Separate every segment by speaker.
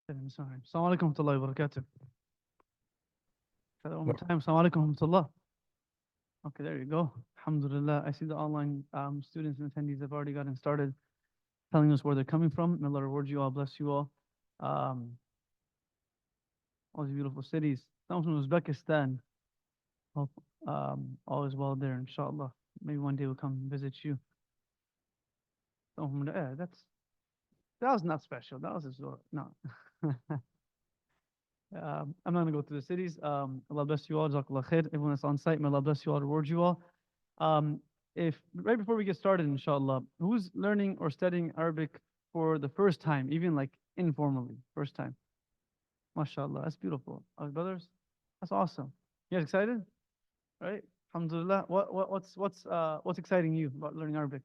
Speaker 1: Assalamu alaikum wa rahmatullahi wa barakatuh. Say that one more
Speaker 2: Well,
Speaker 1: time. Assalamu alaikum wa rahmatullah. Okay, there you go. Alhamdulillah. I see the online students and attendees have already gotten started telling us where they're coming from. May Allah reward you all, bless you all. Um, all these beautiful cities. Some from Uzbekistan. Hope all is well there, inshallah. Maybe one day we'll come visit you. Some from that was not special. That was just no. I'm not gonna go through the cities. Allah bless you all. Jazakallah khair. Everyone that's on site, may Allah bless you all, reward you all. Um, if right before we get started, inshallah, who's learning or studying Arabic for the first time, even like informally, first time? MashaAllah, that's beautiful. Our brothers, that's awesome. You guys excited? Right? Alhamdulillah. What's exciting you about learning Arabic?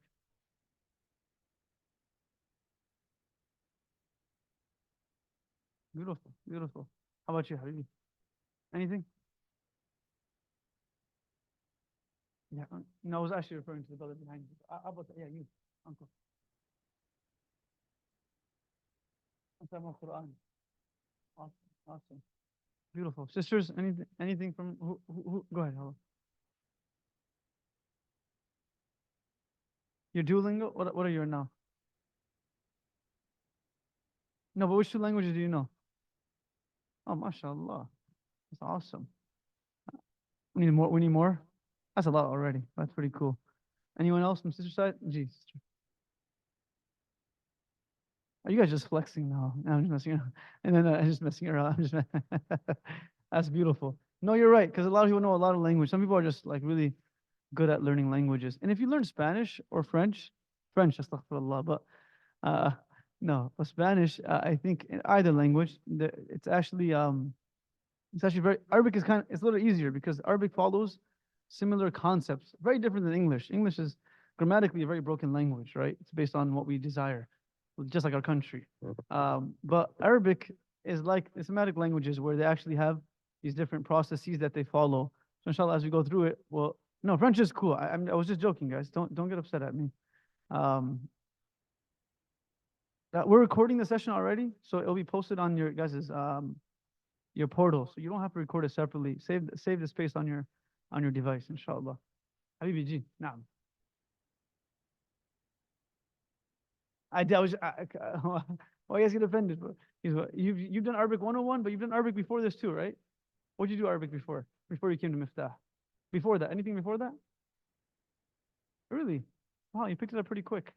Speaker 1: Beautiful, beautiful. How about you, Habibi? Anything? Yeah. No, I was actually referring to the brother behind you. How about that? Yeah, you, uncle. Assalamu Quran. Awesome, awesome. Beautiful. Sisters, anything from who go ahead, hello. Your Duolingo? What are you now? No, but which two languages do you know? Oh, mashallah. That's awesome. We need more. We need more. That's a lot already. That's pretty cool. Anyone else from sister side? Gee, sister. Are you guys just flexing now? No, I'm just messing around. And then I'm just messing around. I'm just That's beautiful. No, you're right, because a lot of people know a lot of language. Some people are just like really good at learning languages. And if you learn Spanish or French, astaghfirullah, but uh, no, but Spanish, I think in either language, it's actually very Arabic is it's a little easier because Arabic follows similar concepts, very different than English. English is grammatically a very broken language, right? It's based on what we desire, just like our country. But Arabic is like the Semitic languages where they actually have these different processes that they follow. So inshallah, as we go through it, well, no, French is cool. I was just joking, guys. Don't get upset at me. Um, we're recording the session already, so it'll be posted on your guys's your portal, so you don't have to record it separately. Save the space on your device, inshallah. Habibi G, nah. I was, why you guys get offended? You've done Arabic 101, but you've done Arabic before this too, right? What did you do Arabic before? Before you came to Miftah? Before that, anything before that? Really? Wow, you picked it up pretty quick.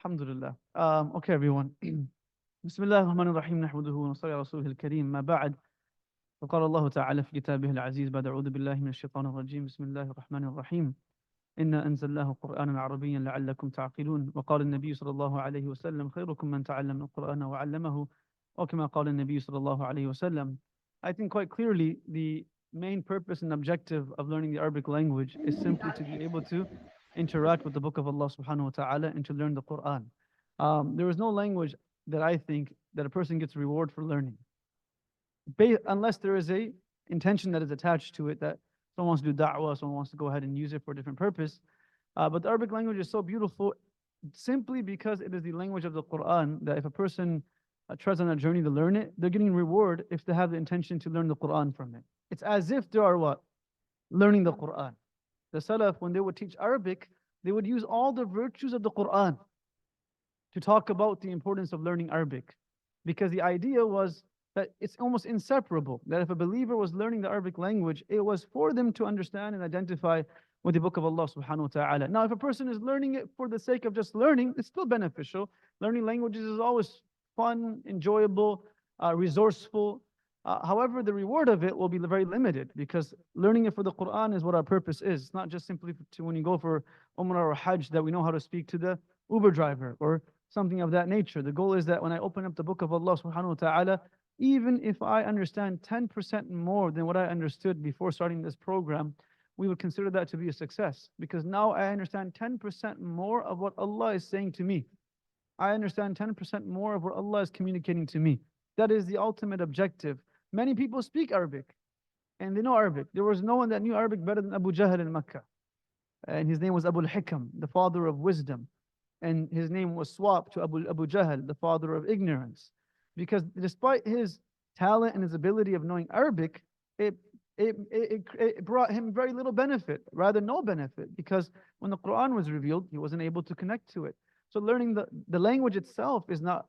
Speaker 1: Alhamdulillah. Okay, everyone. بسم الله الرحمن الرحيم نحمده ونصلي على رسوله الكريم ما بعد فقال الله تعالى في كتابه العزيز بعد أعوذ بالله من الشيطان الرجيم بسم الله الرحمن الرحيم إنا أنزلناه قرآنا عربيا لعلكم تعقلون وقال النبي صلى الله عليه وسلم خيركم من تعلم القرآن وعلمه وكما قال النبي صلى الله عليه وسلم. I think quite clearly the main purpose and objective of learning the Arabic language is simply to be able to interact with the book of Allah subhanahu wa ta'ala and to learn the Quran. There is no language that I think that a person gets reward for learning, unless there is a intention that is attached to it, that someone wants to do da'wah, someone wants to go ahead and use it for a different purpose. But the Arabic language is so beautiful simply because it is the language of the Quran, that if a person treads on a journey to learn it, they're getting reward if they have the intention to learn the Quran from it. It's as if they are what? Learning the Quran. The Salaf, when they would teach Arabic, they would use all the virtues of the Quran to talk about the importance of learning Arabic. Because the idea was that it's almost inseparable, that if a believer was learning the Arabic language, it was for them to understand and identify with the book of Allah subhanahu wa ta'ala. Now, if a person is learning it for the sake of just learning, it's still beneficial. Learning languages is always fun, enjoyable, resourceful. However, the reward of it will be very limited because learning it for the Quran is what our purpose is. It's not just simply to when you go for Umrah or Hajj that we know how to speak to the Uber driver or something of that nature. The goal is that when I open up the book of Allah subhanahu wa ta'ala, even if I understand 10% more than what I understood before starting this program, we would consider that to be a success because now I understand 10% more of what Allah is saying to me. I understand 10% more of what Allah is communicating to me. That is the ultimate objective. Many people speak Arabic and they know Arabic. There was no one that knew Arabic better than Abu Jahl in Mecca. And his name was Abu al-Hikam, the father of wisdom. And his name was swapped to Abu Jahl, the father of ignorance. because despite his talent and his ability of knowing Arabic, it it brought him very little benefit, rather no benefit, because when the Quran was revealed, he wasn't able to connect to it. So learning the language itself is not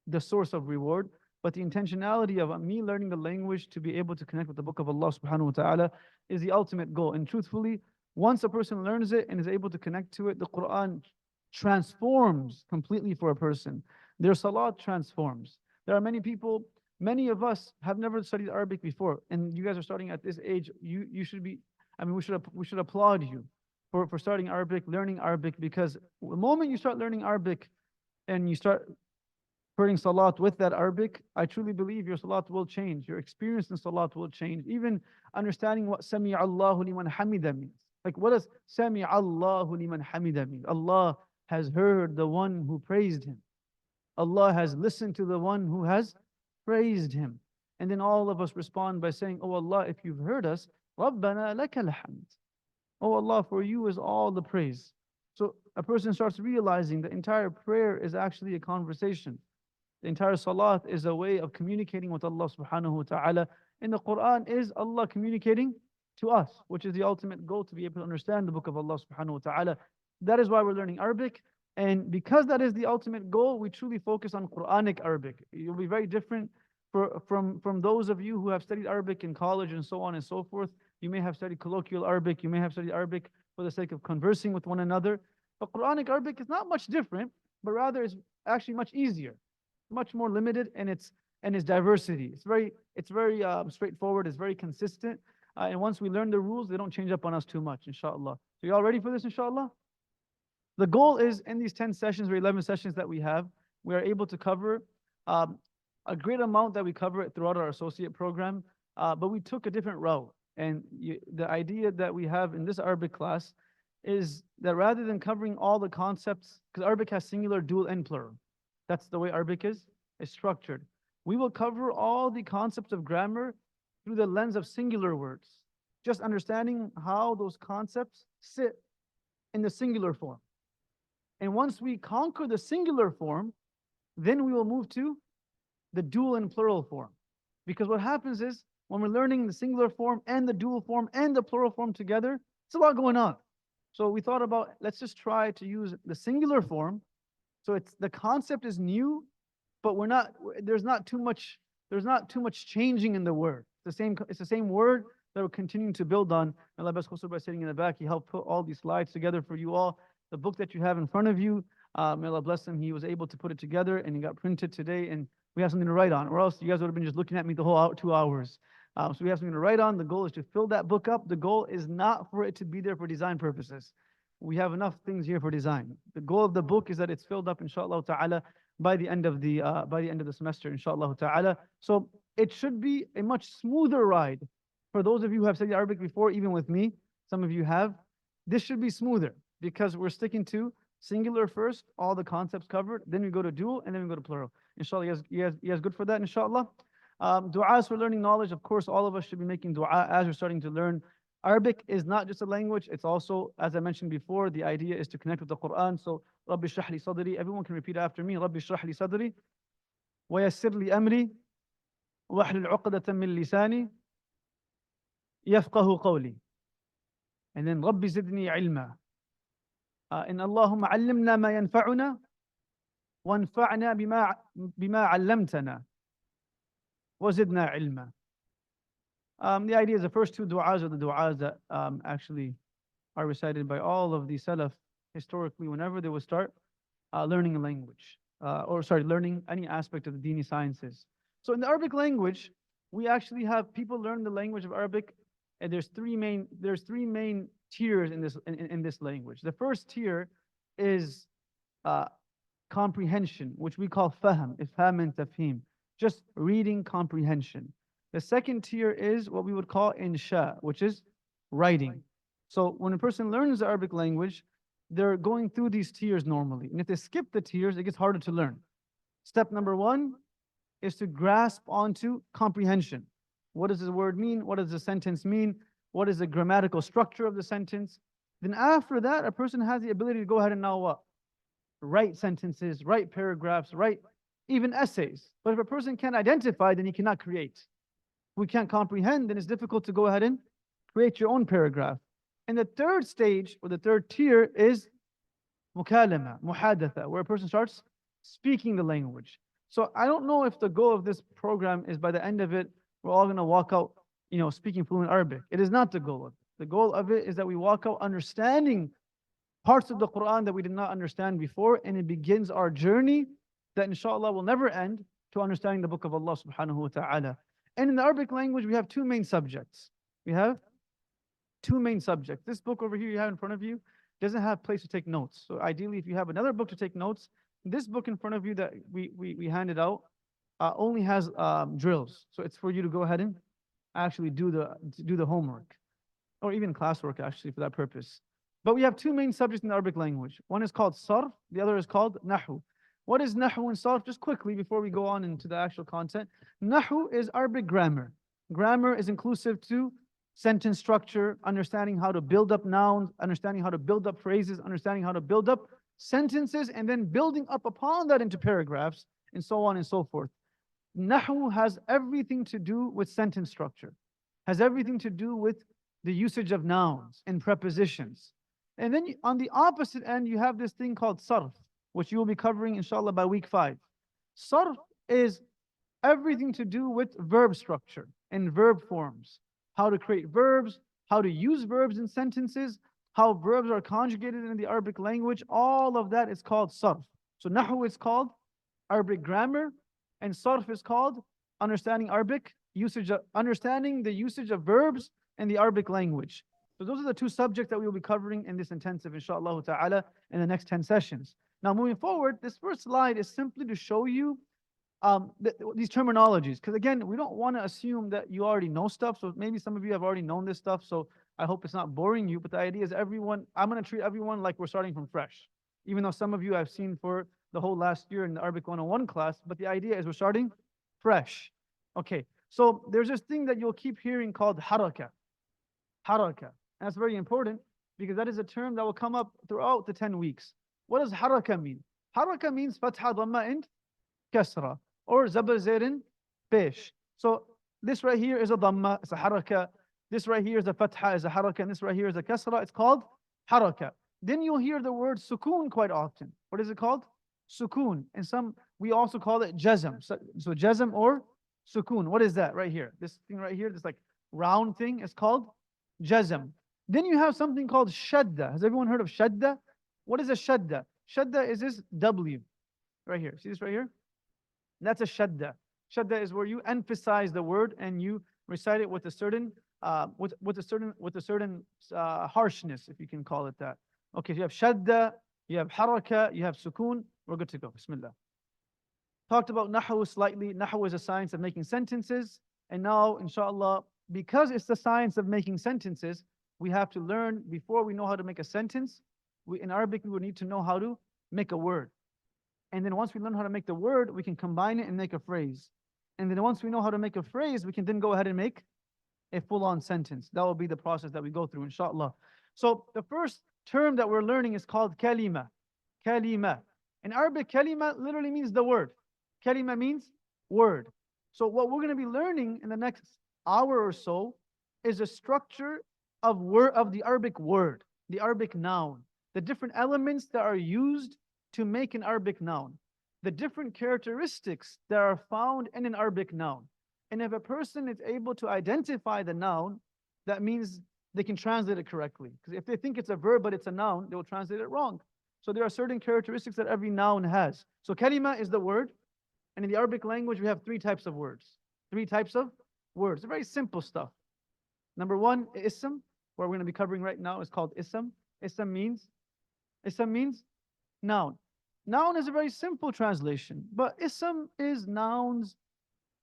Speaker 1: the source of reward, but the intentionality of me learning the language to be able to connect with the book of Allah subhanahu wa ta'ala is the ultimate goal. And truthfully, once a person learns it and is able to connect to it, the Quran transforms completely for a person. Their salat transforms. There are many people, many of us have never studied Arabic before, and you guys are starting at this age. You should be, I mean, we should applaud you for starting Arabic, learning Arabic, because the moment you start learning Arabic and you start praying salat with that Arabic, I truly believe your salat will change. Your experience in salat will change. Even understanding what Sami Allahu liman hamida means. Like, what does Sami Allahu liman hamida mean? Allah has heard the one who praised him. Allah has listened to the one who has praised him. And then all of us respond by saying, Oh Allah, if you've heard us, Rabbana lakal hamd. Oh Allah, for you is all the praise. So a person starts realizing the entire prayer is actually a conversation. The entire salat is a way of communicating with Allah subhanahu wa ta'ala. And the Quran is Allah communicating to us, which is the ultimate goal, to be able to understand the book of Allah subhanahu wa ta'ala. That is why we're learning Arabic. And because that is the ultimate goal, we truly focus on Quranic Arabic. It will be very different from those of you who have studied Arabic in college and so on and so forth. You may have studied colloquial Arabic. You may have studied Arabic for the sake of conversing with one another. But Quranic Arabic is not much different, but rather is actually much easier, much more limited in its diversity. It's very straightforward. It's very consistent. And once we learn the rules, they don't change up on us too much, inshallah. So you all ready for this, inshallah? The goal is, in these 10 sessions or 11 sessions that we have, we are able to cover a great amount that we cover it throughout our associate program, but we took a different route. And the idea that we have in this Arabic class is that rather than covering all the concepts, because Arabic has singular, dual, and plural. That's the way Arabic is structured. We will cover all the concepts of grammar through the lens of singular words, just understanding how those concepts sit in the singular form. And once we conquer the singular form, then we will move to the dual and plural form. Because what happens is, when we're learning the singular form and the dual form and the plural form together, it's a lot going on. So we thought about, let's just try to use the singular form. So it's the concept is new, but there's not too much changing in the word. It's the same word that we're continuing to build on. Allah bless Khusr by sitting in the back. He helped put all these slides together for you all. The book that you have in front of you, may Allah bless him, he was able to put it together and it got printed today, and we have something to write on, or else you guys would have been just looking at me the whole 2 hours. So we have something to write on. The goal is to fill that book up. The goal is not for it to be there for design purposes. We have enough things here for design. The goal of the book is that it's filled up, inshallah ta'ala, by the end of the semester, inshallah ta'ala. So it should be a much smoother ride. For those of you who have studied Arabic before, even with me, some of you have, this should be smoother because we're sticking to singular first, all the concepts covered, then we go to dual, and then we go to plural. Inshallah, you guys good for that, inshallah? Du'as for learning knowledge. Of course, all of us should be making du'a as we're starting to learn. Arabic is not just a language, it's also, as I mentioned before, the idea is to connect with the Quran. So, Rabbi shrah li sadri, everyone can repeat after me. Rabbi shrah li sadri, wa yassir li amri, wa ahlul uqdatan min lisani, yafqahu qawli. And then, Rabbi zidni ilma. And Allahumma allimna ma yanfa'una, wanfa'na bima 'allamtana. وَزِدْنَا عِلْمًا. The idea is the first two du'as are the du'as that actually are recited by all of the Salaf historically whenever they would start learning a language, learning any aspect of the dini sciences. So in the Arabic language, we actually have people learn the language of Arabic, and there's three main tiers in this language. The first tier is comprehension, which we call fahm, ifham and tafhim. Just reading comprehension. The second tier is what we would call insha, which is writing. So when a person learns the Arabic language, they're going through these tiers normally. And if they skip the tiers, it gets harder to learn. Step number one is to grasp onto comprehension. What does the word mean? What does the sentence mean? What is the grammatical structure of the sentence? Then after that, a person has the ability to go ahead and now what? Write sentences, write paragraphs, write even essays. But if a person can't identify, then he cannot create. If we can't comprehend, then it's difficult to go ahead and create your own paragraph. And the third stage, or the third tier, is mukalama, muhadatha, where a person starts speaking the language. So I don't know if the goal of this program is by the end of it, we're all going to walk out, speaking fluent Arabic. It is not the goal of it. The goal of it is that we walk out understanding parts of the Quran that we did not understand before, and it begins our journey that inshallah will never end to understanding the book of Allah subhanahu wa ta'ala. And in the Arabic language, we have two main subjects. We have two main subjects. This book over here you have in front of you doesn't have place to take notes. So ideally, if you have another book to take notes, this book in front of you that we handed out only has drills. So it's for you to go ahead and actually do the homework, or even classwork actually for that purpose. But we have two main subjects in the Arabic language. One is called sarf, the other is called nahu. What is nahu and sarf? Just quickly before we go on into the actual content. Nahu is Arabic grammar. Grammar is inclusive to sentence structure, understanding how to build up nouns, understanding how to build up phrases, understanding how to build up sentences, and then building up upon that into paragraphs, and so on and so forth. Nahu has everything to do with sentence structure, has everything to do with the usage of nouns and prepositions. And then on the opposite end, you have this thing called sarf, which you will be covering inshallah by week 5. Sarf is everything to do with verb structure and verb forms, how to create verbs, how to use verbs in sentences, how verbs are conjugated in the Arabic language. All of that is called sarf. So nahu is called Arabic grammar, and sarf is called understanding Arabic usage, understanding the usage of verbs in the Arabic language. So those are the two subjects that we will be covering in this intensive, inshallah ta'ala, in the next 10 sessions. Now, moving forward, this first slide is simply to show you these terminologies. Because again, we don't want to assume that you already know stuff. So maybe some of you have already known this stuff. So I hope it's not boring you. But the idea is I'm going to treat everyone like we're starting from fresh. Even though some of you I've seen for the whole last year in the Arabic 101 class. But the idea is we're starting fresh. Okay, so there's this thing that you'll keep hearing called haraka. Haraka. And that's very important because that is a term that will come up throughout the 10 weeks. What does haraka mean? Haraka means fatha, dhamma, and kasra, or zabar, zair, pesh. So this right here is a dhamma, it's a haraka. This right here is a fatha, is a haraka, and this right here is a kasra. It's called haraka. Then you'll hear the word sukoon quite often. What is it called? Sukoon. And we also call it jazm. So jazm or sukoon. What is that right here? This thing right here, this like round thing, is called jazm. Then you have something called shadda. Has everyone heard of shadda? What is a shadda? Shadda is this W right here. See this right here? That's a shadda. Shadda is where you emphasize the word and you recite it with a certain harshness, if you can call it that. Okay, so you have shadda, you have haraka, you have sukoon. We're good to go. Bismillah. Talked about nahu slightly. Nahu is a science of making sentences. And now, inshallah, because it's the science of making sentences, we have to learn, before we know how to make a sentence, in Arabic, we would need to know how to make a word. And then once we learn how to make the word, we can combine it and make a phrase. And then once we know how to make a phrase, we can then go ahead and make a full-on sentence. That will be the process that we go through, inshallah. So the first term that we're learning is called kalima. Kalima. In Arabic, kalima literally means the word. Kalima means word. So what we're going to be learning in the next hour or so is a structure of the Arabic word, the Arabic noun, the different elements that are used to make an Arabic noun, the different characteristics that are found in an Arabic noun. And if a person is able to identify the noun, that means they can translate it correctly. Because if they think it's a verb but it's a noun, they will translate it wrong. So there are certain characteristics that every noun has. So kalima is the word. And in the Arabic language, we have 3 types of words. 3 types of words. They're very simple stuff. Number 1, ism, what we're going to be covering right now is called ism. Ism means noun. Noun is a very simple translation, but ism is nouns,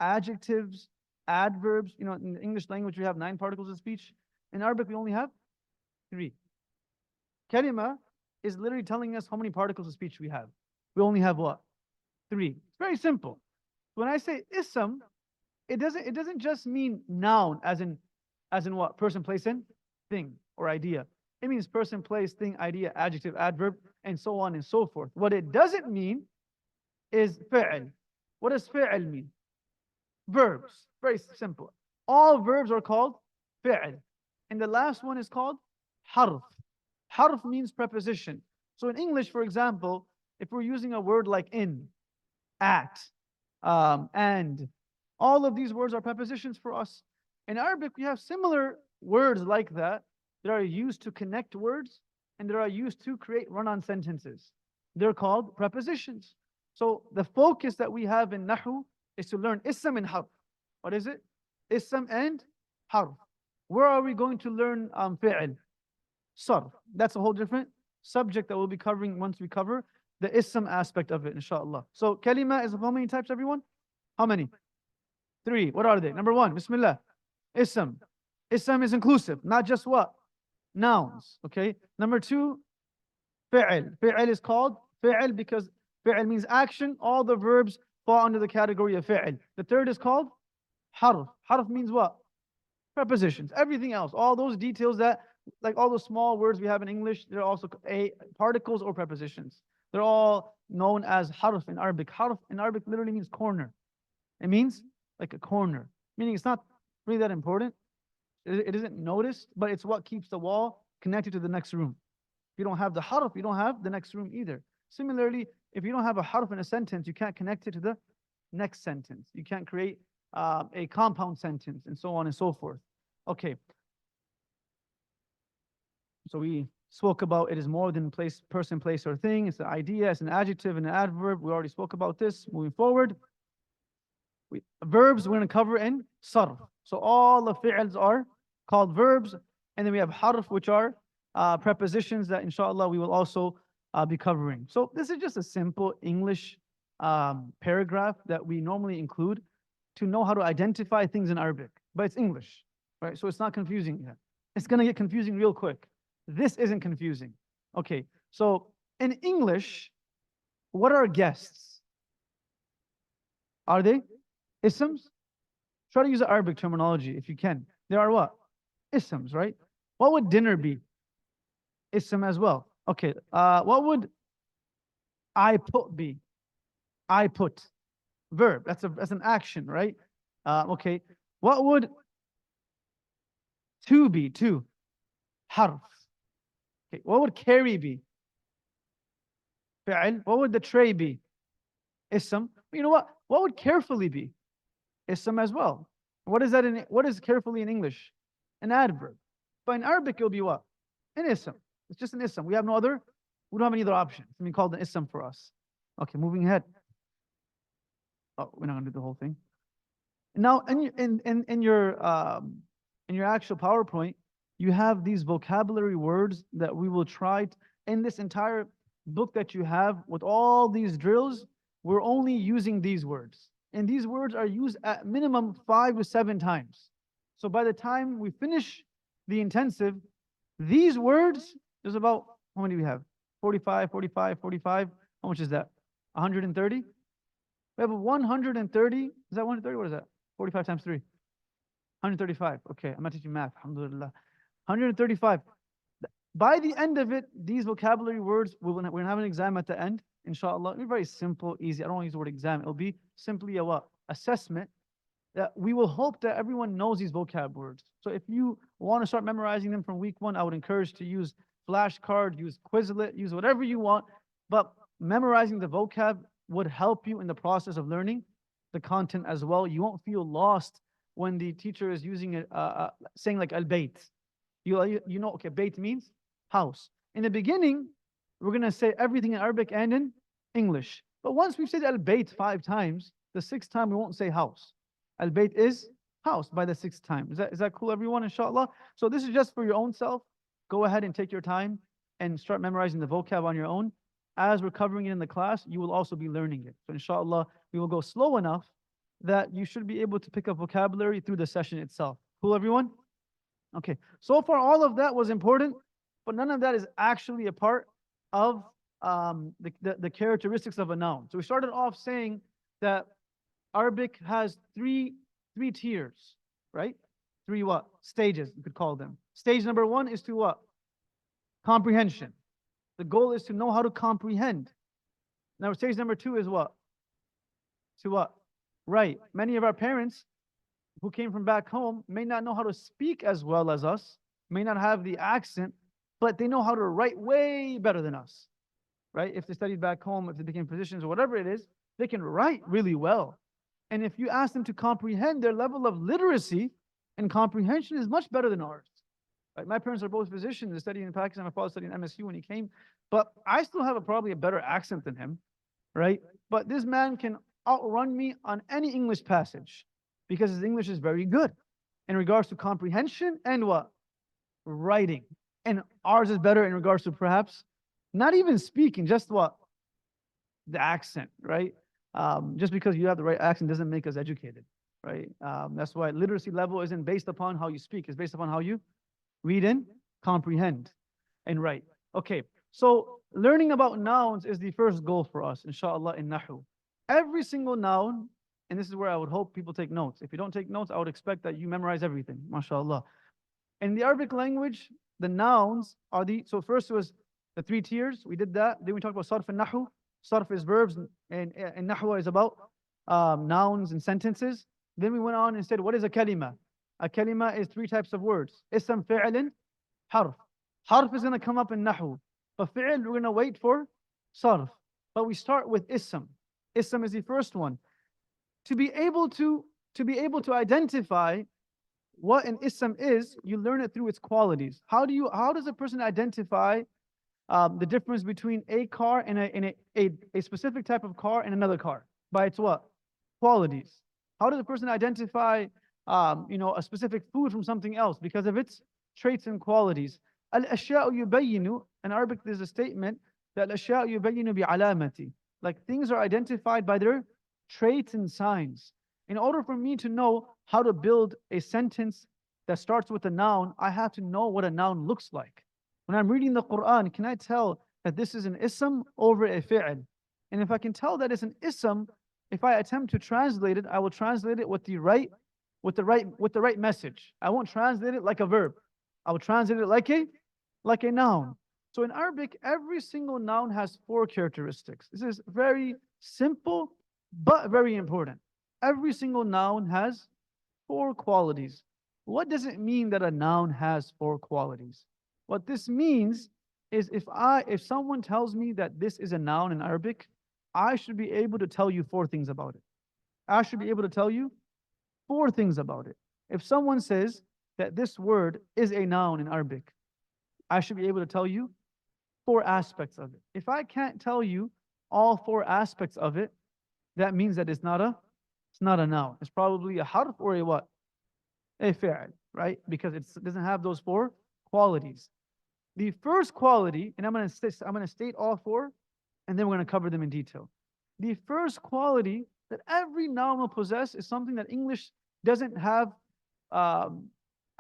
Speaker 1: adjectives, adverbs. You know, in the English language, we have 9 particles of speech. In Arabic, we only have 3. Kalima is literally telling us how many particles of speech we have. We only have what? 3. It's very simple. When I say ism, it doesn't just mean noun as in what? Person, place, and thing or idea. It means person, place, thing, idea, adjective, adverb, and so on and so forth. What it doesn't mean is fi'l. What does fi'l mean? Verbs. Very simple. All verbs are called fi'l. And the last one is called harf. Harf means preposition. So in English, for example, if we're using a word like in, at, and, all of these words are prepositions for us. In Arabic, we have similar words like that that are used to connect words and that are used to create run-on sentences. They're called prepositions. So the focus that we have in Nahu is to learn ism and harf. What is it? Ism and harf. Where are we going to learn fi'l? Sarf. That's a whole different subject that we'll be covering once we cover the ism aspect of it, inshallah. So kalima is of how many types, everyone? How many? 3. What are they? Number 1, bismillah. Ism. Ism is inclusive, not just what? Nouns. Okay. Number 2, fi'l. Fi'l is called fi'l because fi'l means action. All the verbs fall under the category of fi'l. The third is called harf. Harf means what? Prepositions. Everything else, all those details that, like all those small words we have in English, they're also particles or prepositions. They're all known as harf in Arabic. Harf in Arabic literally means corner. It means like a corner, meaning it's not really that important. It isn't noticed, but it's what keeps the wall connected to the next room. If you don't have the harf, you don't have the next room either. Similarly, if you don't have a harf in a sentence, you can't connect it to the next sentence. You can't create a compound sentence and so on and so forth. Okay. So we spoke about it is more than place, person, place, or thing. It's an idea, it's an adjective and an adverb. We already spoke about this. Moving forward. Verbs we're going to cover in sarf. So all the fi'ls are called verbs. And then we have harf, which are prepositions that inshallah we will also be covering. So this is just a simple English paragraph that we normally include to know how to identify things in Arabic. But it's English, right? So it's not confusing yet. It's going to get confusing real quick. This isn't confusing. Okay, so in English, what are guests? Are they isms? Try to use the Arabic terminology if you can. There are what? Isms, right? What would dinner be? Ism as well. Okay, what would I put be? I put. Verb. That's an action, right? Okay. What would to be? To. Harf. Okay. What would carry be? Fi'l. What would the tray be? Ism. You know what? What would carefully be? Ism as well. What is that in? What is carefully in English? An adverb. But in Arabic, it'll be what? An ism. It's just an ism. We have no other. We don't have any other options. I mean, called an ism for us. Okay, moving ahead. Oh, we're not gonna do the whole thing. Now, in your actual PowerPoint, you have these vocabulary words that we will try in this entire book that you have with all these drills. We're only using these words, and these words are used at minimum 5 to 7 times. So by the time we finish the intensive, these words, there's about, how many do we have? 45, 45, 45. How much is that? 130? We have 130. Is that 130? What is that? 45 times 3. 135. Okay, I'm not teaching math. Alhamdulillah. 135. By the end of it, these vocabulary words, we're going to have an exam at the end, inshallah. It'll be very simple, easy. I don't want to use the word exam. It'll be simply a what? Assessment. That we will hope that everyone knows these vocab words. So if you want to start memorizing them from week 1, I would encourage to use flashcard, use Quizlet, use whatever you want. But memorizing the vocab would help you in the process of learning the content as well. You won't feel lost when the teacher is using it, saying like al-bayt. You know, okay, bayt means house. In the beginning, we're going to say everything in Arabic and in English. But once we've said al-bayt 5 times, the 6th time we won't say house. Al-bayt is house by the 6th time. Is that cool, everyone, inshallah? So this is just for your own self. Go ahead and take your time and start memorizing the vocab on your own. As we're covering it in the class, you will also be learning it. So inshallah, we will go slow enough that you should be able to pick up vocabulary through the session itself. Cool, everyone? Okay, so far all of that was important, but none of that is actually a part of the characteristics of a noun. So we started off saying that Arabic has three tiers, right? 3 what? Stages, you could call them. Stage number 1 is to what? Comprehension. The goal is to know how to comprehend. Now, stage number 2 is what? to what? Write. Many of our parents who came from back home may not know how to speak as well as us, may not have the accent, but they know how to write way better than us, right? If they studied back home, if they became physicians or whatever it is, they can write really well. And if you ask them to comprehend, their level of literacy and comprehension is much better than ours. Right? My parents are both physicians. They studied in Pakistan. My father studied in MSU when he came, but I still have probably a better accent than him, right? But this man can outrun me on any English passage because his English is very good in regards to comprehension and what? Writing. And ours is better in regards to perhaps not even speaking, just what? The accent, right? Just because you have the right accent doesn't make us educated, right? That's why literacy level isn't based upon how you speak, it's based upon how you read and comprehend and write. Okay, so learning about nouns is the first goal for us, inshallah, in Nahu. Every single noun, and this is where I would hope people take notes. If you don't take notes, I would expect that you memorize everything, mashallah. In the Arabic language, the nouns are so first was the 3 tiers, we did that. Then we talked about sarf and nahu. Sarf is verbs, and nahwa is about nouns and sentences. Then we went on and said, what is a kalima? A kalima is 3 types of words. Ism, fi'l, and harf. Harf is going to come up in nahu. But fi'l, we're going to wait for sarf. But we start with ism. Ism is the first one. To be able to identify what an ism is, you learn it through its qualities. How does a person identify the difference between a car and a specific type of car and another car? By its what? Qualities. How does a person identify a specific food from something else? Because of its traits and qualities. Al-ashya'u yubayyinu, in Arabic there's a statement that al-ashya'u yubayyinu bi-alamati. Like things are identified by their traits and signs. In order for me to know how to build a sentence that starts with a noun, I have to know what a noun looks like. When I'm reading the Quran, can I tell that this is an ism over a fi'l? And if I can tell that it's an ism, if I attempt to translate it, I will translate it with the right message. I won't translate it like a verb. I will translate it like a noun. So in Arabic, every single noun has 4 characteristics. This is very simple, but very important. Every single noun has 4 qualities. What does it mean that a noun has 4 qualities? What this means is if someone tells me that this is a noun in Arabic, I should be able to tell you 4 things about it. I should be able to tell you 4 things about it. If someone says that this word is a noun in Arabic, I should be able to tell you 4 aspects of it. If I can't tell you all 4 aspects of it, that means that it's not a noun. It's probably a harf or a what? A fi'l, right? Because it doesn't have those 4 qualities. The first quality, and I'm going to state all 4, and then we're going to cover them in detail. The first quality that every noun will possess is something that English doesn't have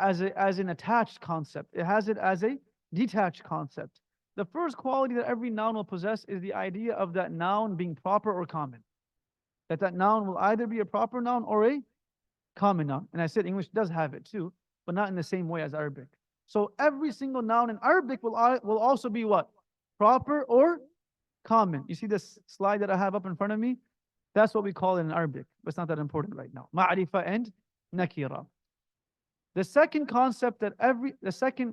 Speaker 1: as an attached concept. It has it as a detached concept. The first quality that every noun will possess is the idea of that noun being proper or common. That noun will either be a proper noun or a common noun. And I said English does have it too, but not in the same way as Arabic. So every single noun in Arabic will also be what? Proper or common. You see this slide that I have up in front of me? That's what we call it in Arabic, but it's not that important right now. Ma'rifa and nakira. The second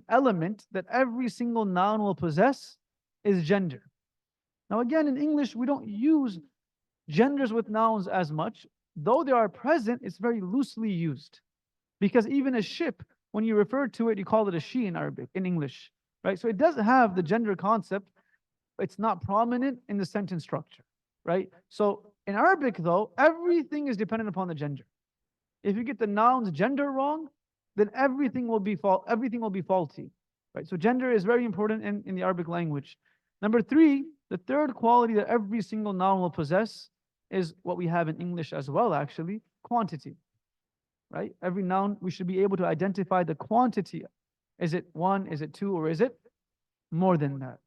Speaker 1: element that every single noun will possess is gender. Now again, in English, we don't use genders with nouns as much. Though they are present, it's very loosely used. Because even a ship, when you refer to it, you call it a she in Arabic, in English, right? So it does have the gender concept, but it's not prominent in the sentence structure, right? So in Arabic, though, everything is dependent upon the gender. If you get the noun's gender wrong, then everything will be faulty, right? So gender is very important in the Arabic language. Number 3, the third quality that every single noun will possess is what we have in English as well, actually, quantity, right? Every noun, we should be able to identify the quantity. Is it 1, is it 2, or is it more than that?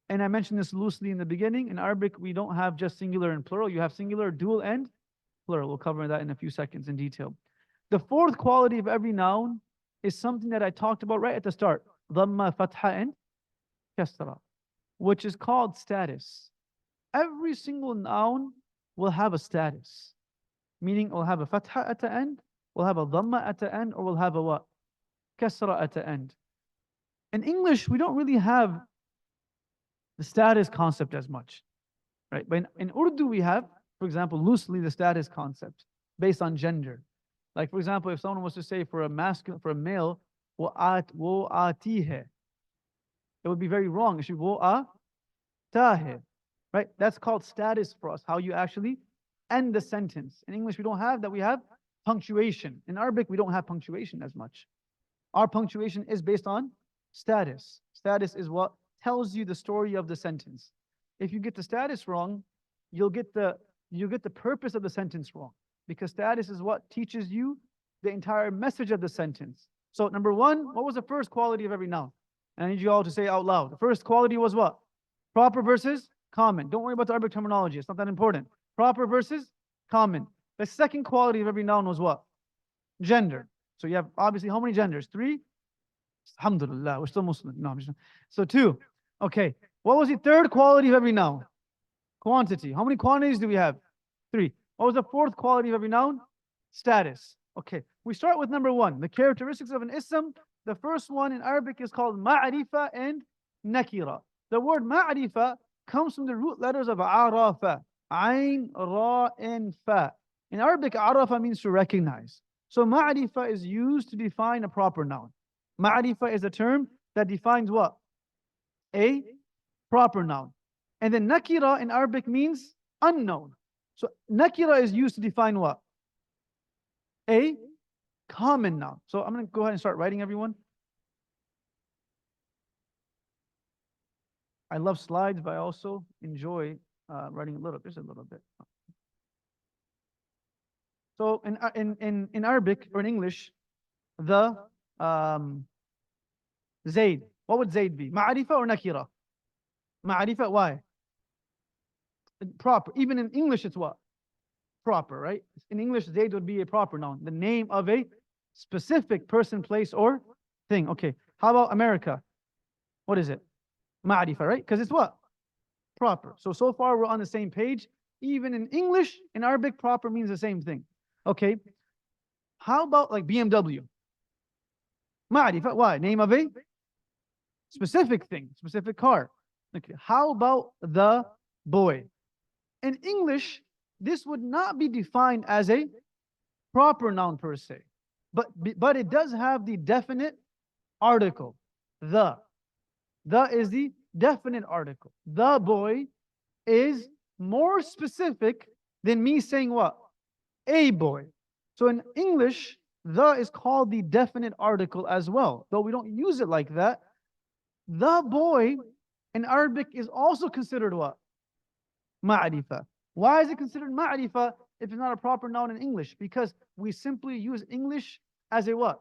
Speaker 1: And I mentioned this loosely in the beginning. In Arabic, we don't have just singular and plural. You have singular, dual, and plural. We'll cover that in a few seconds in detail. The fourth quality of every noun is something that I talked about right at the start. Dhamma, fatha, and kasra, which is called status. Every single noun will have a status. meaning we'll have a fatha at the end, we'll have a dhamma at the end, or we'll have a what? Kasra at the end. In English, we don't really have the status concept as much, right? But in Urdu, we have, for example, loosely the status concept based on gender. Like, for example, if someone was to say for a masculine, for a male, wo aati hai, it would be very wrong. It should be wo aata hai, right? That's called status for us, how you actually end the sentence. In English, we don't have that. We have punctuation. In Arabic, we don't have punctuation as much. Our punctuation is based on status. Status is what tells you the story of the sentence. If you get the status wrong, you'll get the purpose of the sentence wrong, because status is what teaches you the entire message of the sentence. So number one, what was the first quality of every noun? And I need you all to say out loud. The first quality was what? Proper versus common. Don't worry about the Arabic terminology. It's not that important. Proper versus common. The second quality of every noun was what? Gender. So you have obviously how many genders? 3? Alhamdulillah, we're still Muslim. No, I'm just... So 2. Okay. What was the third quality of every noun? Quantity. How many quantities do we have? 3. What was the fourth quality of every noun? Status. Okay. We start with number 1. The characteristics of an ism. The first one in Arabic is called ma'rifa and nakira. The word ma'rifa comes from the root letters of arafa. Ain, ra, and fa. In Arabic, arafa means to recognize. So ma'rifa is used to define a proper noun. Ma'rifa is a term that defines what? A proper noun. And then nakira in Arabic means unknown. So nakira is used to define what? A common noun. So I'm going to go ahead and start writing, everyone. I love slides, but I also enjoy writing just a little bit. So in Arabic or in English, the Zaid, what would Zaid be? Ma'arifa or nakira? Ma'arifa, why? Proper. Even in English, it's what? Proper, right? In English, Zaid would be a proper noun, the name of a specific person, place, or thing. Okay. How about America? What is it? Ma'arifa, right? Because it's what? Proper. So far we're on the same page. Even in English, in Arabic, proper means the same thing. Okay. How about like BMW? Ma'arifa, why? Name of a specific thing, specific car. Okay. How about the boy? In English, this would not be defined as a proper noun per se, but it does have the definite article. The is the definite article. The boy is more specific than me saying what? A boy. So in English, the is called the definite article as well, though we don't use it like that. The boy in Arabic is also considered what? Ma'rifa. Why is it considered ma'rifa if it's not a proper noun in English? Because we simply use English as a what?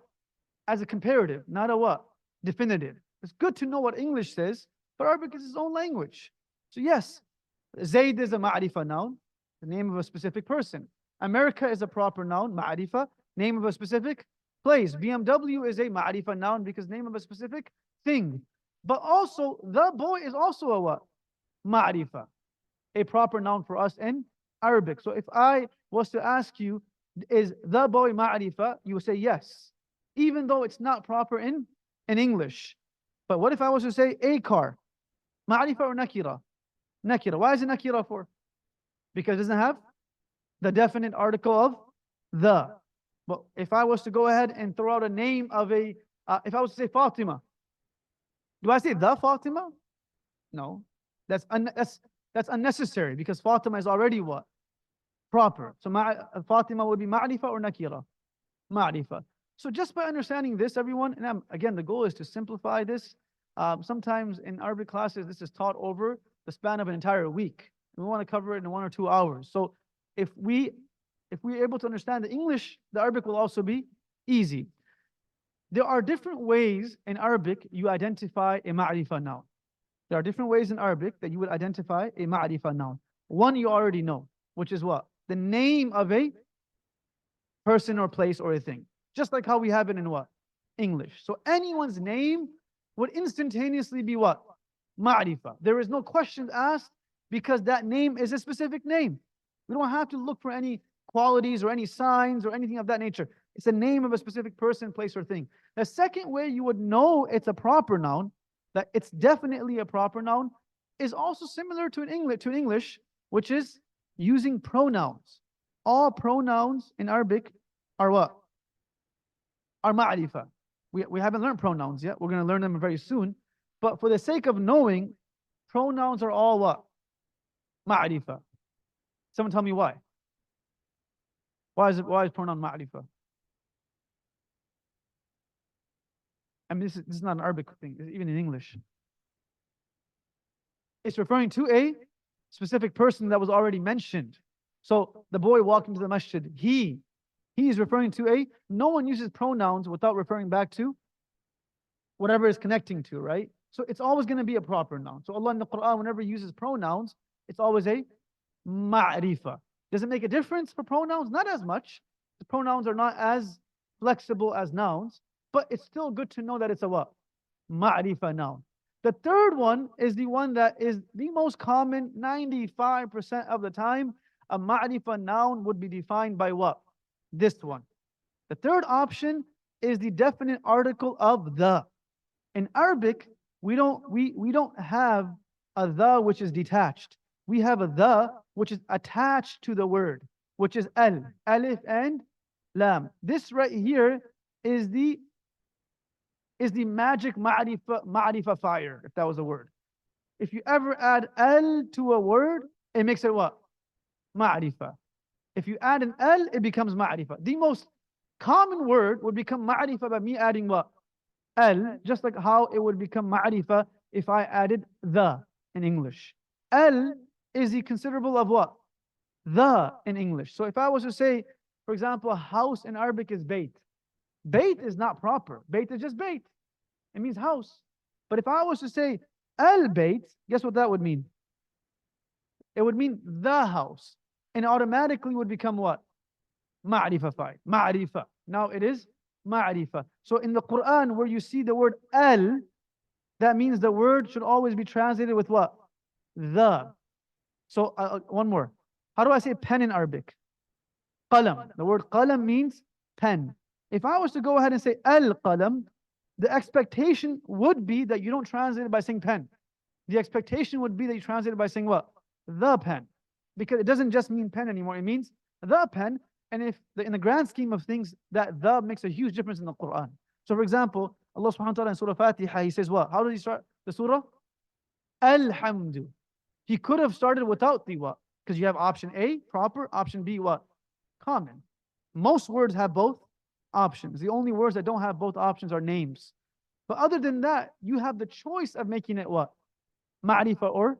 Speaker 1: As a comparative, not a what? Definitive. It's good to know what English says, but Arabic is its own language. So yes, Zayd is a ma'rifa noun, the name of a specific person. America is a proper noun, ma'rifa, name of a specific place. BMW is a ma'rifa noun because name of a specific thing. But also, the boy is also a what? Ma'rifa, a proper noun for us in Arabic. So if I was to ask you, is the boy ma'rifa? You would say yes, even though it's not proper in English. But what if I was to say a car? Ma'rifa or nakira? Nakira. Why is it nakira for? Because it doesn't have the definite article of the. But if I was to go ahead and throw out a name of a, if I was to say Fatima, do I say the Fatima? No. That's unnecessary because Fatima is already what? Proper. So Fatima would be ma'rifa or nakira? Ma'rifa. So just by understanding this, everyone, and again, the goal is to simplify this. Sometimes in Arabic classes, this is taught over the span of an entire week. We want to cover it in 1 or 2 hours. So if we're able to understand the English, the Arabic will also be easy. There are different ways in Arabic you identify a ma'rifa noun. There are different ways in Arabic that you would identify a ma'rifa noun. One you already know, which is what? The name of a person or place or a thing. Just like how we have it in what? English. So anyone's name would instantaneously be what? Ma'rifa. There is no questions asked because that name is a specific name. We don't have to look for any qualities or any signs or anything of that nature. It's the name of a specific person, place, or thing. The second way you would know it's a proper noun, that it's definitely a proper noun, is also similar to English, which is using pronouns. All pronouns in Arabic are what? Are ma'rifa. We haven't learned pronouns yet. We're going to learn them very soon. But for the sake of knowing, pronouns are all what? Ma'rifa. Someone tell me why. Why is pronoun ma'rifa? I mean, this is not an Arabic thing. This is even in English. It's referring to a specific person that was already mentioned. So the boy walked into the masjid. He is referring to a. No one uses pronouns without referring back to whatever is connecting to, right? So it's always going to be a proper noun. So Allah in the Quran, whenever He uses pronouns, it's always a ma'rifa. Does it make a difference for pronouns? Not as much. The pronouns are not as flexible as nouns, but it's still good to know that it's a what? Ma'rifa noun. The third one is the one that is the most common. 95% of the time, a ma'rifa noun would be defined by what? This one. The third option is the definite article of the. In Arabic, we don't have a the which is detached. We have a the which is attached to the word, which is al, alif and lam. This right here is the magic ma'rifa fire, if that was a word. If you ever add al to a word, it makes it what? Ma'rifa. If you add an al, it becomes ma'rifa. The most common word would become ma'rifa by me adding what? Al, just like how it would become ma'rifa if I added the in English. Al is the considerable of what? The in English. So if I was to say, for example, a house in Arabic is bayt. Bayt is not proper. Bayt is just bayt. It means house. But if I was to say al-bayt, guess what that would mean? It would mean the house. And automatically would become what? Ma'rifa fa'il. Ma'rifa. Now it is ma'rifa. So in the Quran, where you see the word al, that means the word should always be translated with what? The. So one more. How do I say pen in Arabic? Qalam. The word qalam means pen. If I was to go ahead and say al-qalam, the expectation would be that you don't translate it by saying pen. The expectation would be that you translate it by saying what? The pen. Because it doesn't just mean pen anymore. It means the pen. And if in the grand scheme of things, that the makes a huge difference in the Quran. So for example, Allah subhanahu wa ta'ala in Surah Fatiha, He says what? How does He start the surah? Alhamdu. He could have started without the what? Because you have option A, proper, option B, what? Common. Most words have both options. The only words that don't have both options are names. But other than that, you have the choice of making it what? Ma'rifa or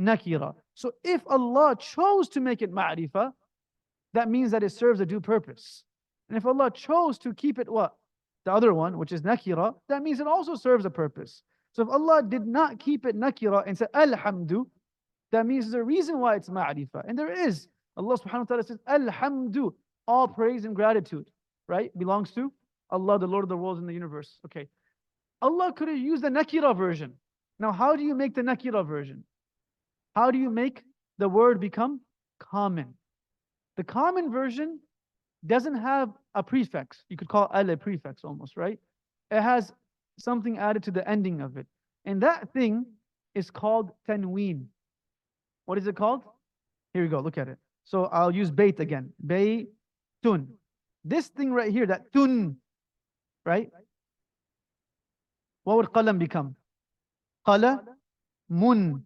Speaker 1: nakira. So if Allah chose to make it ma'rifa, that means that it serves a due purpose. And if Allah chose to keep it what? The other one, which is nakira, that means it also serves a purpose. So if Allah did not keep it nakira and said alhamdu, that means there's a reason why it's ma'rifa. And there is. Allah subhanahu wa ta'ala says, alhamdu, all praise and gratitude, right? Belongs to Allah, the Lord of the worlds and the universe. Okay. Allah could have used the nakira version. Now, how do you make the nakira version? How do you make the word become common? The common version doesn't have a prefix. You could call al a prefix almost, right? It has something added to the ending of it. And that thing is called tanween. What is it called? Here we go, look at it. So I'll use bayt again. Baytun. This thing right here, that tun, right? What would qalam become? Qalamun.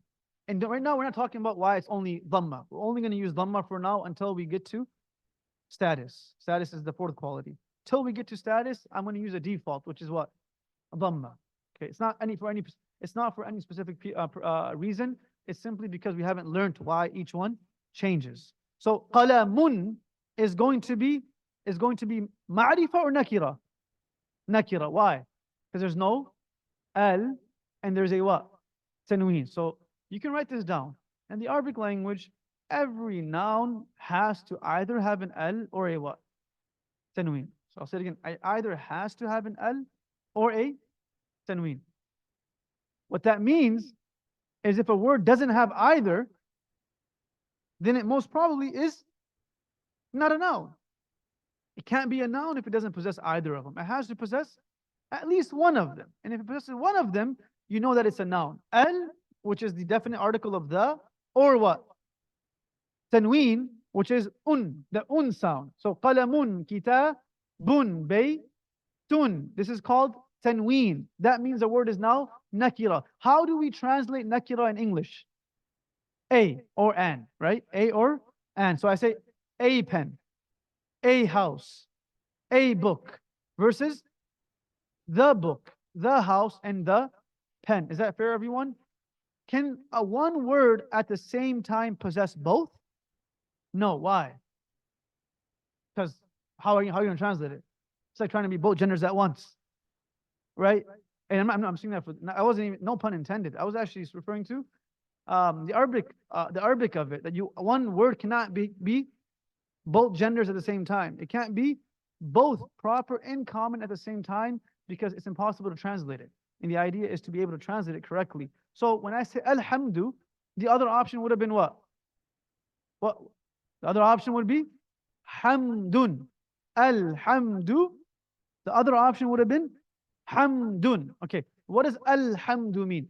Speaker 1: And right now we're not talking about why it's only dhamma. We're only going to use dhamma for now until we get to status. Status is the fourth quality. Till we get to status, I'm going to use a default, which is what? A dhamma. Okay, it's not for any specific reason. It's simply because we haven't learned why each one changes. So qalamun is going to be ma'rifa or nakira? Nakira. Why? Because there's no al and there's a what? Tanween. So you can write this down. In the Arabic language, every noun has to either have an al or a what? Tanween. So I'll say it again. It either has to have an al or a tanween. What that means is if a word doesn't have either, then it most probably is Not a noun. It can't be a noun if it doesn't possess either of them. It has to possess at least one of them. And if it possesses one of them, you know that it's a noun. Al, which is the definite article of the, or what? Tanween, which is the sound. So qalamun, kitabun, baytun. This is called tanween. That means the word is now nakira. How do we translate nakira in English? A or an, right? A or an. So I say a pen, a house, a book versus the book, the house, and the pen. Is that fair, everyone? Can a one word at the same time possess both? No. Why? Because how are you going to translate it? It's like trying to be both genders at once, right? And I'm saying that for, I wasn't even, no pun intended. I was actually referring to the Arabic of it, that one word cannot be both genders at the same time. It can't be both proper and common at the same time because it's impossible to translate it. And the idea is to be able to translate it correctly. So when I say alhamdu, the other option would have been what? What? The other option would be hamdun. Alhamdu. The other option would have been hamdun. Okay, what does alhamdu mean?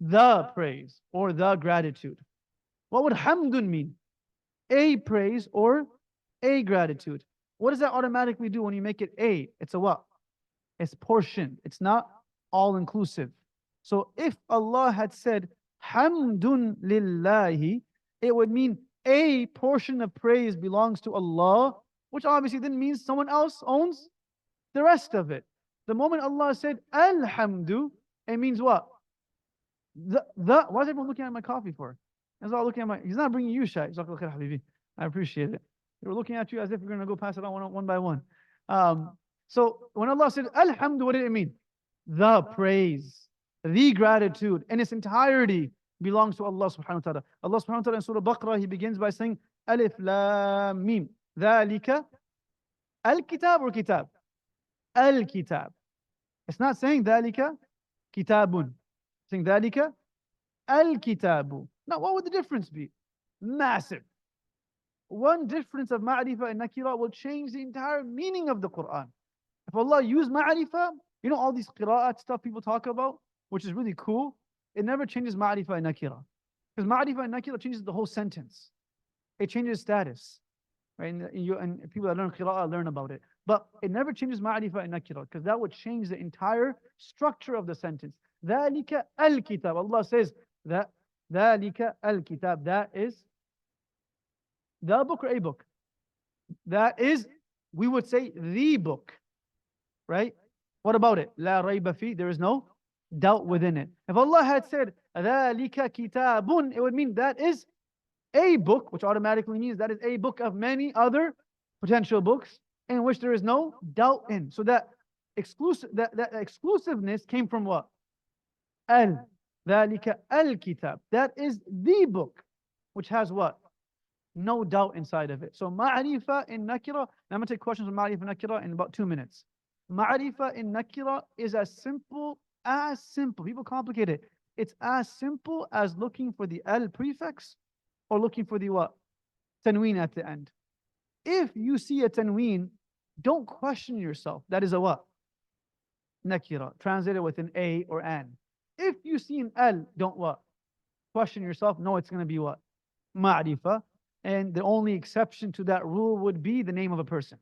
Speaker 1: The praise or the gratitude. What would hamdun mean? A praise or a gratitude. What does that automatically do when you make it a? It's a what? It's portion. It's not all inclusive. So if Allah had said hamdun lillahi, it would mean a portion of praise belongs to Allah, which obviously then means someone else owns the rest of it. The moment Allah said alhamdu, it means what? Why is everyone looking at my coffee for? He's all looking at he's not bringing you shai. I appreciate it. They were looking at you as if you're going to go pass it on one by one. So when Allah said alhamdu, what did it mean? The praise, the gratitude in its entirety belongs to Allah subhanahu wa ta'ala. Allah subhanahu wa ta'ala in Surah Baqarah, He begins by saying Alif Lam Mim. Dhalika al-kitab or kitab? Al-kitab. It's not saying Dhalika kitabun. It's saying Dhalika al-kitabu. Now what would the difference be? Massive. One difference of ma'rifah and nakira will change the entire meaning of the Quran. If Allah used ma'rifah, you know all these qira'at stuff people talk about, which is really cool, it never changes ma'rifah and nakira. Because ma'rifah and nakira changes the whole sentence. It changes status. Right? And people that learn qira'ah learn about it. But it never changes ma'rifah and nakira, because that would change the entire structure of the sentence. ذَلِكَ الْكِتَابِ. Allah says that ذَلِكَ الْكِتَابِ. That is the book or a book? That is, we would say, the book. Right? What about it? La rayba fi, there is no doubt within it. If Allah had said, ذَلِكَ كِتَابٌ, it would mean that is a book, which automatically means that is a book of many other potential books in which there is no doubt in. So that exclusiveness came from what? Al. ذَلِكَ الْكِتَاب. That is the book, which has what? No doubt inside of it. So ma'rifah in nakira, I'm going to take questions on ma'rifah in nakira in about 2 minutes. Ma'rifah in nakira is as simple, people complicate it. It's as simple as looking for the al prefix or looking for the what? Tanween at the end. If you see a tanween, don't question yourself. That is a what? Nakira, translated with an a or an. If you see an al, don't what? Question yourself. No, it's going to be what? Ma'rifah. And the only exception to that rule would be the name of a person.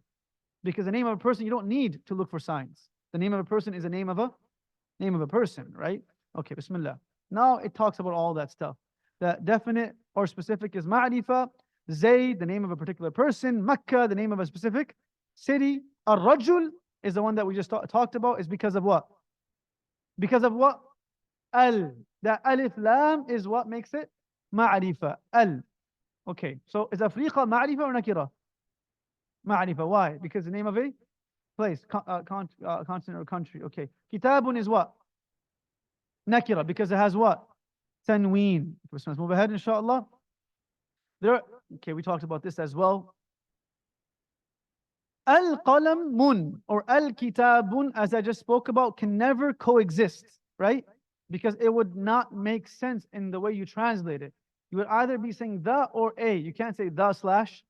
Speaker 1: Because the name of a person, you don't need to look for signs. The name of a person is a name of a person, right? Okay, bismillah. Now it talks about all that stuff. The definite or specific is ma'rifah. Zayd, the name of a particular person. Makkah, the name of a specific city. Ar-rajul is the one that we just talked about. Is because of what? Because of what? Al. The alif lam is what makes it ma'rifah. Al. Okay, so is Afriqa ma'rifah or nakira? Ma'rifah. Why? Because the name of a place, continent or country. Okay. Kitabun is what? Nakira, because it has what? Tanween. Let's move ahead, inshallah. Okay, we talked about this as well. Al-qalamun or al-kitabun, as I just spoke about, can never coexist, right? Because it would not make sense in the way you translate it. You would either be saying the or a. You can't say the slash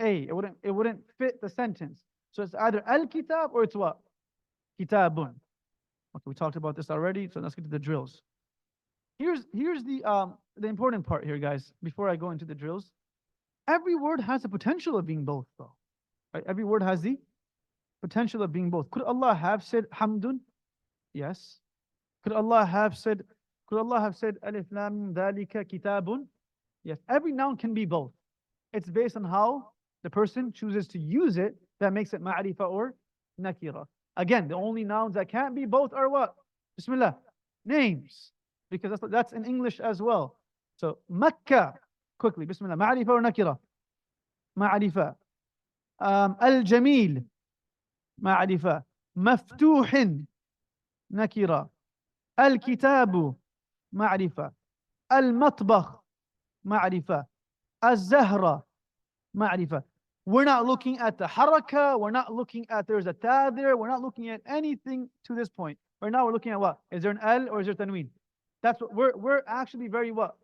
Speaker 1: A. It wouldn't fit the sentence. So it's either al-kitab or it's what? Kitabun. Okay, we talked about this already, so let's get to the drills. Here's the important part here, guys, before I go into the drills. Every word has the potential of being both, though. Right? Every word has the potential of being both. Could Allah have said hamdun? Yes. Could Allah have said alif lam mim dhalika kitabun? Yes. Every noun can be both. It's based on how the person chooses to use it that makes it ma'rifa or nakira. Again, the only nouns that can't be both are what? Bismillah. Names. Because that's in English as well. So Makkah, quickly, Bismillah. Ma'rifa or nakira? Ma'rifa. Al-Jamil. Ma'rifa. Maftuhin. Nakira. Al-Kitabu. Ma'rifa. Al-Matbakh. Ma'rifa. Al-Zahra. Ma'rifa. We're not looking at the haraka. We're not looking at there's a ta there. We're not looking at anything to this point. Right now we're looking at what? Is there an al or is there tanween? That's what we're actually very what?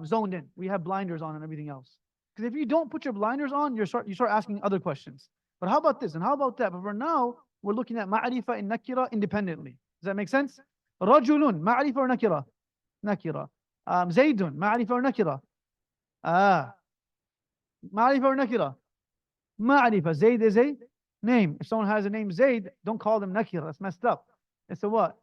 Speaker 1: Zoned in. We have blinders on and everything else. Because if you don't put your blinders on, you start asking other questions. But how about this and how about that? But for now, we're looking at ma'rifa and nakira independently. Does that make sense? Rajulun, ma'rifa or nakira? Nakira. Zaydun, ma'rifa or nakira? Ma'rifa or nakira? Ma'rifa. Zayd is a name. If someone has a name Zayd, don't call them nakira. That's messed up. It's a what?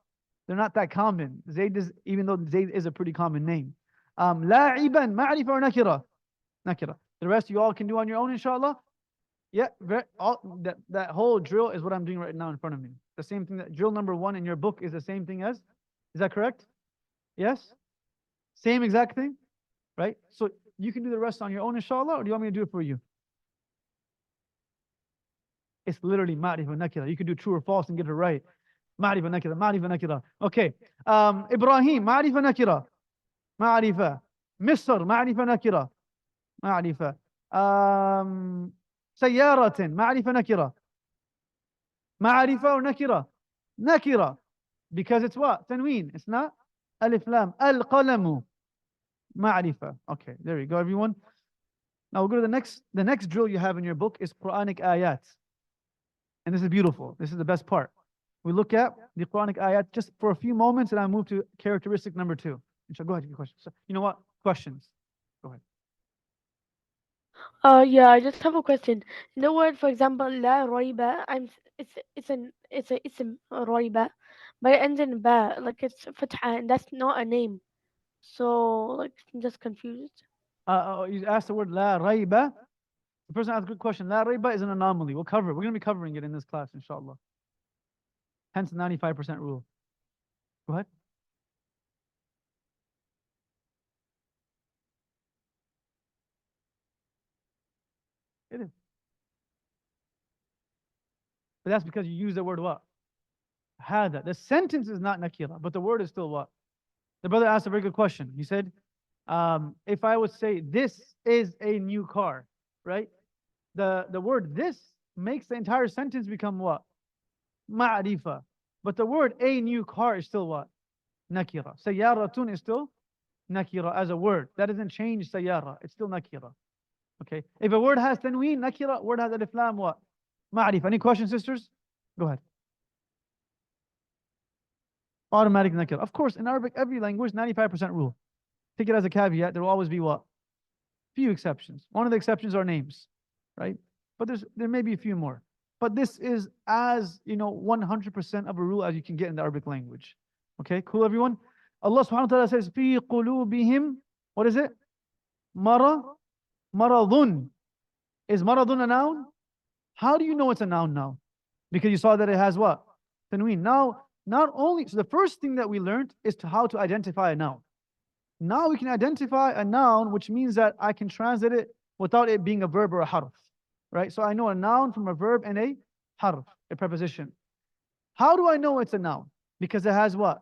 Speaker 1: They're not that common. Zayd is, even though Zayd is a pretty common name. La'iban, ma'rifa or nakira? Nakira. The rest you all can do on your own, inshallah. Yeah, that whole drill is what I'm doing right now in front of me. The same thing that drill number 1 in your book is the same thing as. Is that correct? Yes? Same exact thing? Right? So you can do the rest on your own, inshallah, or do you want me to do it for you? It's literally ma'rifa nakira. You can do true or false and get it right. Ma'rifa nakira, ma'rifa nakira. Okay. Ibrahim, ma'rifa nakira. Ma'rifa. Misr, ma'rifa nakira. Ma'rifa. Sayyaratin, ma'rifa nakira. Ma'rifa or nakira? Nakira. Because it's what? Tanween. It's not alif lam. Al-qalamu. Ma'rifa. Okay, there you go, everyone. Now we'll go to the next drill you have in your book is Quranic ayat. And this is beautiful. This is the best part. We look at the Quranic ayat just for a few moments and I move to characteristic number 2. Inshallah, go ahead, your questions. So, you know what? Questions. Go ahead.
Speaker 2: Yeah, I just have a question. In the word, for example, la roiba, it's a ism roiba, but it ends in ba, like it's fatha, and that's not a name. So like I'm just confused.
Speaker 1: You asked the word la rayba. The person asked a good question. La rayba is an anomaly. We'll cover it. We're going to be covering it in this class, inshallah. Hence the 95% rule. Go ahead. It is. But that's because you use the word what? Hada. The sentence is not nakira, but the word is still what? The brother asked a very good question. He said, if I would say this is a new car, right? The word this makes the entire sentence become what? Ma'rifa. But the word a new car is still what? Nakira. Sayyaratun is still nakira as a word. That doesn't change sayyara. It's still nakira. Okay. If a word has tanween, nakira, word has alif lam, what? Ma'rif. Any questions, sisters? Go ahead. Automatic nakira. Of course, in Arabic, every language, 95% rule. Take it as a caveat. There will always be what? Few exceptions. One of the exceptions are names, right? But there may be a few more. But this is as, 100% of a rule as you can get in the Arabic language. Okay, cool, everyone? Allah subhanahu wa ta'ala says, fi qulubihim, what is it? Maradun. Is maradun a noun? How do you know it's a noun now? Because you saw that it has what? Tanween. Now, not only, so the first thing that we learned is how to identify a noun. Now we can identify a noun, which means that I can translate it without it being a verb or a harf, right? So I know a noun from a verb and a harf, a preposition. How do I know it's a noun? Because it has what?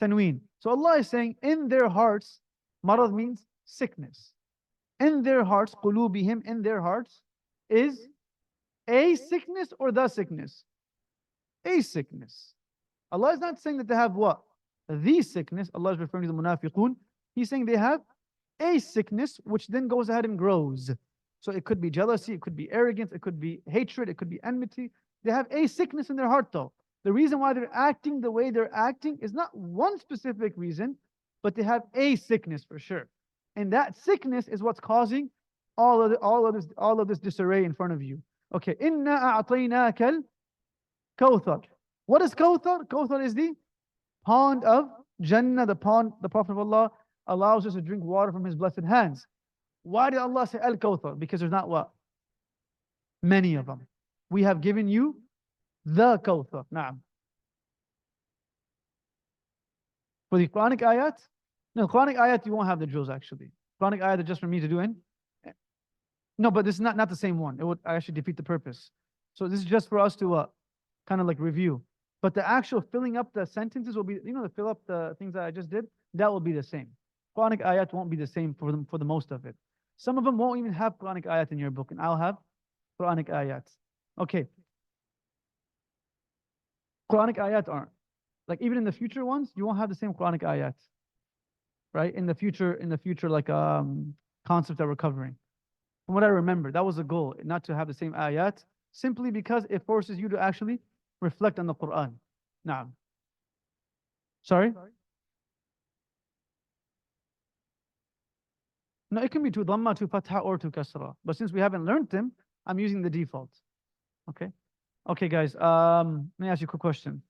Speaker 1: Tanween. So Allah is saying, in their hearts, marad means sickness. In their hearts, qulubihim, in their hearts, is a sickness or the sickness? A sickness. Allah is not saying that they have what? The sickness. Allah is referring to the munafiqun. He's saying they have a sickness which then goes ahead and grows. So it could be jealousy, it could be arrogance, it could be hatred, it could be enmity. They have a sickness in their heart though. The reason why they're acting the way they're acting is not one specific reason, but they have a sickness for sure. And that sickness is what's causing all of this disarray in front of you. Okay, inna a'tainaka al-kawthar. What is Kawthar? Kawthar is the pond of Jannah, the pond the Prophet of Allah allows us to drink water from his blessed hands. Why did Allah say Al-Kawthar? Because there's not what? Many of them. We have given you the Kawthar. Naam. For the Quranic ayat, no, Quranic ayat, you won't have the drills actually. Quranic ayat are just for me to do in. No, but this is not the same one. It would actually defeat the purpose. So this is just for us to kind of like review. But the actual filling up the sentences will be, to fill up the things that I just did, that will be the same. Quranic ayat won't be the same for the most of it. Some of them won't even have Quranic ayat in your book, and I'll have Quranic ayat. Okay. Quranic ayat aren't. Like even in the future ones, you won't have the same Quranic ayat. Right? In the future, like concept that we're covering. From what I remember, that was the goal, not to have the same ayat, simply because it forces you to actually reflect on the Quran. Naam. Sorry? No, it can be to dhamma, to fatha, or to kasra. But since we haven't learned them, I'm using the default. Okay? Okay, guys. Let me ask you a quick question.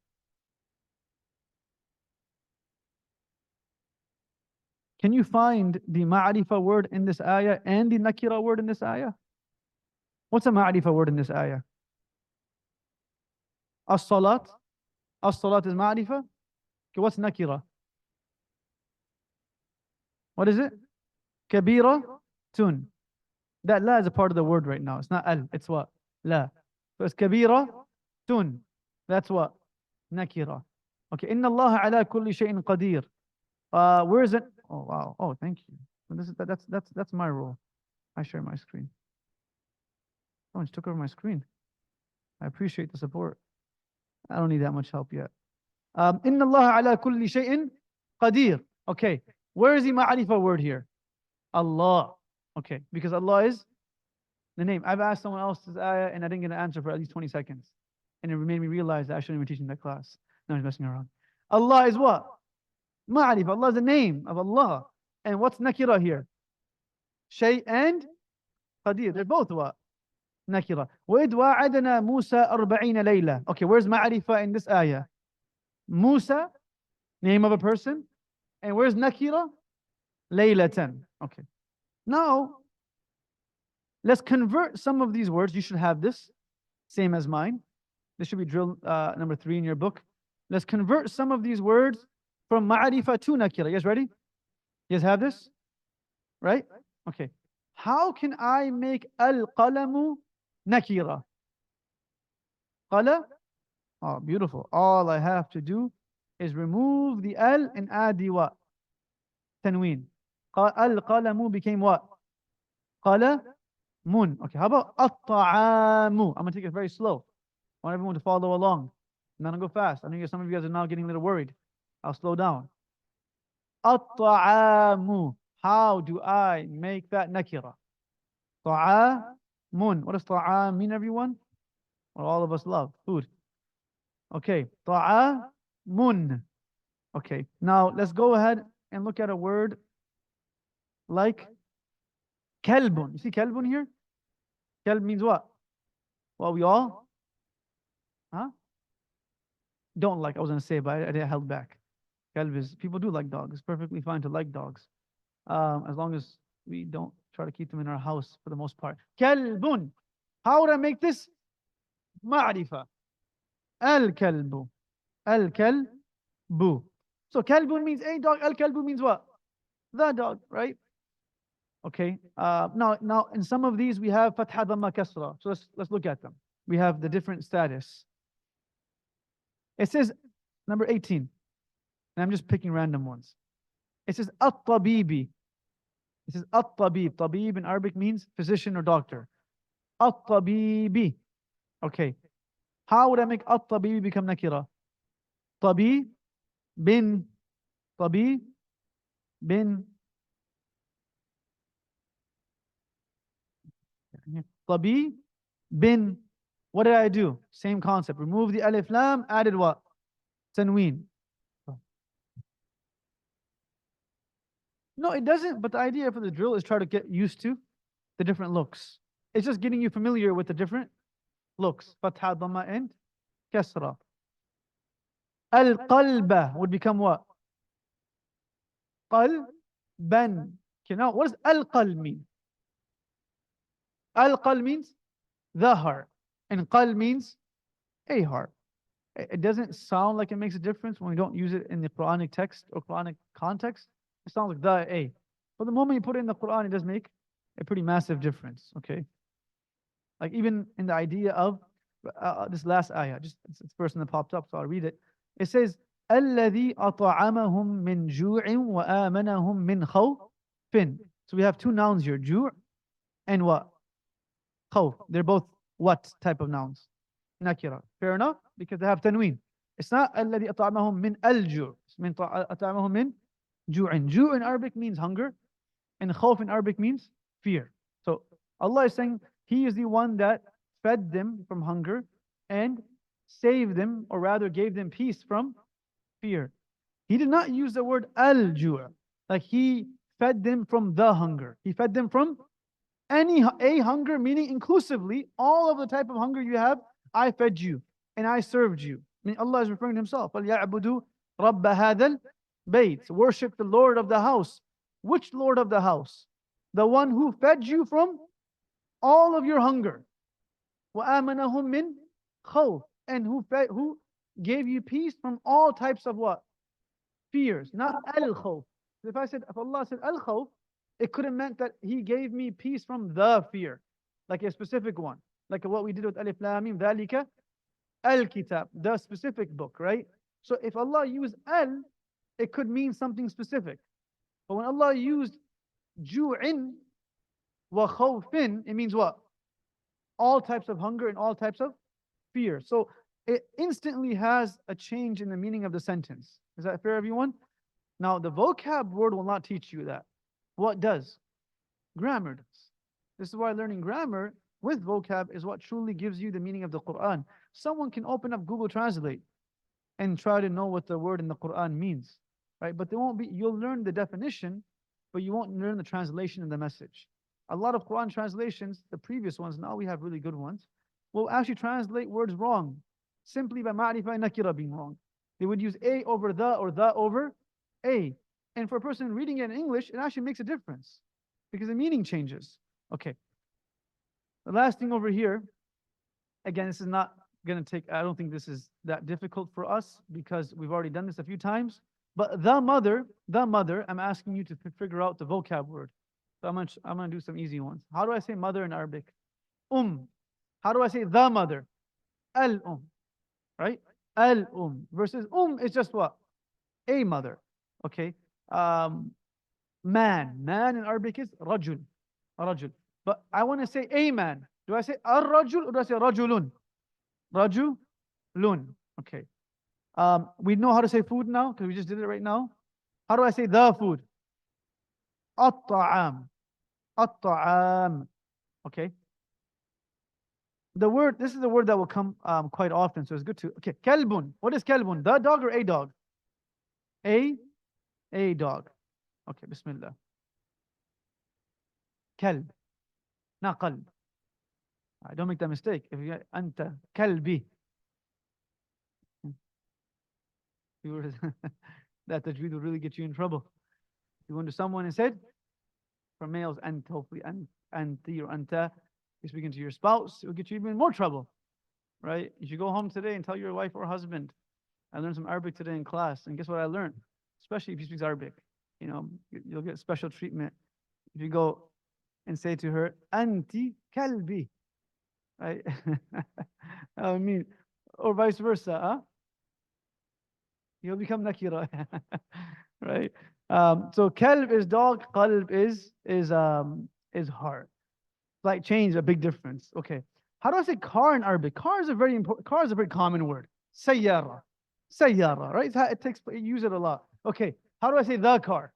Speaker 1: Can you find the ma'arifa word in this ayah and the nakira word in this ayah? What's a ma'arifa word in this ayah? As-salat. As-salat is ma'arifa. Okay, what's nakira? What is it? Kabira tun. That la is a part of the word right now. It's not al, it's what? La. So it's kabira tun. That's what? Nakira. Okay. Inna Allah ala kulli shay'in qadir. Where is it? Oh wow. Oh, thank you. That's my role. I share my screen. Someone just took over my screen. I appreciate the support. I don't need that much help yet. Inna Allah ala kulli shay'in qadir. Okay. Where is the ma'arifa word here? Allah. Okay. Because Allah is the name. I've asked someone else this ayah and I didn't get an answer for at least 20 seconds. And it made me realize that I shouldn't be teaching that class. No, I'm messing around. Allah is what? Ma'arif. Allah is the name of Allah. And what's nakira here? Shay and qadir. They're both what? Nakira. وَإِذْ وَاعَدْنَا مُوسَى 40 لَيْلَةً. Okay, where's ma'arifa in this ayah? Musa, name of a person. And where's nakira? Laylatan. Okay. Now, let's convert some of these words. You should have this, same as mine. This should be drill number 3 in your book. Let's convert some of these words from ma'arifa to nakira. You guys ready? You guys have this? Right? Okay. How can I make al-qalamu nakira? Qala? Oh, beautiful. All I have to do is remove the al and add the what? Tanween. Al-qalamu became what? Qalamun. Okay, how about at-ta'amu? I'm going to take it very slow. I want everyone to follow along. I'm not going to go fast. I know some of you guys are now getting a little worried. I'll slow down. At-ta'amu. How do I make that nakira? Ta'amun. What does ta'am mean, everyone? Well, all of us love food. Okay, ta'amun. Okay, now let's go ahead and look at a word like kalbun. You see kalbun here? Kalb means what? Well, we all? Huh? Don't like, I was going to say, but I held back. Kalb is, people do like dogs. It's perfectly fine to like dogs. As long as we don't try to keep them in our house for the most part. Kalbun. How would I make this? Ma'rifa. Al-kalbu. Al-kalbu. So kalbun means a dog. Al-kalbu means what? The dog, right? Okay. Now in some of these we have fatha, dhamma, kasra. So let's look at them. We have the different status. It says number 18. And I'm just picking random ones. It says at-tabibi. It says at-tabib. Tabib in Arabic means physician or doctor. At-tabibi. Okay. How would I make at-tabibi become nakira? Tabi bin. Tabi bin. Tabi bin. What did I do? Same concept. Remove the alif lam, added what? Tanween. No, it doesn't. But the idea for the drill is try to get used to the different looks. It's just getting you familiar with the different looks. Fatha, dhamma, and kasra. Al-qalba would become what? Qalban. Okay, now what does al-qal mean? Al-qal means the heart, and qal means a heart. It doesn't sound like it makes a difference when we don't use it in the Quranic text or Quranic context. It sounds like the a. But the moment you put it in the Quran, it does make a pretty massive difference. Okay, like even in the idea of this last ayah, just it's the first one that popped up, so I'll read it. It says, "الذي أطعمهم من جوع وآمنهم من خوف." So we have two nouns here, ju' and what? Khawf. They're both what type of nouns? Nakira. Fair enough? Because they have tanween. It's not الذي أطعمهم من الجوع. It's من أطعمهم من جوع. Ju' in Arabic means hunger, and khawf in Arabic means fear. So Allah is saying He is the one that fed them from hunger and saved them, or rather gave them peace from fear. He did not use the word al-ju', like He fed them from the hunger. He fed them from a hunger, meaning inclusively all of the type of hunger you have. I fed you and I served you. I mean, Allah is referring to Himself. فَلْيَعْبُدُوا رَبَّ هَذَا الْبَيْتِ. Worship the Lord of the house. Which Lord of the house? The one who fed you from all of your hunger. وَآمَنَهُم مِّن خَوْفٍ. And who gave you peace from all types of what? Fears, not al-khawf. If Allah said al-khawf, it could have meant that He gave me peace from the fear, like a specific one, like what we did with alif lam mim, ذَلِكَ al-kitab, the specific book, right? So if Allah used al, it could mean something specific. But when Allah used ju'in wa khawfin, it means what? All types of hunger and all types of fear. So it instantly has a change in the meaning of the sentence. Is that fair, everyone? Now, the vocab word will not teach you that. What does? Grammar does. This is why learning grammar with vocab is what truly gives you the meaning of the Quran. Someone can open up Google Translate and try to know what the word in the Quran means, right? But you'll learn the definition, but you won't learn the translation and the message. A lot of Quran translations, the previous ones, now we have really good ones, will actually translate words wrong, simply by ma'rifah and nakira being wrong. They would use a over the or the over a. And for a person reading it in English, it actually makes a difference because the meaning changes. Okay. The last thing over here, again, this is not going to take, I don't think this is that difficult for us because we've already done this a few times. But the mother, I'm asking you to figure out the vocab word. So I'm going to do some easy ones. How do I say mother in Arabic? How do I say the mother? Al-um, right? Al-um versus is just what? A mother. Okay. Man in Arabic is rajul. But I want to say a man. Do I say ar-rajul or do I say rajulun? Rajulun. Okay. We know how to say food now because we just did it right now. How do I say the food? At-ta'am. Okay. This is the word that will come quite often, so it's good to. Okay, kalbun. What is kalbun? The dog or a dog? A dog. Okay, bismillah. Kalb. Not qalb. Don't make that mistake. If you anta kalbi. That tajweed will really get you in trouble. You went to someone and said, for males, and hopefully anti or anta, you're speaking to your spouse, it will get you even more trouble, right? You should go home today and tell your wife or husband, I learned some Arabic today in class, and guess what I learned? Especially if you speak Arabic, you'll get special treatment. If you go and say to her, anti kalbi, right? I mean, or vice versa, huh? You'll become nakira, right? So kalb is dog, qalb is heart. Like change, a big difference. Okay. How do I say car in Arabic? Car is a very common word. Sayyara, right? You use it a lot. Okay. How do I say the car?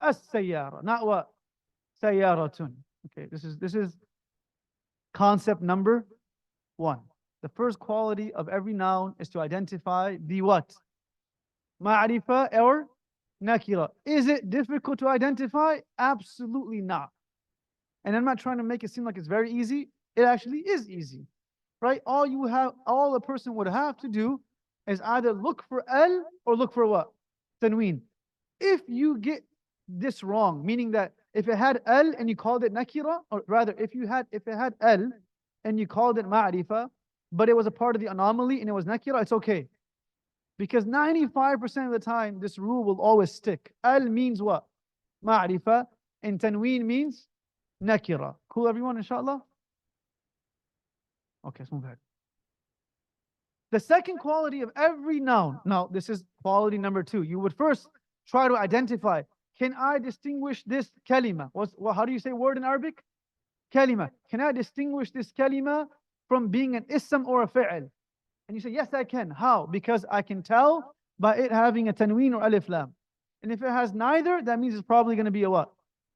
Speaker 1: As-sayyara, not what? Sayyaratun. Okay. This is Concept number one. The first quality of every noun is to identify the what? Ma'rifa or nakira. Is it difficult to identify? Absolutely not. And I'm not trying to make it seem like it's very easy. It actually is easy, right? All a person would have to do is either look for al or look for what? Tanween. If you get this wrong, meaning that if it had al and you called it nakira, or rather, if it had al and you called it ma'rifa, but it was a part of the anomaly and it was nakira, it's okay. Because 95% of the time, this rule will always stick. Al means what? Ma'rifa, and tanween means nakira. Cool, everyone, inshallah? Okay, let's move ahead. The second quality of every noun, now this is quality number two. You would first try to identify, can I distinguish this kalima? How do you say word in Arabic? Kalima. Can I distinguish this kalima from being an ism or a fi'l? And you say, yes, I can. How? Because I can tell by it having a tanween or alif lam. And if it has neither, that means it's probably going to be a what?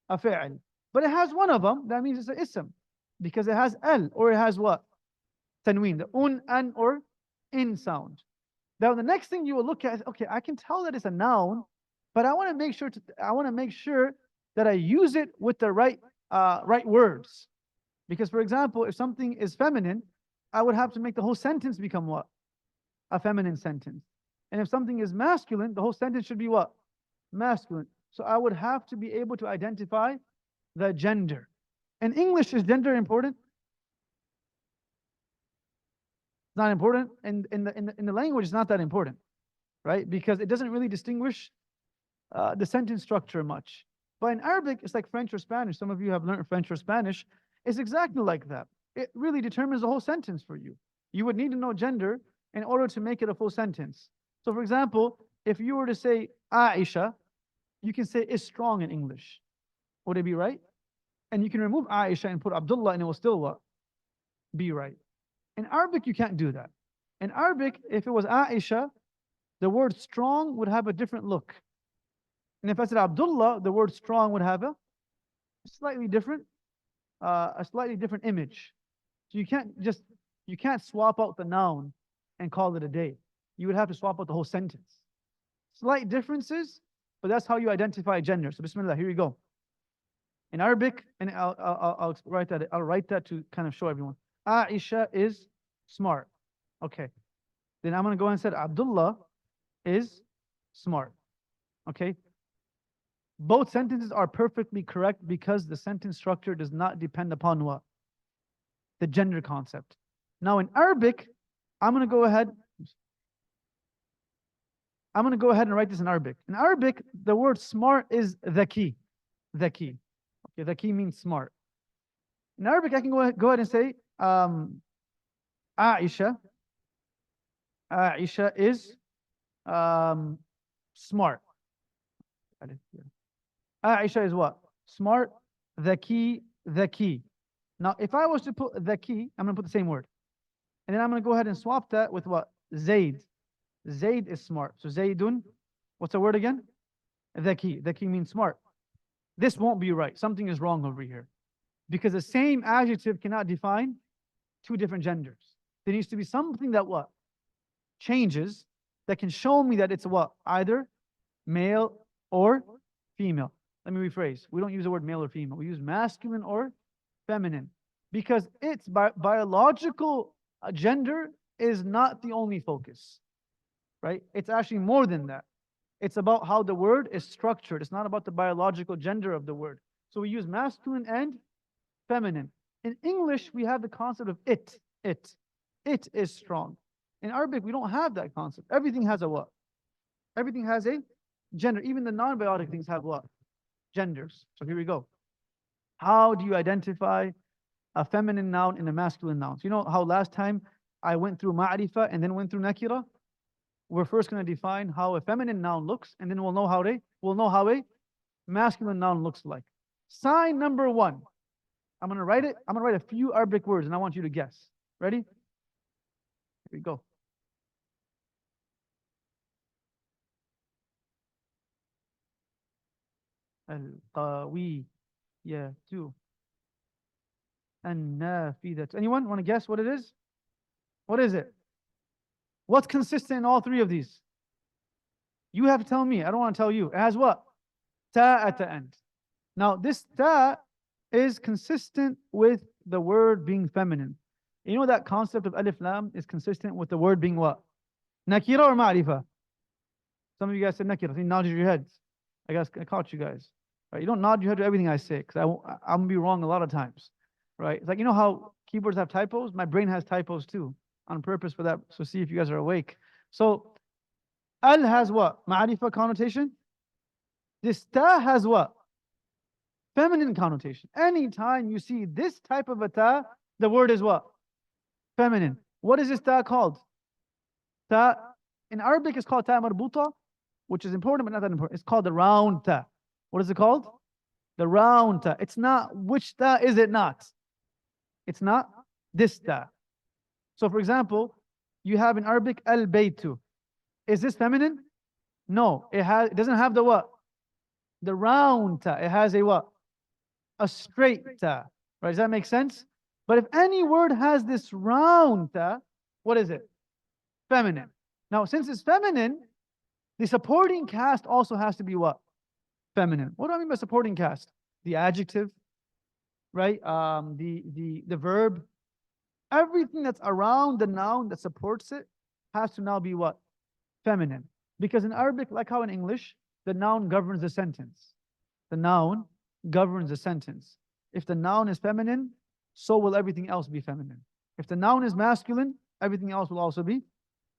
Speaker 1: A fi'l. But it has one of them, that means it's an ism. Because it has al, or it has what? Tanween, the an, or in sound. Now, the next thing you will look at is, okay, I can tell that it's a noun, but I want to make sure that I use it with the right words. Because, for example, if something is feminine, I would have to make the whole sentence become what? A feminine sentence. And if something is masculine, the whole sentence should be what? Masculine. So I would have to be able to identify the gender. In English, is gender important? It's not important. And in the language, it's not that important, right? Because it doesn't really distinguish the sentence structure much. But in Arabic, it's like French or Spanish. Some of you have learned French or Spanish. It's exactly like that. It really determines the whole sentence for you. You would need to know gender in order to make it a full sentence. So, for example, if you were to say Aisha, you can say is strong in English. Would it be right? And you can remove Aisha and put Abdullah and it will still what? Be right. In Arabic, you can't do that. In Arabic, if it was Aisha, the word strong would have a different look. And if I said Abdullah, the word strong would have a slightly different image. So you can't swap out the noun and call it a day. You would have to swap out the whole sentence. Slight differences, but that's how you identify gender. So Bismillah, here you go. In Arabic, and I'll write that. I'll write that to kind of show everyone. Aisha is smart. Okay. Then I'm going to go and say Abdullah is smart. Okay. Both sentences are perfectly correct because the sentence structure does not depend upon what? The gender concept. Now in Arabic, I'm going to go ahead and write this in Arabic. In Arabic, the word smart is dhaki. Dhaki. Okay, dhaki means smart. In Arabic, I can go ahead and say Aisha. Aisha is smart. Aisha is what? Smart, dhaki, dhaki. Now, if I was to put dhaki, I'm going to put the same word. And then I'm going to go ahead and swap that with what? Zaid. Zaid is smart. So Zaidun, what's the word again? Dhaki. Dhaki means smart. This won't be right. Something is wrong over here. Because the same adjective cannot define two different genders. There needs to be something that what? Changes, that can show me that it's what? Either male or female. Let me rephrase. We don't use the word male or female. We use masculine or feminine. Because its biological gender is not the only focus. Right? It's actually more than that. It's about how the word is structured. It's not about the biological gender of the word. So we use masculine and feminine. In English, we have the concept of it. It. It is strong. In Arabic, we don't have that concept. Everything has a what? Everything has a gender. Even the non-biotic things have what? Genders. So here we go. How do you identify a feminine noun and a masculine noun? So you know how last time I went through ma'rifa and then went through nakira? We're first going to define how a feminine noun looks, and then we'll know how a masculine noun looks like. Sign number one. I'm going to write it. I'm going to write a few Arabic words, and I want you to guess. Ready? Here we go. Al-qawiyatu. النافذة. Anyone want to guess what it is? What is it? What's consistent in all three of these? You have to tell me. I don't want to tell you. It has what? Ta at the end. Now, this ta is consistent with the word being feminine. You know that concept of alif lam is consistent with the word being what? Nakira or ma'rifa? Some of you guys said nakira. You nodded your heads. I caught you guys. Right? You don't nod your head to everything I say because I'm going to be wrong a lot of times. Right? It's like, you know how keyboards have typos? My brain has typos too on purpose for that. So see if you guys are awake. So al has what? Ma'rifa connotation. This ta has what? Feminine connotation. Anytime you see this type of a ta, the word is what? Feminine. What is this ta called? Ta, in Arabic, it's called ta marbuta, which is important, but not that important. It's called the round ta. What is it called? The round ta. It's not, which ta is it not? It's not this ta. So for example, you have in Arabic, al-baytu. Is this feminine? No, it doesn't have the what? The round ta. It has a what? A straight ta. Right? Does that make sense? But if any word has this round ta, what is it? Feminine. Now, since it's feminine, the supporting cast also has to be what? Feminine. What do I mean by supporting cast? The adjective, right? The verb. Everything that's around the noun that supports it has to now be what? Feminine. Because in Arabic, like how in English, the noun governs the sentence. The noun governs the sentence. If the noun is feminine, so will everything else be feminine. If the noun is masculine, everything else will also be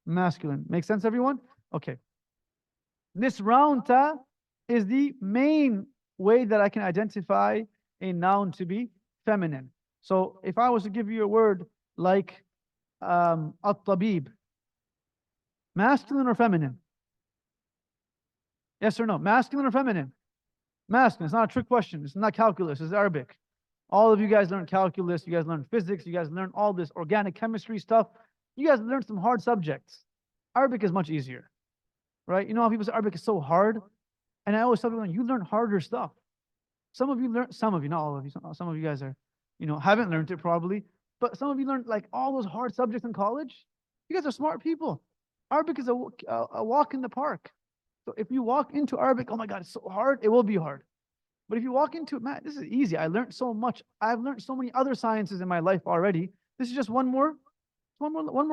Speaker 1: masculine. Make sense, everyone? Okay. This round ta is the main way that I can identify a noun to be feminine. So if I was to give you a word like at-tabib, masculine or feminine? Yes or no? Masculine or feminine? Masculine. It's not a trick question. It's not calculus. It's Arabic. All of you guys learned calculus. You guys learned physics. You guys learned all this organic chemistry stuff. You guys learned some hard subjects. Arabic is much easier, right? You know how people say Arabic is so hard? And I always tell people, you learn harder stuff. Some of you, not all of you. Some of you guys are, haven't learned it probably. But some of you learned like all those hard subjects in college. You guys are smart people. Arabic is a walk in the park. So if you walk into Arabic, oh my God, it's so hard, it will be hard. But if you walk into it, man, this is easy. I learned so much. I've learned so many other sciences in my life already. This is just one more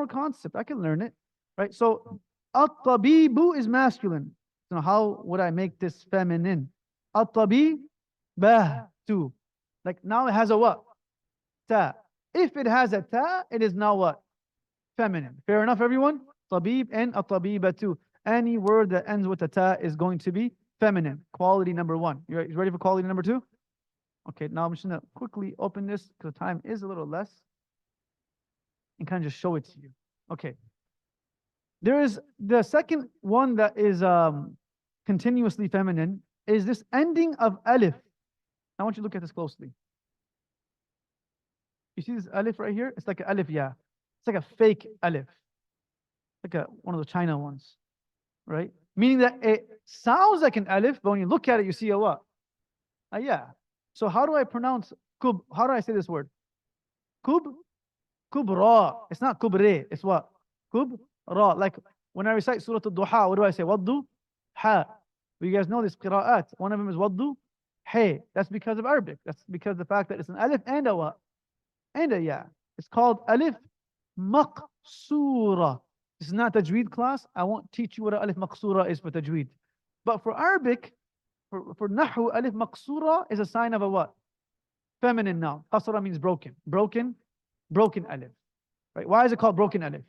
Speaker 1: concept. I can learn it, right? So at-tabibu is masculine. So how would I make this feminine? At-tabibatu. Like now it has a what? Ta. If it has a ta, it is now what? Feminine. Fair enough, everyone? Tabib and at-tabibatu. Any word that ends with a ta is going to be feminine. Quality number one. You ready for quality number two? Okay, now I'm just going to quickly open this because the time is a little less and kind of just show it to you. Okay. There is the second one that is continuously feminine is this ending of alif. I want you to look at this closely. You see this alif right here? It's like an alif, yeah. It's like a fake alif. Like one of the China ones, right? Meaning that it sounds like an alif, but when you look at it, you see a what? Yeah. So how do I pronounce kub? How do I say this word? Kub? Kubra. It's not kubre. It's what? Kubra. Like when I recite Surah Al-Duha, what do I say? Waddu? Ha. You guys know this qira'at. One of them is waddu? Hey. That's because of Arabic. That's because of the fact that it's an alif and a what? And a ya. It's called alif maqsura. This is not tajweed class. I won't teach you what alif maqsura is for tajweed. But for Arabic, for nahu, alif maqsura is a sign of a what? Feminine noun. Qasra means broken. Broken alif. Right? Why is it called broken alif?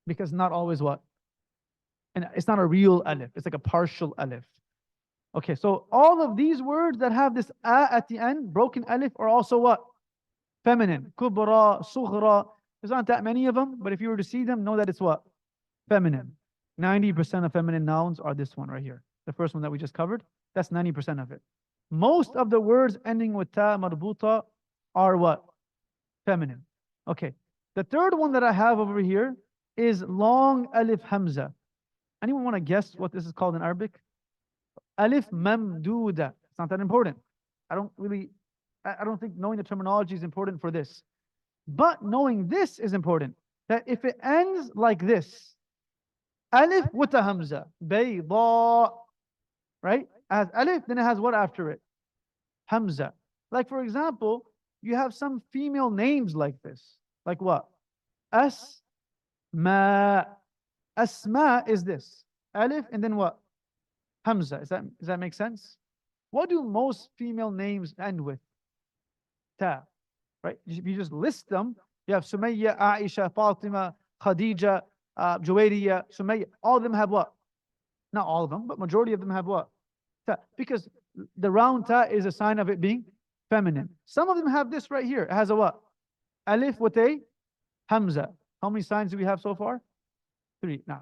Speaker 1: Because not always what? And it's not a real alif. It's like a partial alif. Okay, so all of these words that have this a at the end, broken alif, are also what? Feminine. Kubra, sughra. There's not that many of them, but if you were to see them, know that it's what? Feminine. 90% of feminine nouns are this one right here. The first one that we just covered, that's 90% of it. Most of the words ending with ta marbuta are what? Feminine. Okay. The third one that I have over here is long alif hamza. Anyone want to guess what this is called in Arabic? Alif mamduda. It's not that important. I I don't think knowing the terminology is important for this. But knowing this is important. That if it ends like this, alif with a hamza, bayda, right? As alif, then it has what after it? Hamza. Like for example, you have some female names like this. Like what? Asma. Asma is this. Alif and then what? Hamza. Does that make sense? What do most female names end with? Ta. Right? If you just list them, you have Sumayya, Aisha, Fatima, Khadija, Juwayriya, Sumayya. All of them have what? Not all of them, but majority of them have what? Ta. Because the round ta is a sign of it being feminine. Some of them have this right here. It has a what? Alif with a Hamza. How many signs do we have so far? 3. Now.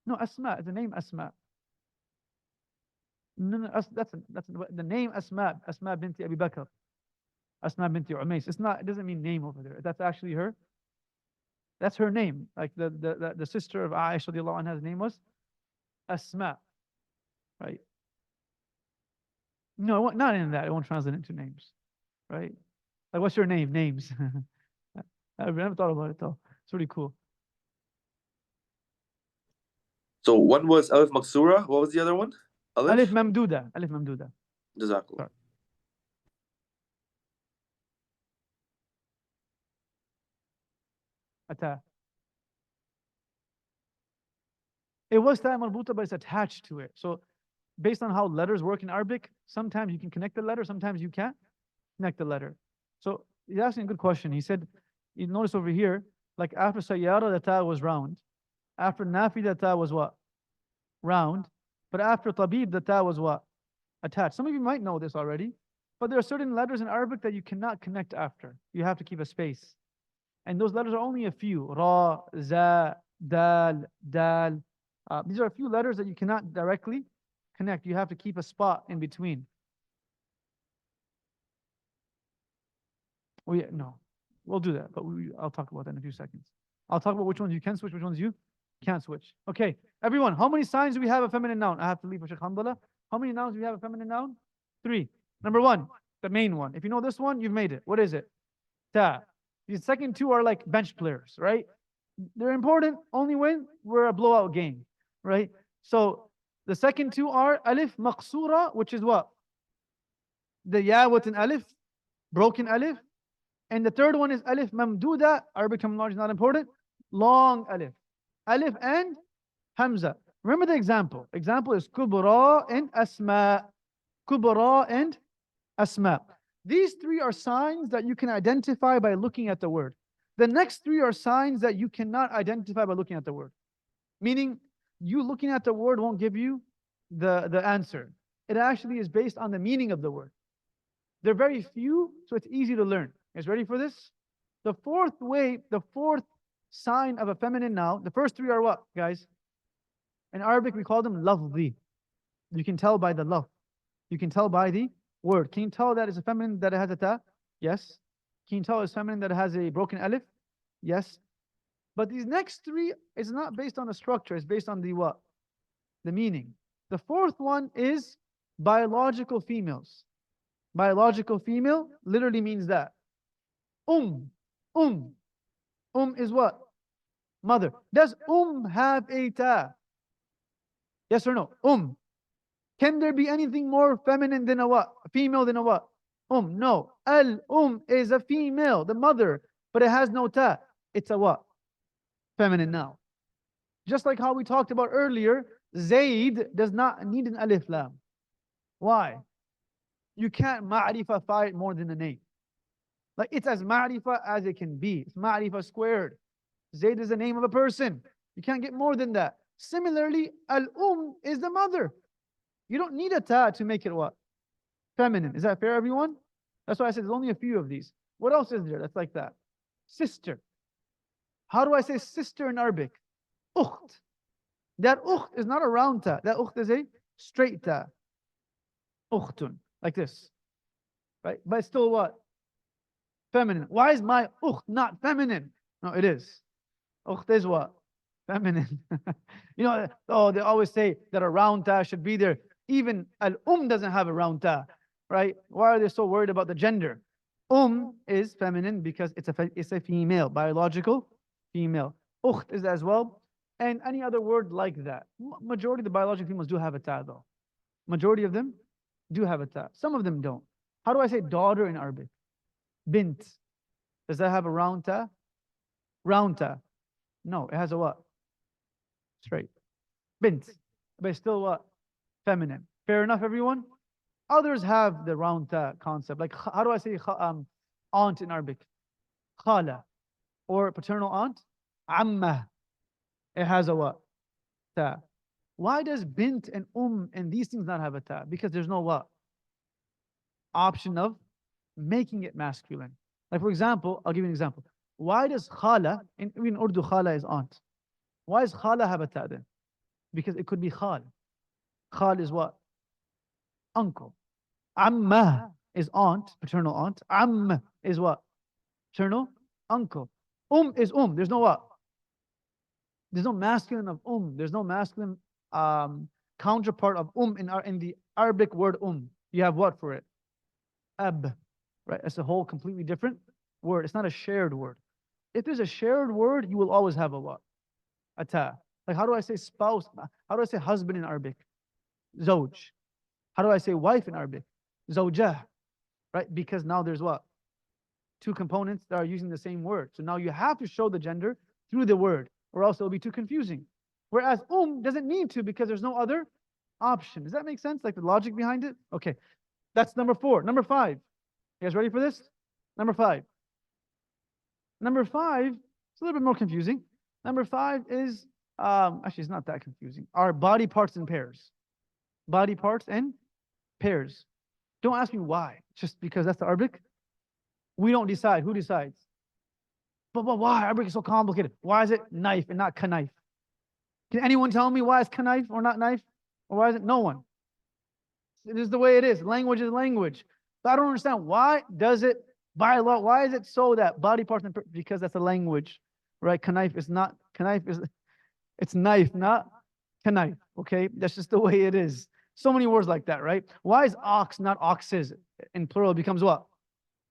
Speaker 1: No, Asma. It's the name Asma. No, that's the name Asma. Asma binti Abi Bakr. Asma binti Umays. It doesn't mean name over there. That's actually her. That's her name. Like the sister of Aisha radiallahu anha's name was Asma. Right? No, not in that. It won't translate into names. Right? Like, what's your name? Names. I've never thought about it though. It's really cool.
Speaker 3: So one was Alif Maksura. What was the other one?
Speaker 1: Alif Mamduda. Alif Mamduda.
Speaker 3: Jazakallah.
Speaker 1: Ata. It was ta marbuta, but it's attached to it. So based on how letters work in Arabic, sometimes you can connect the letter, sometimes you can't connect the letter. So he's asking a good question. He said, you notice over here, like after Sayyara, the ta was round. After Nafi, the ta was what? Round. But after Tabib, the ta was what? Attached. Some of you might know this already, but there are certain letters in Arabic that you cannot connect after. You have to keep a space. And those letters are only a few. Ra, za, dal, dal. These are a few letters that you cannot directly connect. You have to keep a spot in between. Oh yeah, no. We'll do that, but I'll talk about that in a few seconds. I'll talk about which ones you can switch, which ones you can't switch. Okay, everyone, how many signs do we have a feminine noun? I have to leave for Sheikh Hamdallah. How many nouns do we have a feminine noun? 3. Number 1, the main one. If you know this one, you've made it. What is it? Ta. These second 2 are like bench players, right? They're important only when we're a blowout game, right? So the second 2 are alif maqsura, which is what? The ya with an alif, broken alif. And the third one is alif mamduda. Arabic terminology is not important. Long alif. Alif and hamza. Remember the example. Example is kubra and asma. Kubra and asma. These 3 are signs that you can identify by looking at the word. The next 3 are signs that you cannot identify by looking at the word. Meaning, you looking at the word won't give you the answer. It actually is based on the meaning of the word. They're very few, so it's easy to learn. You guys ready for this? The fourth sign of a feminine noun, the first 3 are what, guys? In Arabic, we call them lafzi. You can tell by the laf. You can tell by the word. Can you tell that it's a feminine that it has a ta? Yes. Can you tell it's feminine that it has a broken alif? Yes. But these next 3 is not based on the structure, it's based on the what? The meaning. The fourth one is biological females. Biological female literally means that. Um is what? Mother. Does have a ta? Yes or no? Can there be anything more feminine than a what? A female than a what? No. Al is a female, the mother, but it has no ta. It's a what? Feminine noun. Just like how we talked about earlier, Zayd does not need an alif lam. Why? You can't ma'rify it more than a name. Like it's as ma'rifah as it can be. It's ma'rifah squared. Zayd is the name of a person. You can't get more than that. Similarly, al-um is the mother. You don't need a ta to make it what? Feminine. Is that fair, everyone? That's why I said there's only a few of these. What else is there that's like that? Sister. How do I say sister in Arabic? Ukht. That ukht is not a round ta. That ukht is a straight ta. Ukhtun. Like this. Right? But it's still what? Feminine. Why is my ukht not feminine? No, it is. Ukht is what? Feminine. You know, oh, they always say that a round ta should be there. Even al-um doesn't have a round ta. right? Why are they so worried about the gender? Is feminine because it's a female, biological female. Ukht is as well, and any other word like that. Majority of the biological females do have a ta though. Majority of them do have a ta. Some of them don't. How do I say daughter in Arabic? Bint. Does that have a round ta? Round ta. No, it has a what? Straight. Bint. But it's still what? Feminine. Fair enough, everyone? Others have the round ta concept. Like, how do I say aunt in Arabic? Khala. Or paternal aunt? Amma. It has a what? Ta. Why does bint and and these things not have a ta? Because there's no what? Option of making it masculine. Like, for example, I'll give you an example. Why does khala, in Urdu, khala is aunt. Why does khala have a ta then? Because it could be khal. Khal is what? Uncle. Amma is aunt, paternal aunt. Am is what? Paternal uncle. Is There's no what? There's no masculine of There's no masculine counterpart of in the Arabic word You have what for it? Ab. Right? It's a whole completely different word. It's not a shared word. If there's a shared word, you will always have a what? A ta. Like, how do I say spouse? How do I say husband in Arabic? Zawj. How do I say wife in Arabic? Zawjah. Right? Because now there's what? Two components that are using the same word. So now you have to show the gender through the word, or else it'll be too confusing. Whereas doesn't need to because there's no other option. Does that make sense? Like the logic behind it? Okay. That's number 4. Number 5. You guys ready for this? Number 5. Number 5, it's a little bit more confusing. Number 5 is, actually, it's not that confusing. Are body parts in pairs. Body parts in pairs. Don't ask me why. Just because that's the Arabic. We don't decide. Who decides? But why? Arabic is so complicated. Why is it knife and not knife? Can anyone tell me why it's knife or not knife? Or why is it no one? It is the way it is. Language is language. But I don't understand. Why does it, by law, why is it so that body parts, because that's a language, right? Knife is not, it's knife, not knife, okay? That's just the way it is. So many words like that, right? Why is ox not oxes? In plural, it becomes what?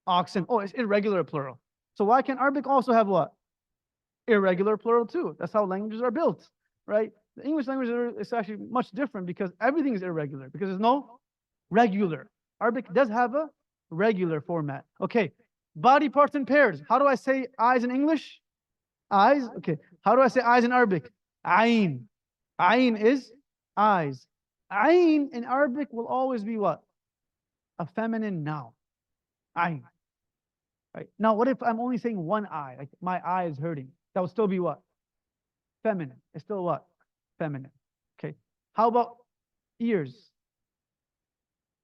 Speaker 1: Oxen. Oh, it's irregular plural. So why can Arabic also have what? Irregular plural too. That's how languages are built, right? The English language is actually much different because everything is irregular, because there's no regular. Arabic does have a regular format. Okay, body parts in pairs. How do I say eyes in English? Eyes. Okay, how do I say eyes in Arabic? Ayn. Ayn is eyes. Ayn in Arabic will always be what? A feminine noun. Ayn. Right. Now, what if I'm only saying one eye? Like my eye is hurting. That would still be what? Feminine. It's still what? Feminine. Okay. How about ears?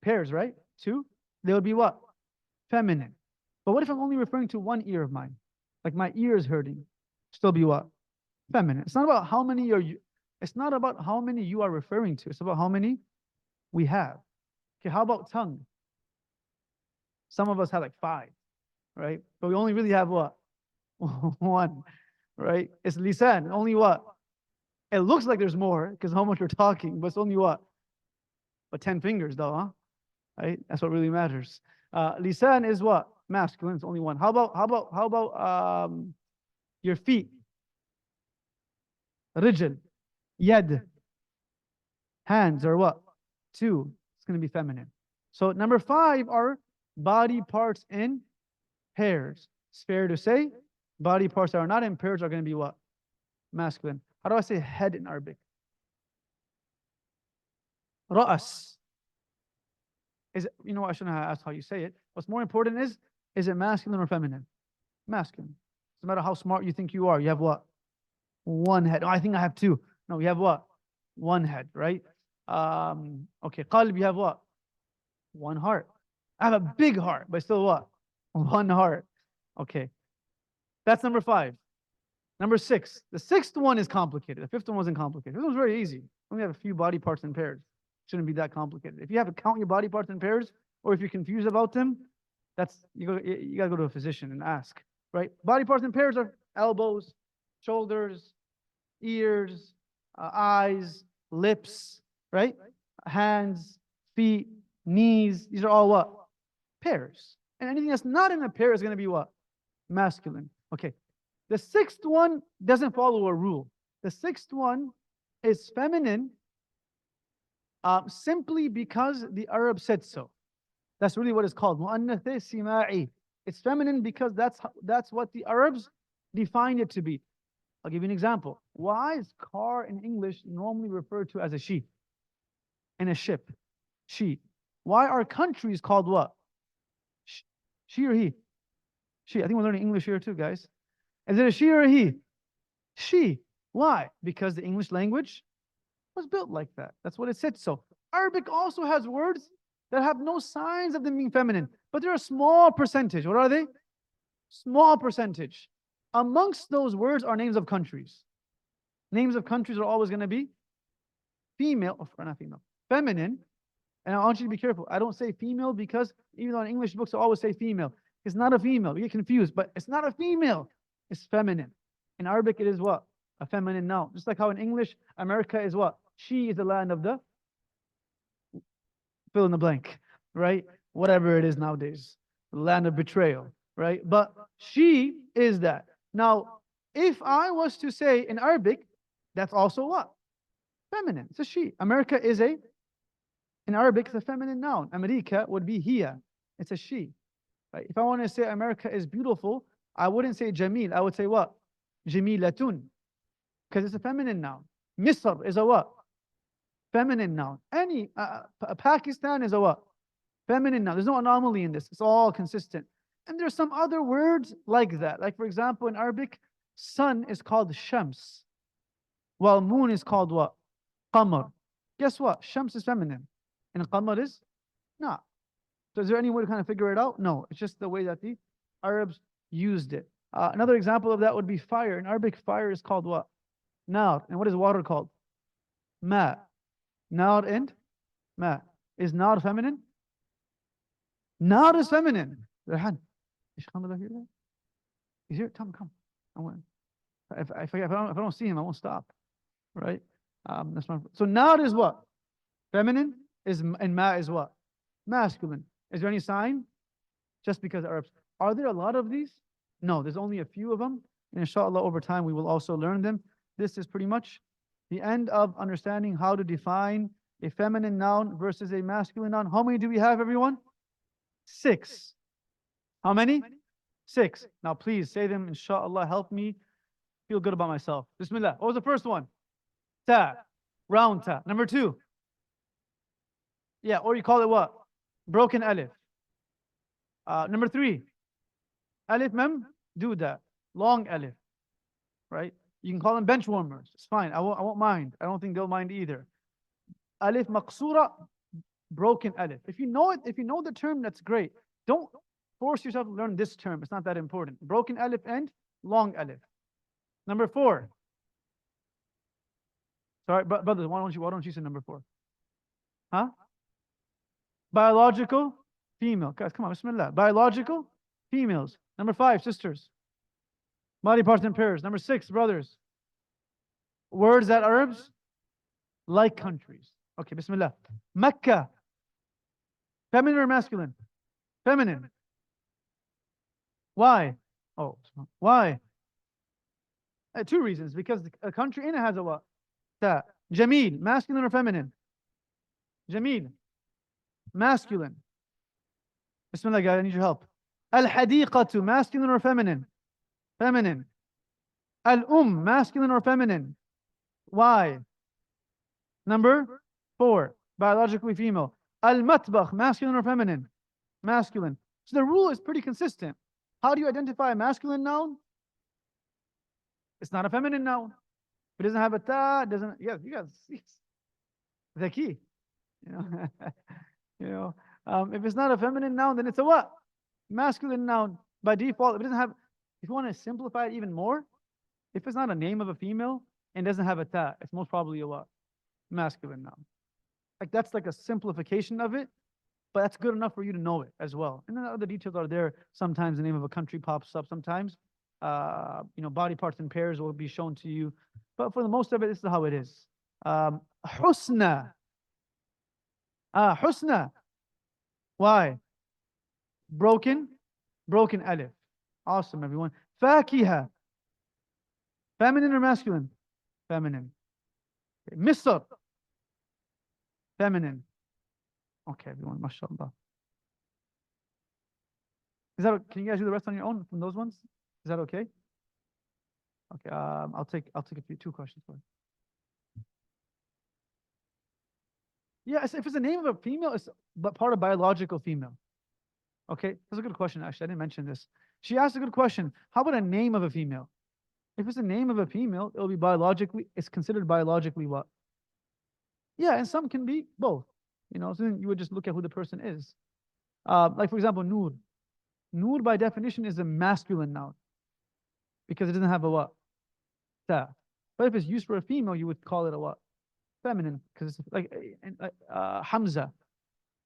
Speaker 1: Pairs, right? 2. They would be what? Feminine. But what if I'm only referring to one ear of mine? Like my ear is hurting. Still be what? Feminine. It's not about how many it's not about how many you are referring to. It's about how many we have. Okay, how about tongue? Some of us have like 5, right? But we only really have what? 1, right? It's lisan. Only what? It looks like there's more because how much we're talking, but it's only what? But 10 fingers though, huh? Right? That's what really matters. Lisan is what? Masculine. It's only 1. How about your feet? Rijl. Yad. Hands are what? 2. It's going to be feminine. So number 5 are body parts in pairs. It's fair to say body parts that are not in pairs are going to be what? Masculine. How do I say head in Arabic? Ra'as. Is it, I shouldn't have asked how you say it. What's more important is it masculine or feminine? Masculine. No matter how smart you think you are, you have what? 1 head. Oh, I think I have 2. No, you have what? 1 head, right? Okay, qalb, you have what? 1 heart. I have a big heart, but still what? 1 heart. Okay. That's number 5. Number 6. The 6th one is complicated. The 5th one wasn't complicated. This one's very easy. Only have a few body parts in pairs. Shouldn't be that complicated. If you have to count your body parts in pairs, or if you're confused about them, you gotta go to a physician and ask, right? Body parts in pairs are elbows, shoulders, ears, eyes, lips, right? Hands, feet, knees. These are all what? Pairs. And anything that's not in a pair is going to be what? Masculine. Okay. The sixth one doesn't follow a rule. The sixth one is feminine simply because the Arab said so. That's really what it's called. Mu'annath sima'i. It's feminine because that's what the Arabs defined it to be. I'll give you an example. Why is car in English normally referred to as a she? And a ship? She. Why are countries called what? She or he? She. I think we're learning English here too, guys. Is it a she or a he? She. Why? Because the English language was built like that. That's what it said so. Arabic also has words that have no signs of them being feminine, but they're a small percentage. What are they? Small percentage. Amongst those words are names of countries. Names of countries are always going to be female, or not female, feminine. And I want you to be careful. I don't say female because even though in English books I always say female. It's not a female. We get confused, but it's not a female. It's feminine. In Arabic, it is what? A feminine noun. Just like how in English, America is what? She is the land of the fill in the blank, right? Whatever it is nowadays. The land of betrayal, right? But she is that. Now, if I was to say in Arabic, that's also what? Feminine. It's a she. America is in Arabic, it's a feminine noun. America would be hiya. It's a she. Right? If I want to say America is beautiful, I wouldn't say Jamil. I would say what? Jamilatun. Because it's a feminine noun. Misr is a what? Feminine noun. Pakistan is a what? Feminine noun. There's no anomaly in this. It's all consistent. And there's some other words like that. Like for example, in Arabic, sun is called Shams, while moon is called what? Qamar. Guess what? Shams is feminine, and Qamar is not. So is there any way to kind of figure it out? No, it's just the way that the Arabs used it. Another example of that would be fire. In Arabic, fire is called what? Nar. And what is water called? Ma. Nar and ma. Is nar feminine? Nar is feminine. Rehan. He's here. Come. If I don't see him, I won't stop. Right? So nar is what? Feminine. And ma is what? Masculine. Is there any sign? Just because Arabs. Are there a lot of these? No, there's only a few of them. And inshallah, over time, we will also learn them. This is pretty much the end of understanding how to define a feminine noun versus a masculine noun. How many do we have, everyone? 6. How many? 6. Now, please say them, inshallah. Help me feel good about myself. Bismillah. What was the first one? Ta. Round ta. Number 2. Yeah, or you call it what? Broken alif. Number 3. Alif mem duda. Long alif. Right? You can call them bench warmers. It's fine. I won't mind. I don't think they'll mind either. Alif maqsura, broken alif. If you know it, if you know the term, that's great. Don't force yourself to learn this term. It's not that important. Broken alif and long alif. Number 4. Sorry, brothers, why don't you say number 4? Huh? Biological female. Guys, come on, bismillah. Biological females. Number 5, sisters. Body parts and pairs. Number 6, brothers. Words that Arabs like countries. Okay, bismillah. Mecca. Feminine or masculine? Feminine. Why? Oh, why? 2 reasons. Because a country in it has a what? Ta. Jamil. Masculine or feminine? Jamil. Masculine. Bismillah, guys, I need your help. Al-hadiqatu. Masculine or feminine? Feminine. Al-um. Masculine or feminine? Why? Number 4. Biologically female. Al-matbakh. Masculine or feminine? Masculine. So the rule is pretty consistent. How do you identify a masculine noun? It's not a feminine noun. It doesn't have a ta, it doesn't, yes, you guys, the key. If it's not a feminine noun, then it's a what? Masculine noun. By default, if it doesn't have, if you want to simplify it even more, if it's not a name of a female and doesn't have a ta, it's most probably a what? Masculine noun. Like that's like a simplification of it, but that's good enough for you to know it as well. And then other details are there. Sometimes the name of a country pops up. Sometimes, body parts and pairs will be shown to you. But for the most of it, this is how it is. Husna. Husna. Why? Broken alif. Awesome, everyone. Fakiha. Feminine or masculine? Feminine. Okay. Misr. Feminine. Okay, everyone, mashallah. Can you guys do the rest on your own from those ones? Is that okay? Okay, I'll take two questions for you. Yeah, if it's the name of a female, it's part of biological female. Okay, that's a good question, actually. I didn't mention this. She asked a good question. How about a name of a female? If it's the name of a female, it'll be it's considered biologically what? Yeah, and some can be both. You know, so then you would just look at who the person is. Like, for example, Noor. Noor, by definition, is a masculine noun because it doesn't have a what? Ta. But if it's used for a female, you would call it a what? Feminine, because it's like Hamza.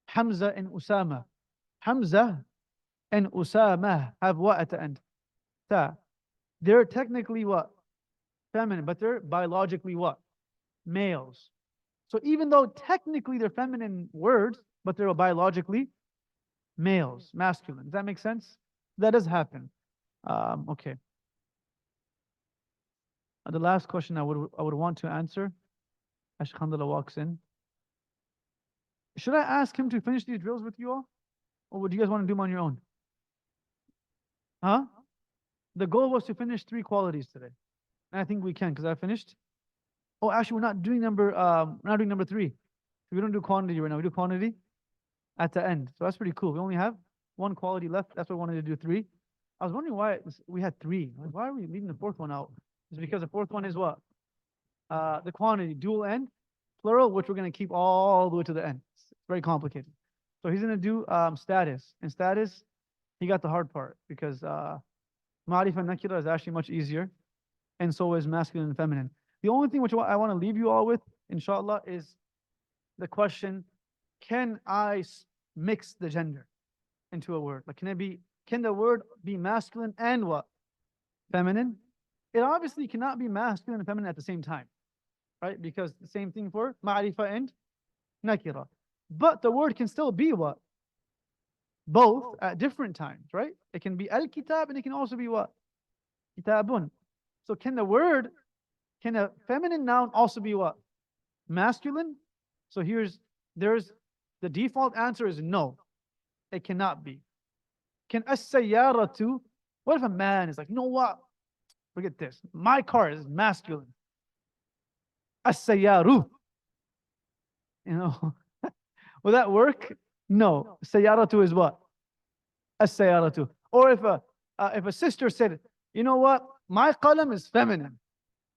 Speaker 1: Hamza and Usama. Hamza and Usama have what at the end? Ta. They're technically what? Feminine, but they're biologically what? Males. So even though technically they're feminine words, but they're biologically males, masculine. Does that make sense? That does happen. Okay. The last question I would want to answer. Ashkhandala walks in. Should I ask him to finish these drills with you all? Or would you guys want to do them on your own? Huh? The goal was to finish 3 qualities today. And I think we can, because I finished. Oh, actually, we're not doing number 3. We don't do quantity right now. We do quantity at the end. So that's pretty cool. We only have 1 quality left. That's why I wanted to do 3. I was wondering why we had 3. Like, why are we leaving the 4th one out? It's because the 4th one is what? The quantity, dual and plural, which we're going to keep all the way to the end. It's very complicated. So he's going to do status. And status, he got the hard part because ma'rifah and nakira is actually much easier. And so is masculine and feminine. The only thing which I want to leave you all with, inshallah, is the question, can I mix the gender into a word? Like, can the word be masculine and what? Feminine? It obviously cannot be masculine and feminine at the same time, right? Because the same thing for ma'rifah and nakira. But the word can still be what? Both at different times, right? It can be al-kitab and it can also be what? Kitabun. So can a feminine noun also be what? Masculine? So there's the default answer is no. It cannot be. Can as-sayyaratu? What if a man is like, you know what? Forget this. My car is masculine. As-sayyaru. You know, will that work? No. Sayyaratu is what? As-sayyaratu. Or if a sister said, you know what? My qalam is feminine.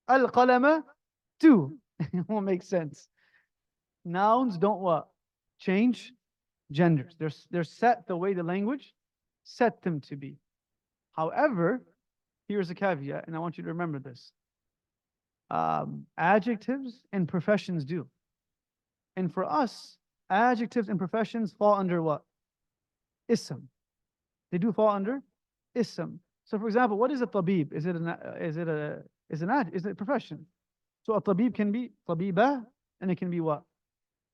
Speaker 1: Al-qalama too. It won't make sense. Nouns don't what? Change genders. They're set the way the language set them to be. However, here's a caveat, and I want you to remember this. Adjectives and professions do. And for us, adjectives and professions fall under what? Ism. They do fall under ism. So for example, what is a tabib? Is it a profession? So a tabib can be tabiba, and it can be what?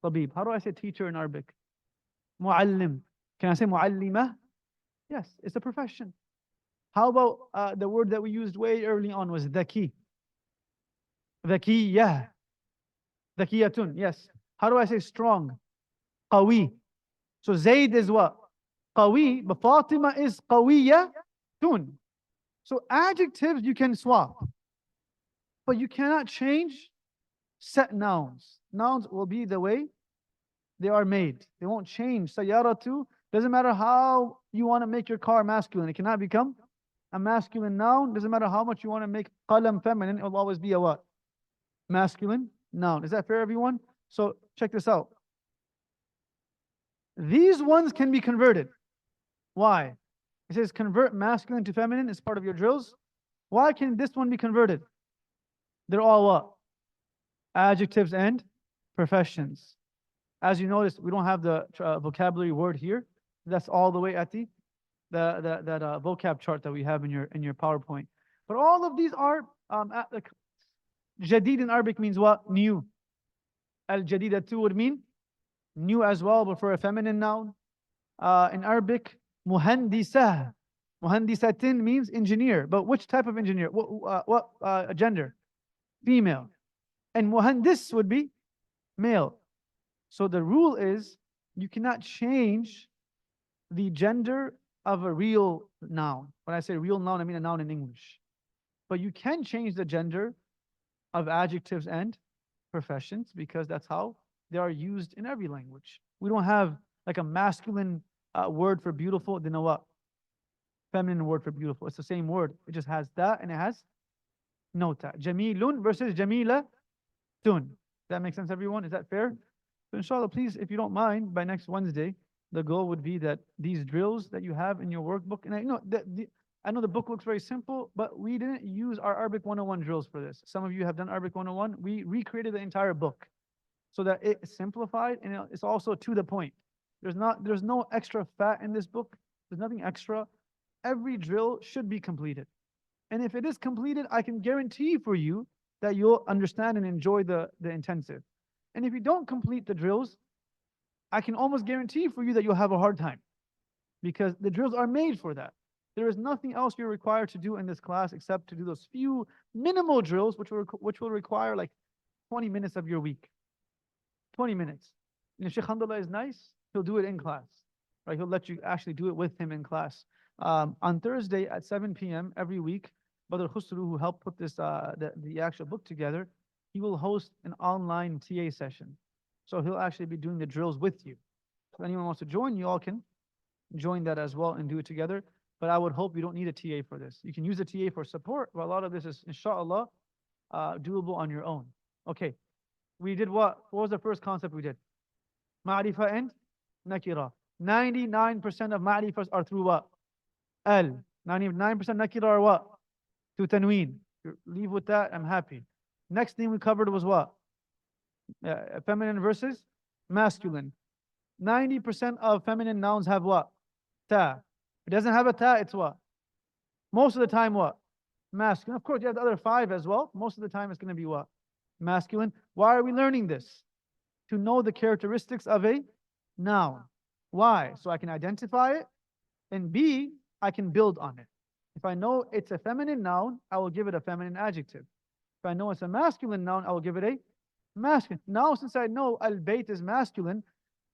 Speaker 1: Tabib. How do I say teacher in Arabic? Muallim. Can I say muallima? Yes, it's a profession. How about the word that we used way early on was dhaki? Dhakiyah. Dhakiyatun, yes. How do I say strong? Qawi. So Zayd is what? Qawi, but Fatima is qawiyatun. So adjectives you can swap, but you cannot change set nouns. Nouns will be the way they are made. They won't change. Sayyaratu, doesn't matter how you want to make your car masculine. It cannot become a masculine noun. Doesn't matter how much you want to make qalam feminine. It will always be a what? Masculine noun. Is that fair, everyone? So check this out. These ones can be converted. Why? It says convert masculine to feminine as part of your drills. Why can this one be converted? They're all what? Adjectives and professions. As you notice, we don't have the vocabulary word here. That's all the way at the vocab chart that we have in your PowerPoint. But all of these are jadid in Arabic means what? New. Al-jadidatu would mean new as well, but for a feminine noun. In Arabic, muhandisah. Muhandisatin means engineer, but which type of engineer? What gender? Female. And muhandis would be male. So the rule is you cannot change the gender of a real noun. When I say real noun, I mean a noun in English. But you can change the gender of adjectives and professions because that's how they are used in every language. We don't have like a masculine word for beautiful, then a what? Feminine word for beautiful. It's the same word. It just has that and it has no ta. Jamilun versus Jamila tun. That makes sense, everyone? Is that fair? So inshallah, please, if you don't mind, by next Wednesday, the goal would be that these drills that you have in your workbook, and I know that I know the book looks very simple, but we didn't use our Arabic 101 drills for this. Some of you have done Arabic 101. We recreated the entire book so that it's simplified and it's also to the point. There's no extra fat in this book. There's nothing extra. Every drill should be completed. And if it is completed, I can guarantee for you that you'll understand and enjoy the intensive. And if you don't complete the drills, I can almost guarantee for you that you'll have a hard time because the drills are made for that. There is nothing else you're required to do in this class except to do those few minimal drills, which will require like 20 minutes of your week. 20 minutes. And if Sheikh Hamdullah is nice, he'll do it in class. Right? He'll let you actually do it with him in class. On Thursday at 7 p.m. every week, Badr Khusru, who helped put this the actual book together, he will host an online TA session. So he'll actually be doing the drills with you. So anyone wants to join, you all can join that as well and do it together. But I would hope you don't need a TA for this. You can use a TA for support, but a lot of this is, inshallah, doable on your own. Okay, we did what? What was the first concept we did? Ma'rifa and nakira. 99% of ma'rifas are through what? Al. 99% nakira are what? To tanween. Leave with that, I'm happy. Next thing we covered was what? Feminine versus masculine. 90% of feminine nouns have what? Ta. If it doesn't have a ta, it's what? Most of the time what? Masculine. Of course, you have the other 5 as well. Most of the time it's going to be what? Masculine. Why are we learning this? To know the characteristics of a noun. Why? So I can identify it, and B, I can build on it. If I know it's a feminine noun, I will give it a feminine adjective. If I know it's a masculine noun, I will give it a masculine. Now, since I know al-bayt is masculine,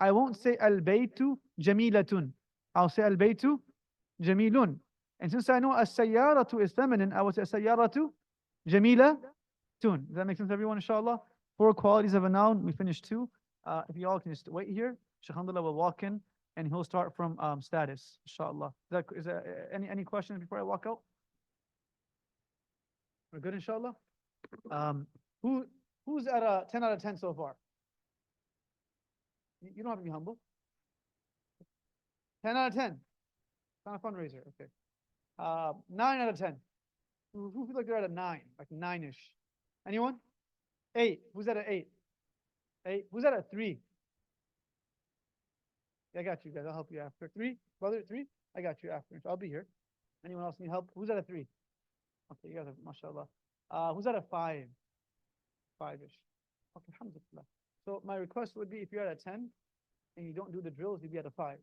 Speaker 1: I won't say al-baytu jamilatun. I'll say al-baytu jamilun. And since I know as-sayyaratu is feminine, I will say as-sayyaratu jamilatun. Does that make sense, everyone, inshallah? 4 qualities of a noun. We finished 2. If you all can just wait here, Sheikh Hamdullah will walk in and he'll start from status, inshallah. Is there any questions before I walk out? We're good, inshallah? Who's at a 10 out of 10 so far? You don't have to be humble. 10 out of 10. It's not a fundraiser, okay. 9 out of 10. Who feels like they're at a 9, like 9-ish? Anyone? 8. Who's at an 8? 8. Who's at a 3? I got you guys. I'll help you after. 3? Brother, 3? I got you after. I'll be here. Anyone else need help? Who's at a 3? Okay, you guys are, mashallah. Who's at a 5? 5-ish. Okay, alhamdulillah. So my request would be if you're at a 10 and you don't do the drills, you'd be at a 5.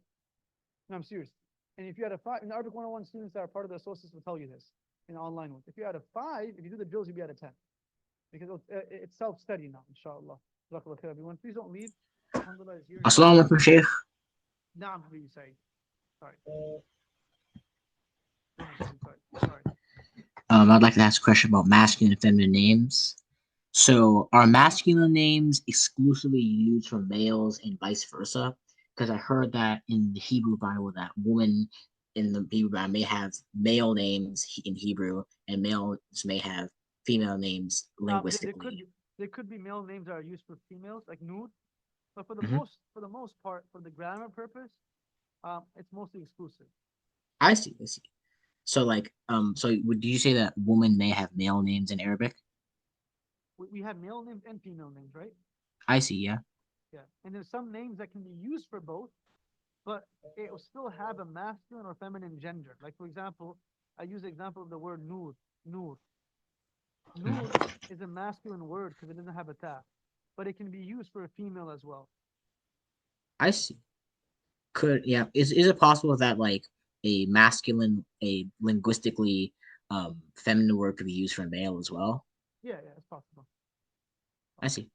Speaker 1: No, I'm serious. And if you're at a 5, in the Arabic 101 students that are part of the associates will tell you this in the online ones. If you're at a 5, if you do the drills, you'll be at a 10. Because it's self-study now, inshallah. Jazakallah khair, everyone. Please don't leave. Alhamdulillah is here.
Speaker 4: Assalamu alaikum, Sheikh.
Speaker 1: Naam, Habibi Saeed. Sorry. Sorry.
Speaker 4: I'd like to ask a question about masculine and feminine names. So, are masculine names exclusively used for males and vice versa? Because I heard that in the Hebrew Bible, that woman in the Hebrew Bible may have male names in Hebrew, and males may have female names linguistically.
Speaker 1: There could be male names that are used for females, like Noor. But for the
Speaker 4: Mhm.
Speaker 1: most part, for the grammar purpose, it's mostly exclusive.
Speaker 4: I see. So, would you say that woman may have male names in Arabic?
Speaker 1: We have male names and female names, right?
Speaker 4: I see. Yeah.
Speaker 1: Yeah. And there's some names that can be used for both, but it will still have a masculine or feminine gender. Like, for example, I use the example of the word Noor. Noor is a masculine word because it doesn't have a ta, but it can be used for a female as well.
Speaker 4: I see. is it possible that like a linguistically feminine word could be used for male as well?
Speaker 1: Yeah, it's possible.
Speaker 4: I see.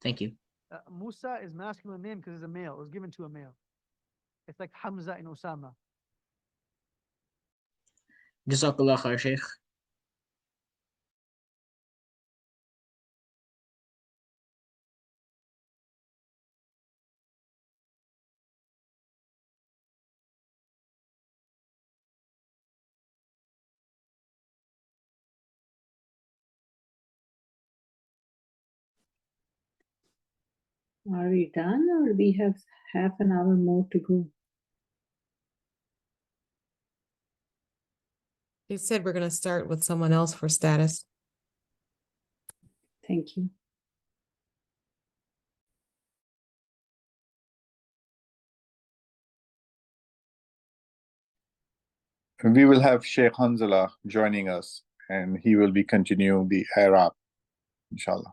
Speaker 4: Thank you.
Speaker 1: Musa is masculine name because it's a male. It was given to a male. It's like Hamza and Osama.
Speaker 4: Jazakallah khair, Sheikh.
Speaker 5: Are we done or we have half an hour more to go?
Speaker 6: They said we're gonna start with someone else for status.
Speaker 5: Thank you.
Speaker 7: We will have Sheikh Hanzala joining us, and he will be continuing the Arab, inshallah.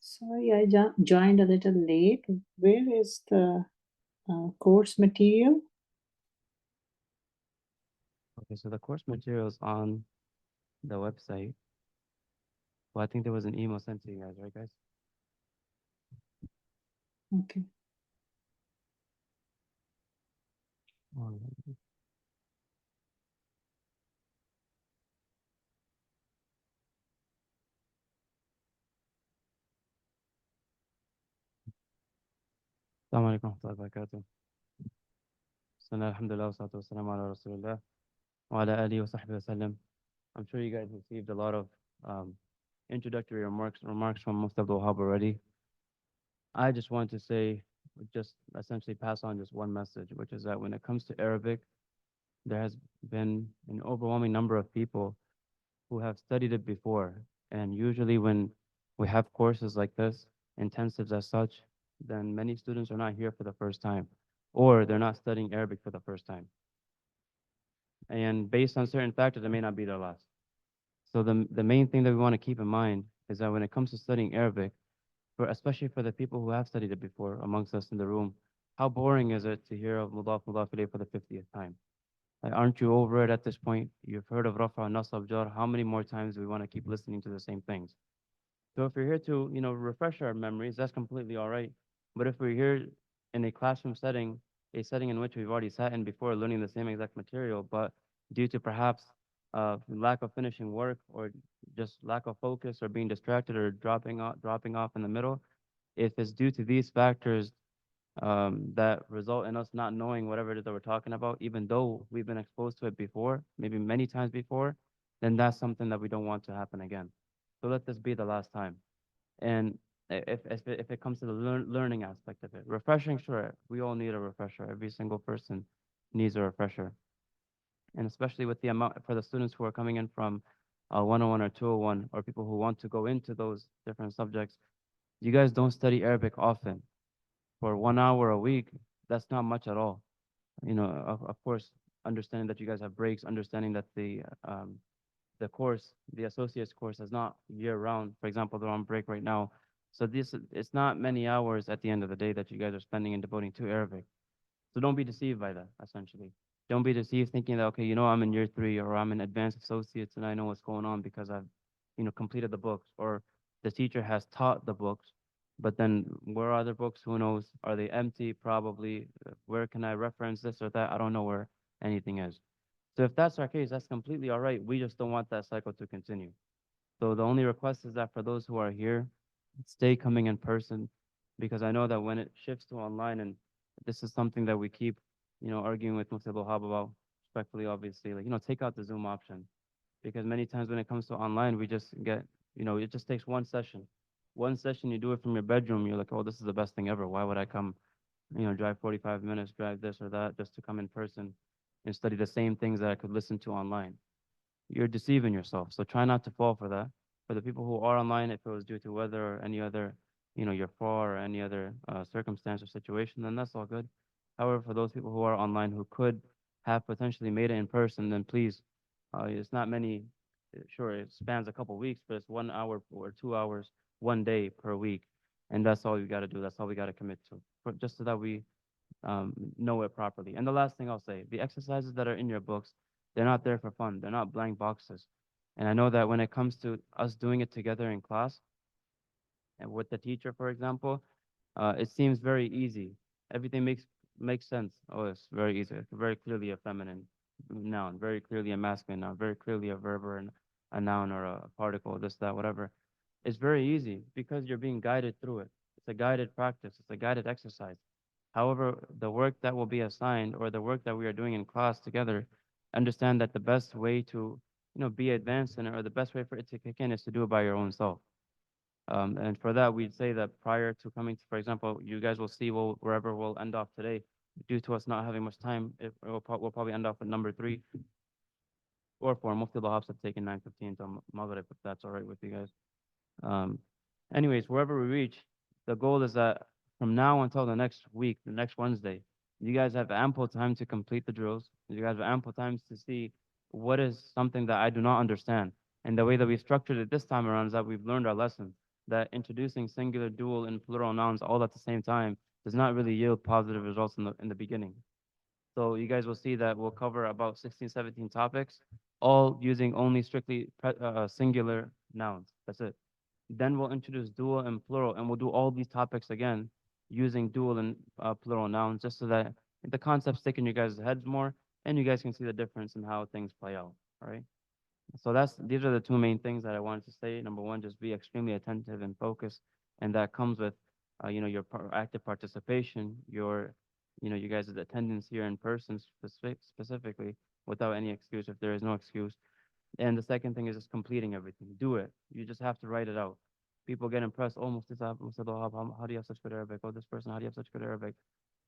Speaker 5: Sorry, I joined a little late. Where is the course material?
Speaker 8: Okay, so the course materials on the website. Well, I think there was an email sent to you guys, right, guys?
Speaker 5: Okay.
Speaker 8: Assalamu alaikum wa rahmatullahi wa barakatuh. Bismillah, alhamdulillah, wa salatu wa salam ala rasulillah, wa ala alihi wa sahbihi wa sallam. I'm sure you guys received a lot of introductory remarks from Mufti Abdul Wahab already. I just want to say, just essentially pass on just one message, which is that when it comes to Arabic, there has been an overwhelming number of people who have studied it before. And usually when we have courses like this, intensives as such, then many students are not here for the first time, or they're not studying Arabic for the first time. And based on certain factors, it may not be their last. So the main thing that we want to keep in mind is that when it comes to studying Arabic, especially for the people who have studied it before amongst us in the room, how boring is it to hear of Mudaf Mudaf ilayh for the 50th time? Like, aren't you over it at this point? You've heard of Rafa, Nasab, Jar. How many more times do we want to keep listening to the same things? So if we're here to, refresh our memories, that's completely all right. But if we're here in a classroom setting, a setting in which we've already sat in before learning the same exact material, but due to perhaps lack of finishing work or just lack of focus or being distracted or dropping off in the middle, if it's due to these factors that result in us not knowing whatever it is that we're talking about, even though we've been exposed to it before, maybe many times before, then that's something that we don't want to happen again. So let this be the last time. And if it comes to the learning aspect of it, refreshing, sure, we all need a refresher. Every single person needs a refresher. And especially with the amount for the students who are coming in from 101 or 201, or people who want to go into those different subjects, you guys don't study Arabic often. For 1 hour a week, that's not much at all. Of course, understanding that you guys have breaks, understanding that the course, the associate's course, is not year round. For example, they're on break right now. So it's not many hours at the end of the day that you guys are spending and devoting to Arabic. So don't be deceived by that, essentially. Don't be deceived thinking that, okay, I'm in year 3 or I'm in advanced associates and I know what's going on because I've, completed the books, or the teacher has taught the books. But then where are the books? Who knows? Are they empty? Probably. Where can I reference this or that? I don't know where anything is. So if that's our case, that's completely all right. We just don't want that cycle to continue. So the only request is that for those who are here, stay coming in person, because I know that when it shifts to online, and this is something that we keep, arguing with Mufti Abdul Wahab about, respectfully, obviously, like, take out the Zoom option, because many times when it comes to online, we just get, it just takes one session. One session, you do it from your bedroom, you're like, oh, this is the best thing ever. Why would I come, drive 45 minutes, drive this or that just to come in person and study the same things that I could listen to online? You're deceiving yourself. So try not to fall for that. For the people who are online, if it was due to weather or any other, you're far or any other circumstance or situation, then that's all good. However, for those people who are online who could have potentially made it in person, then please, it's not many. Sure, it spans a couple weeks, but it's 1 hour or 2 hours, one day per week, and that's all you got to do. That's all we got to commit to, just so that we know it properly. And the last thing I'll say, the exercises that are in your books, they're not there for fun. They're not blank boxes. And I know that when it comes to us doing it together in class and with the teacher, for example, it seems very easy. Everything makes sense. Oh, it's very easy. It's very clearly a feminine noun, very clearly a masculine noun, very clearly a verb or a noun or a particle, this, that, whatever. It's very easy because you're being guided through it. It's a guided practice. It's a guided exercise. However, the work that will be assigned or the work that we are doing in class together, understand that the best way to, be advanced in it, or the best way for it to kick in, is to do it by your own self. And for that, we'd say that prior to coming to, for example, you guys will see wherever we'll end off today, due to us not having much time, we'll probably end off at number 3 or 4. Mufti Lahabs have taken 9:15 till Maghrib, if that's all right with you guys. Um, Anyways, wherever we reach, the goal is that from now until the next week, the next Wednesday, you guys have ample time to complete the drills. You guys have ample time to see what is something that I do not understand. And the way that we structured it this time around is that we've learned our lesson, that introducing singular, dual, and plural nouns all at the same time does not really yield positive results in the beginning. So you guys will see that we'll cover about 16, 17 topics, all using only strictly singular nouns. That's it. Then we'll introduce dual and plural, and we'll do all these topics again using dual and plural nouns, just so that the concepts stick in you guys' heads more, and you guys can see the difference in how things play out. All right. So these are the two main things that I wanted to say. Number one, just be extremely attentive and focused, and that comes with, your active participation, you guys' attendance here in person specifically, without any excuse if there is no excuse. And the second thing is just completing everything. Do it. You just have to write it out. People get impressed. Oh, Mufti Sahab, how do you have such good Arabic? Oh, this person, how do you have such good Arabic?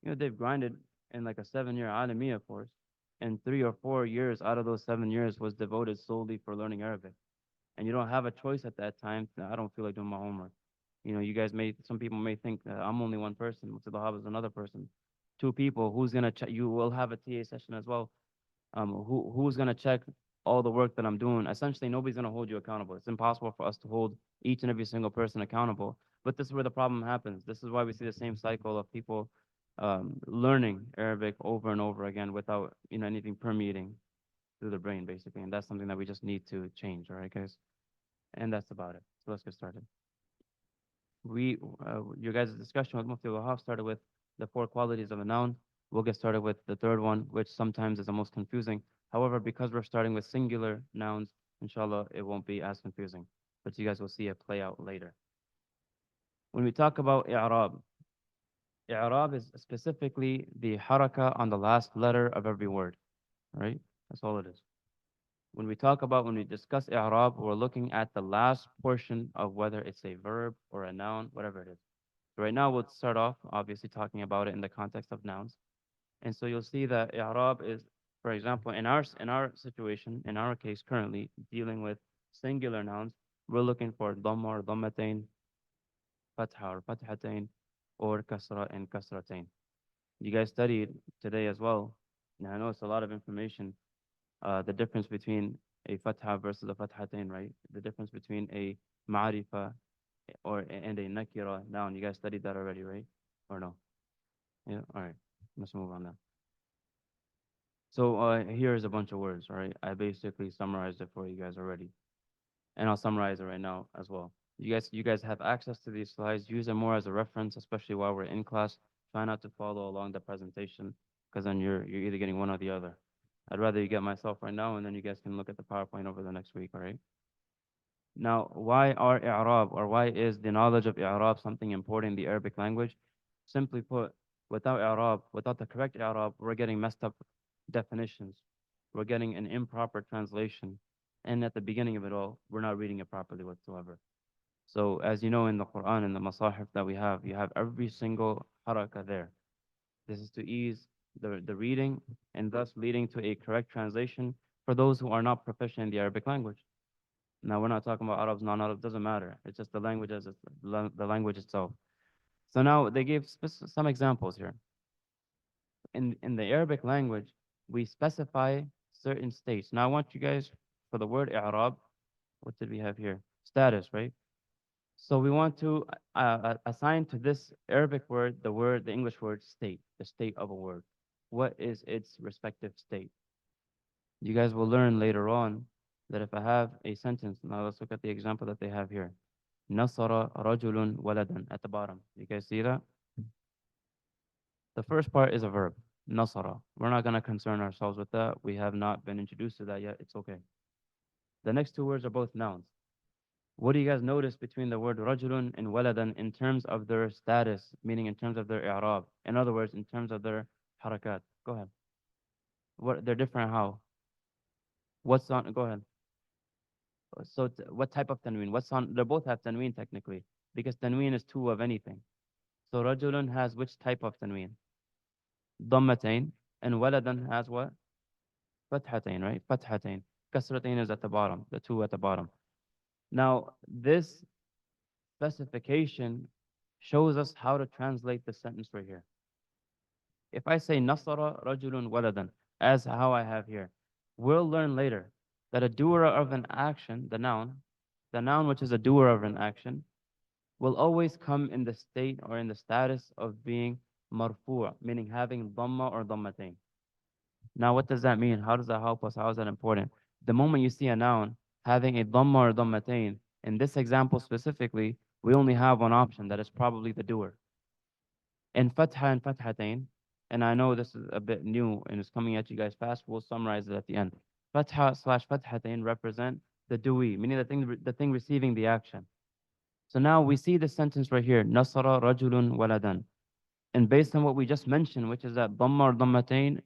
Speaker 8: They've grinded in like a 7-year Alamiya course, and 3 or 4 years out of those 7 years was devoted solely for learning Arabic. And you don't have a choice at that time. I don't feel like doing my homework. Some people may think that I'm only one person. Mufti Wahab is another person. 2 people. Who's gonna check? You will have a TA session as well. Who's gonna check all the work that I'm doing? Essentially, nobody's gonna hold you accountable. It's impossible for us to hold each and every single person accountable. But this is where the problem happens. This is why we see the same cycle of people learning Arabic over and over again without anything permeating through the brain, basically. And that's something that we just need to change. All right, guys. And that's about it. So let's get started. Your guys' discussion with Mufti Wahab started with the 4 qualities of a noun. We'll get started with the third one, which sometimes is the most confusing. However, because we're starting with singular nouns, inshallah, it won't be as confusing. But you guys will see it play out later. When we talk about i'rab, i'rab is specifically the haraka on the last letter of every word, right? That's all it is. When we discuss i'rab, we're looking at the last portion of whether it's a verb or a noun, whatever it is. So right now, we'll start off, obviously, talking about it in the context of nouns. And so you'll see that i'rab is, for example, in our situation, in our case currently, dealing with singular nouns, we're looking for dhamma or dhammatain, fatha or fathatain, or kasra and kasratain. You guys studied today as well. Now, I know it's a lot of information. The difference between a fatha versus a fathatain, right? The difference between a ma'rifa and a nakira noun. You guys studied that already, right? Or no? Yeah. All right. Let's move on now. So here's a bunch of words, all right? I basically summarized it for you guys already, and I'll summarize it right now as well. You guys have access to these slides. Use them more as a reference, especially while we're in class. Try not to follow along the presentation, because then you're either getting one or the other. I'd rather you get myself right now, and then you guys can look at the PowerPoint over the next week, all right? Now, why are i'rab, or why is the knowledge of i'rab something important in the Arabic language? Simply put, without i'rab, without the correct i'rab, we're getting messed up definitions. We're getting an improper translation. And at the beginning of it all, we're not reading it properly whatsoever. So as you know, in the Quran, in the Masahif that we have, you have every single haraka there. This is to ease the reading and thus leading to a correct translation for those who are not proficient in the Arabic language. Now, we're not talking about Arabs, non-Arabs, doesn't matter. It's just the language as the language itself. So now they gave some examples here. In the Arabic language, we specify certain states. Now I want you guys, for the word i'rab, what did we have here? Status, right? So we want to assign to this Arabic word, the English word state, the state of a word. What is its respective state? You guys will learn later on that if I have a sentence, now let's look at the example that they have here. Nasara rajulun waladan at the bottom. You guys see that? The first part is a verb, nasara. We're not going to concern ourselves with that. We have not been introduced to that yet. It's okay. The next two words are both nouns. What do you guys notice between the word rajulun and waladan in terms of their status, meaning in terms of their i'rab? In other words, in terms of their harakat. Go ahead. What they're different how? What's on? Go ahead. So what type of tanween? What's on? They both have tanween technically because tanween is two of anything. So rajulun has which type of tanween? Dhammatain, and waladan has what? Fathatain, right? Fathatain. Kasratain is at the bottom, the two at the bottom. Now, this specification shows us how to translate the sentence right here. If I say nasara rajulun waladan, as how I have here, we'll learn later that a doer of an action, the noun which is a doer of an action, will always come in the state or in the status of being marfu', meaning having dhamma or dhammatain. Now, what does that mean? How does that help us? How is that important? The moment you see a noun having a dhamma or dhammatain, in this example specifically, we only have one option, that is probably the doer. In fatha and fathatain, and I know this is a bit new and it's coming at you guys fast, we'll summarize it at the end. Fatha slash fathatain represent the doer, meaning the thing receiving the action. So now we see the sentence right here, nasara rajulun waladan. And based on what we just mentioned, which is that dhamma or dhammatain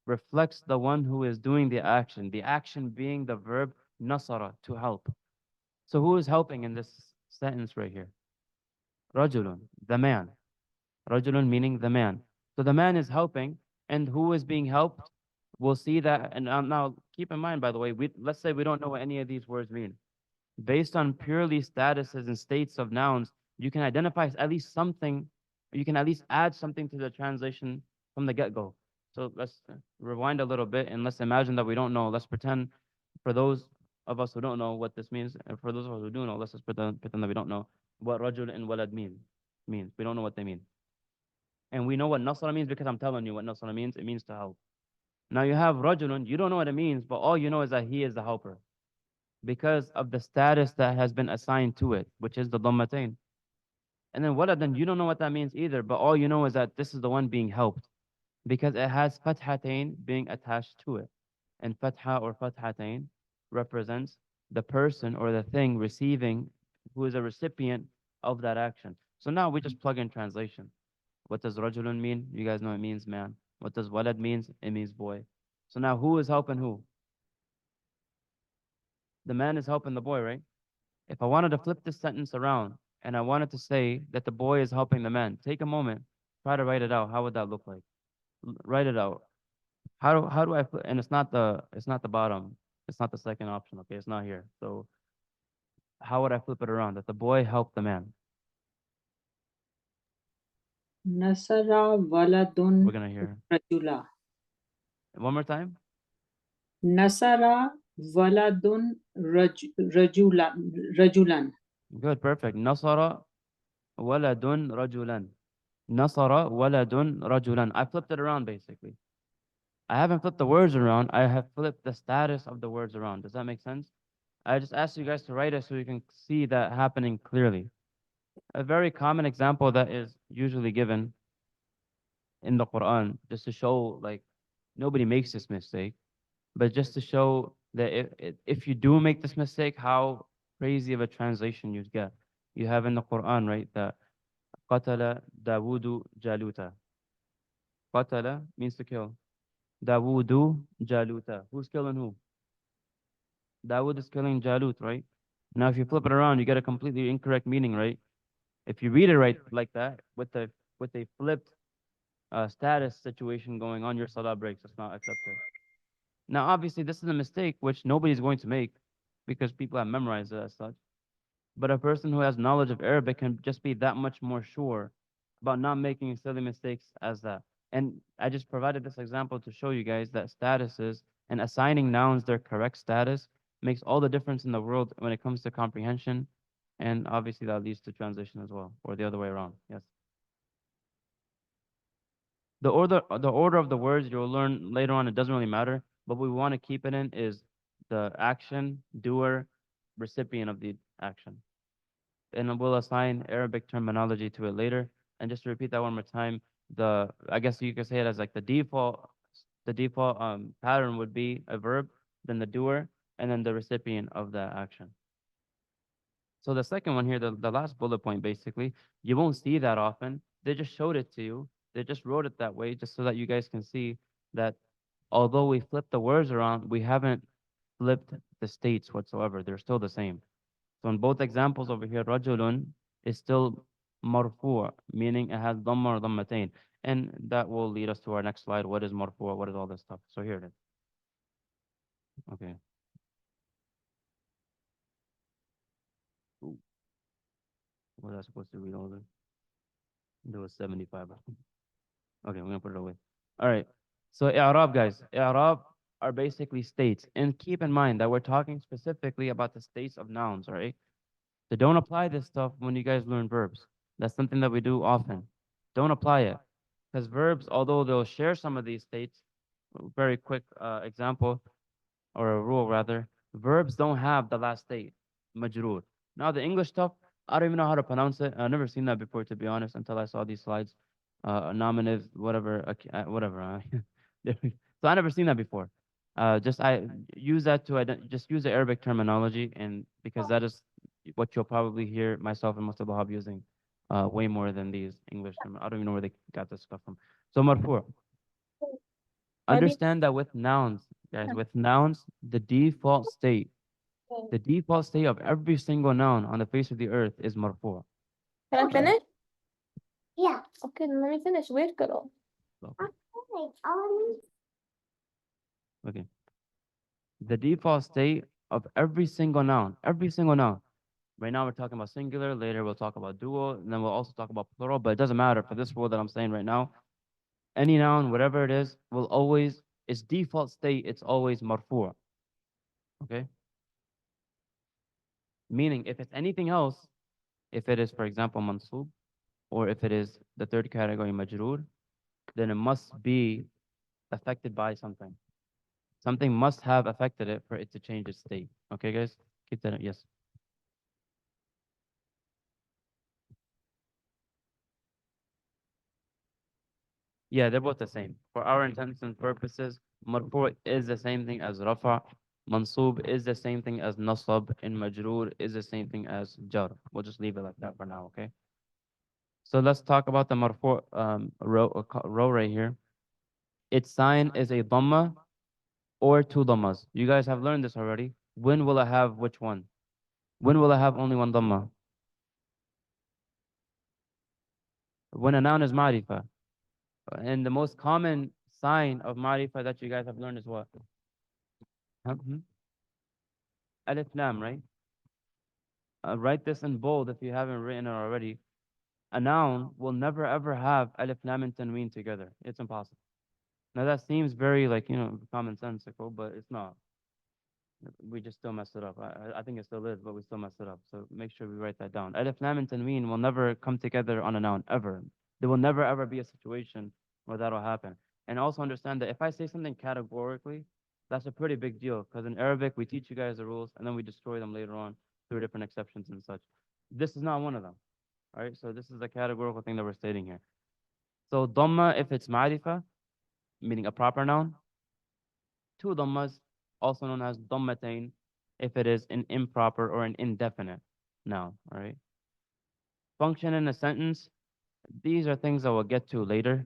Speaker 8: reflects the one who is doing the action being the verb nasara, to help. So who is helping in this sentence right here? Rajulun, the man. Rajulun meaning the man. So the man is helping, and who is being helped? We'll see that. And now keep in mind, by the way, let's say we don't know what any of these words mean. Based on purely statuses and states of nouns, you can identify at least something, you can at least add something to the translation from the get-go. So let's rewind a little bit and let's imagine that we don't know. Let's pretend, for those of us who don't know what this means, and for those of us who do know, let's just pretend that we don't know what rajul and walad means. We don't know what they mean. And we know what nasra means because I'm telling you what nasra means. It means to help. Now you have rajulun, you don't know what it means, but all you know is that he is the helper, because of the status that has been assigned to it, which is the dhammatain. And then waladan, you don't know what that means either, but all you know is that this is the one being helped, because it has fathatain being attached to it. And fatha or fathatain represents the person or the thing receiving, who is a recipient of that action. So now we just plug in translation. What does rajulun mean? You guys know it means man. What does walad means? It means boy. So now who is helping who? The man is helping the boy, right? If I wanted to flip this sentence around and I wanted to say that the boy is helping the man, take a moment, try to write it out. How would that look like? Write it out. How do I flip? And it's not the bottom. It's not the second option. Okay, it's not here. So how would I flip it around? That the boy helped the man.
Speaker 5: Nasara waladun
Speaker 8: We're gonna hear
Speaker 5: rajula.
Speaker 8: one more time.
Speaker 5: Nasara waladun rajulan.
Speaker 8: Good, perfect. Nasara waladun rajulan. Nasara waladun rajulan. I flipped it around basically. I haven't flipped the words around. I have flipped the status of the words around. Does that make sense? I just asked you guys to write it so you can see that happening clearly. A very common example that is usually given in the Quran, just to show like nobody makes this mistake, but just to show that if you do make this mistake, how crazy of a translation you'd get. You have in the Quran, right, that قتل داوود جالوتا. قتل means to kill. Dawood Jaluta. Who's killing who? Dawood is killing Jalut, right? Now, if you flip it around, you get a completely incorrect meaning, right? If you read it right like that, with a flipped status situation going on, your salah breaks. It's not accepted. Now, obviously, this is a mistake which nobody's going to make because people have memorized it as such. But a person who has knowledge of Arabic can just be that much more sure about not making silly mistakes as that. And I just provided this example to show you guys that statuses and assigning nouns their correct status makes all the difference in the world when it comes to comprehension. And obviously that leads to translation as well, or the other way around. Yes. The order of the words you'll learn later on, it doesn't really matter. But what we want to keep it in is the action, doer, recipient of the action. And we'll assign Arabic terminology to it later. And just to repeat that one more time, I guess you could say it as like the default pattern would be a verb, then the doer, and then the recipient of that action. So the second one here, the last bullet point, basically, you won't see that often. They just showed it to you. They just wrote it that way just so that you guys can see that although we flipped the words around, we haven't flipped the states whatsoever. They're still the same. So in both examples over here, rajulun is still marfu', meaning it has dhamma or dhammatain. And that will lead us to our next slide. What is marfu'? What is all this stuff? So here it is. Okay. Ooh. What was I supposed to read all this? There was 75. Okay, we're gonna put it away. All right. So i'rab, guys. I'rab are basically states. And keep in mind that we're talking specifically about the states of nouns, all right? So don't apply this stuff when you guys learn verbs. That's something that we do often. Don't apply it. Because verbs, although they'll share some of these states, very quick example, or a rule rather, verbs don't have the last state, majroor. Now the English stuff, I don't even know how to pronounce it. I've never seen that before, to be honest, until I saw these slides. Nominative, whatever, whatever. So I never seen that before. Just I use that to just use the Arabic terminology, and because that is what you'll probably hear myself and Mustafa Wahab using way more than these English terms. I don't even know where they got this stuff from. So marfu'. Understand that with nouns, guys, with nouns, the default state of every single noun on the face of the earth is marfu'.
Speaker 2: Can I finish? Yeah. Okay, then let me finish. Wait, girl.
Speaker 8: Okay. The default state of every single noun. Right now we're talking about singular, later we'll talk about dual, and then we'll also talk about plural, but it doesn't matter for this rule that I'm saying right now. Any noun, whatever it is, will always, its default state, it's always marfu'. Okay? Meaning, if it's anything else, if it is, for example, mansub, or if it is the third category, majroor, then it must be affected by something. Something must have affected it for it to change its state. Okay, guys? Keep that, yes. Yeah, they're both the same. For our intents and purposes, marfu' is the same thing as rafa', mansub is the same thing as nasab, and majroor is the same thing as jar. We'll just leave it like that for now, okay? So let's talk about the marfu' row right here. Its sign is a dhamma or two dhammas. You guys have learned this already. When will I have which one? When will I have only one dhamma? When a noun is ma'rifah. And the most common sign of ma'rifah that you guys have learned is what? Alif lam, right? Write this in bold if you haven't written it already. A noun will never ever have alif lam and tanween together. It's impossible. Now that seems very like, commonsensical, but it's not. We just still mess it up. I think it still is, but we still mess it up. So make sure we write that down. Alif lam and tanween will never come together on a noun, ever. There will never ever be a situation where that'll happen. And also understand that if I say something categorically, that's a pretty big deal, because in Arabic, we teach you guys the rules, and then we destroy them later on through different exceptions and such. This is not one of them. All right, so this is a categorical thing that we're stating here. So dhamma, if it's ma'rifah, meaning a proper noun, two dhammas also known as dhammatain if it is an improper or an indefinite noun, all right? Function in a sentence, these are things that we'll get to later,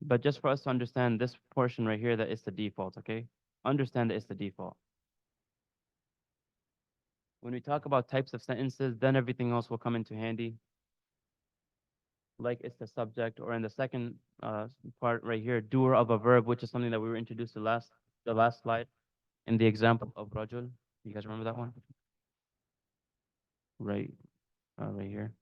Speaker 8: but just for us to understand this portion right here, that is the default, okay? Understand that it's the default. When we talk about types of sentences, then everything else will come into handy. Like it's the subject, or in the second part right here, doer of a verb, which is something that we were introduced to the last slide in the example of rajul. You guys remember that one? Right, right here.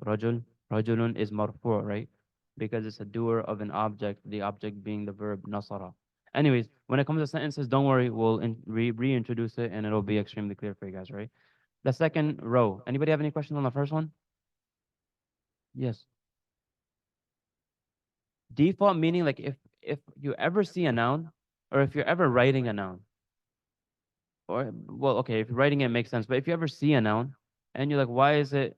Speaker 8: Rajul, rajulun is marfu', right? Because it's a doer of an object, the object being the verb nasara. Anyways, when it comes to sentences, don't worry, we'll reintroduce it and it'll be extremely clear for you guys, right? The second row. Anybody have any questions on the first one? Yes. Default meaning, like if you ever see a noun, or if you're ever writing a noun, or well, okay, if you're writing it, it makes sense. But if you ever see a noun and you're like, why is it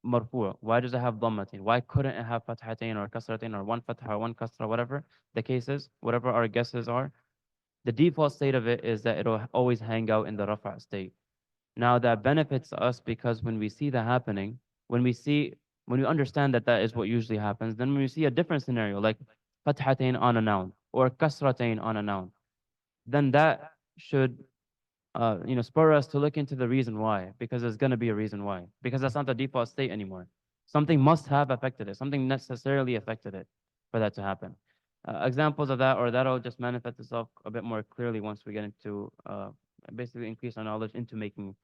Speaker 8: marfu'? Why does it have dhammatin? Why couldn't it have fathatain or kasratain or one fatha or one kasra, whatever the case is, whatever our guesses are? The default state of it is that it'll always hang out in the rafa' state. Now that benefits us because when we see that happening, when we understand that that is what usually happens, then when we see a different scenario like fathatain on a noun or kasratain on a noun, then that should spur us to look into the reason why, because there's going to be a reason why, because that's not the default state anymore. Something must have affected it. Something necessarily affected it for that to happen. Examples of that, or that'll just manifest itself a bit more clearly once we get into basically increase our knowledge into making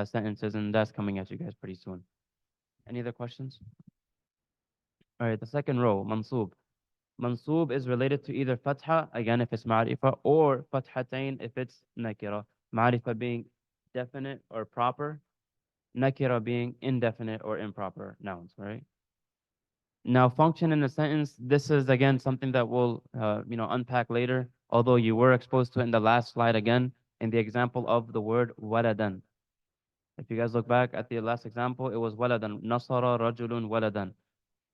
Speaker 8: sentences, and that's coming at you guys pretty soon. Any other questions? All right, the second row, mansub. Mansub is related to either fatha, again if it's ma'rifa, or fathatain if it's nakira. Ma'rifa being definite or proper, nakira being indefinite or improper nouns, right? Now, function in a sentence, this is again something that we'll unpack later, although you were exposed to it in the last slide again, in the example of the word waladan. If you guys look back at the last example, it was waladan, nasara rajulun waladan.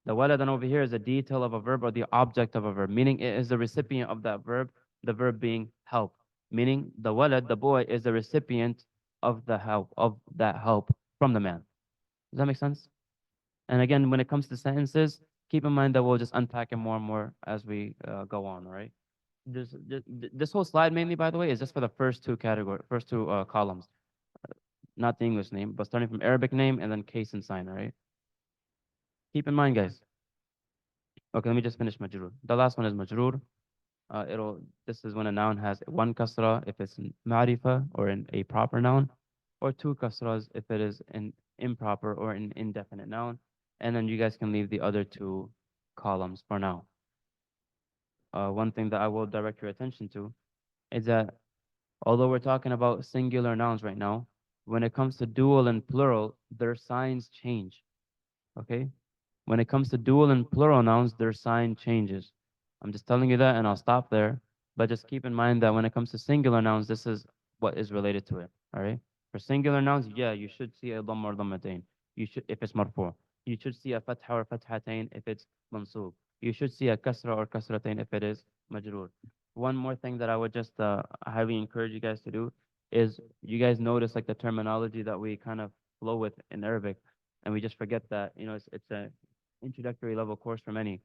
Speaker 8: The waladan over here is a detail of a verb or the object of a verb, meaning it is the recipient of that verb, the verb being help. Meaning the walad, the boy, is the recipient of the help, of that help from the man. Does that make sense? And again, when it comes to sentences, keep in mind that we'll just unpack it more and more as we go on, all right? This whole slide mainly, by the way, is just for the first two columns, not the English name, but starting from Arabic name and then case and sign, all right? Keep in mind, guys. Okay, let me just finish majrur. The last one is majrur. This is when a noun has one kasra if it's ma'rifa or in a proper noun, or two kasras if it is an improper or an indefinite noun. And then you guys can leave the other two columns for now. One thing that I will direct your attention to is that although we're talking about singular nouns right now, when it comes to dual and plural, their signs change. Okay? When it comes to dual and plural nouns, their sign changes. I'm just telling you that and I'll stop there. But just keep in mind that when it comes to singular nouns, this is what is related to it. All right? For singular nouns, yeah, you should see a dhamma or dhammatain. You should, if it's marfu'. You should see a fatha or fathatain if it's mansub. You should see a kasra or kasratain if it is majroor. One more thing that I would just highly encourage you guys to do is you guys notice like the terminology that we kind of flow with in Arabic, and we just forget that it's a introductory level course for many.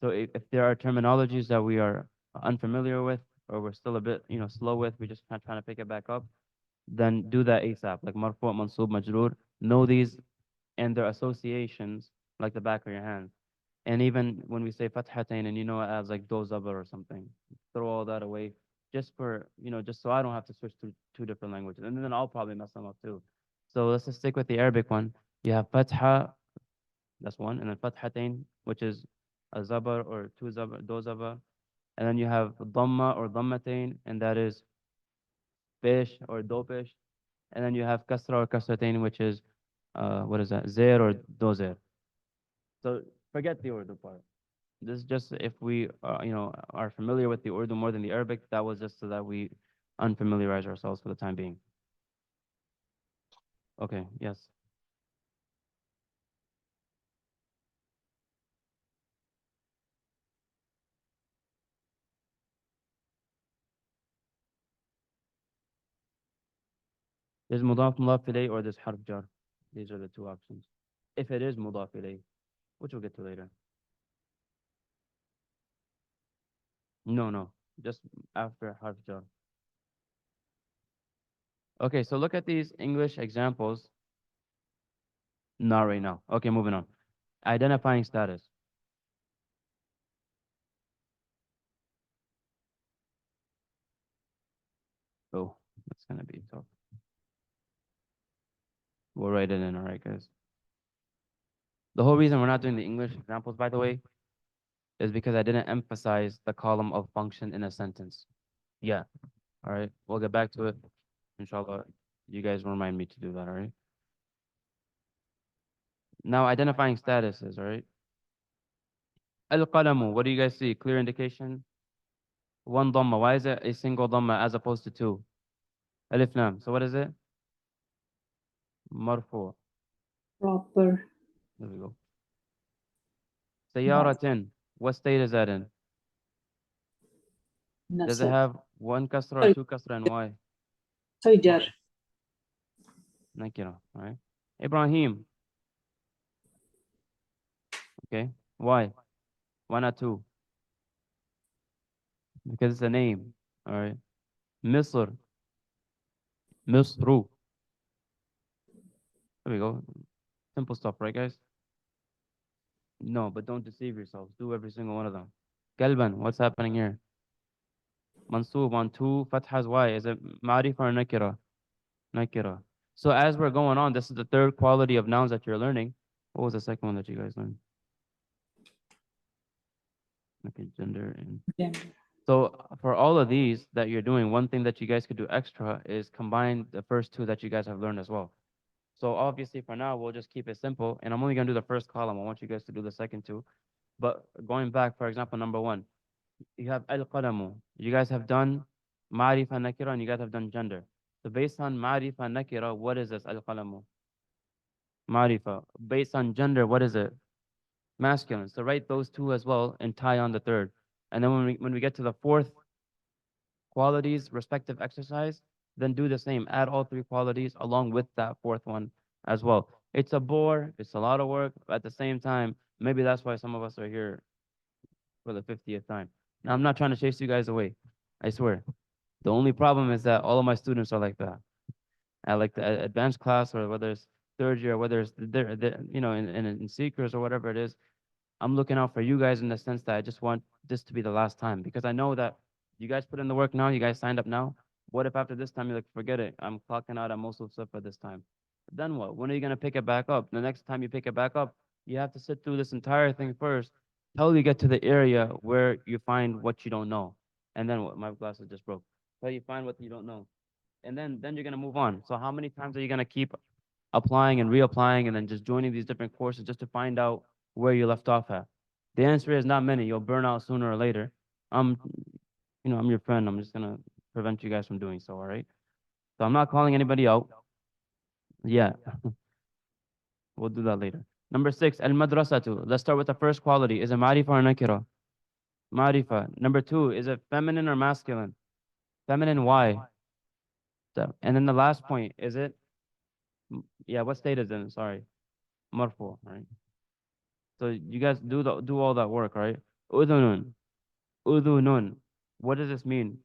Speaker 8: So if there are terminologies that we are unfamiliar with, or we're still a bit slow with, we just kind of trying to pick it back up, then do that ASAP. Like marfu', mansub, majroor. Know these and their associations like the back of your hand. And even when we say fathatain and it as like do zabar or something, throw all that away just for just so I don't have to switch to two different languages, and then I'll probably mess them up too. So let's just stick with the Arabic one. You have fatha, that's one, and then fathatain, which is a zabar or two zabar, do zabar, and then you have dhamma or dhammatain, and that is pesh or do pesh, and then you have kasra or kasratain, which is what is that, zair or do zair. So forget the Urdu part. This is just if we are familiar with the Urdu more than the Arabic. That was just so that we unfamiliarize ourselves for the time being. Okay. Yes. There's mudaf mudaf ilayh or there's harf jar. These are the two options. If it is mudaf ilayh, which we'll get to later. No, just after harf jar. Okay, so look at these English examples. Not right now. Okay, moving on. Identifying status. Oh, that's gonna be tough. We'll write it in, all right, guys. The whole reason we're not doing the English examples, by the way, is because I didn't emphasize the column of function in a sentence. Yeah, all right. We'll get back to it. Inshallah, you guys remind me to do that, all right? Now, identifying statuses, all right? Al-qalamu, what do you guys see? Clear indication? One dhamma. Why is it a single dhamma as opposed to two? Alif lam. So what is it? Marfu.
Speaker 5: Proper.
Speaker 8: There we go. Sayyaratin. What state is that in? Does it
Speaker 5: Nasab.
Speaker 8: have one kasra or
Speaker 5: Sorry.
Speaker 8: two kasra and why?
Speaker 5: Sorry, jar.
Speaker 8: Nakira, all right? Ibrahim. Okay. Why? Why not two? Because it's a name. All right. Misr. Misru. There we go. Simple stuff, right, guys? No, but don't deceive yourselves. Do every single one of them. Kalban, what's happening here? Mansoob on two. Fathas, why? Is it ma'rif or nakira? Nakira. So as we're going on, this is the third quality of nouns that you're learning. What was the second one that you guys learned? Okay, gender and
Speaker 5: Gender.
Speaker 8: so for all of these that you're doing, one thing that you guys could do extra is combine the first two that you guys have learned as well. So obviously for now, we'll just keep it simple. And I'm only going to do the first column. I want you guys to do the second two. But going back, for example, number one, you have al-qalamu. You guys have done ma'rif and nakira, and you guys have done gender. So based on ma'rif and nakira, what is this al-qalamu? Ma'rifa. Based on gender, what is it? Masculine. So write those two as well and tie on the third. And then when we get to the fourth qualities respective exercise, then do the same. Add all three qualities along with that fourth one as well. It's a bore. It's a lot of work. But at the same time, maybe that's why some of us are here for the 50th time. Now, I'm not trying to chase you guys away. I swear. The only problem is that all of my students are like that. At like the advanced class or whether it's third year, whether it's you know, in Seekers or whatever it is, I'm looking out for you guys in the sense that I just want this to be the last time because I know that you guys put in the work now, you guys signed up now. What if after this time you're like, forget it, I'm clocking out at Mosul Safa this time? Then what? When are you gonna pick it back up? The next time you pick it back up, you have to sit through this entire thing first till you get to the area where you find what you don't know. And then what? My glasses just broke. Till you find what you don't know. And then you're gonna move on. So how many times are you gonna keep applying and reapplying and then just joining these different courses just to find out where you left off at? The answer is not many. You'll burn out sooner or later. I'm your friend. I'm just gonna prevent you guys from doing so, all right? So I'm not calling anybody out. Yeah. We'll do that later. Number 6, al-madrasatu. Let's start with the first quality. Is it ma'rifa or nakira? Ma'rifa. Number 2, is it feminine or masculine? Feminine, why? And then the last point, is it, yeah, what state is it in? Sorry. Marfu, right? So you guys do all that work, right? Udhunun. Udhunun. What does this mean?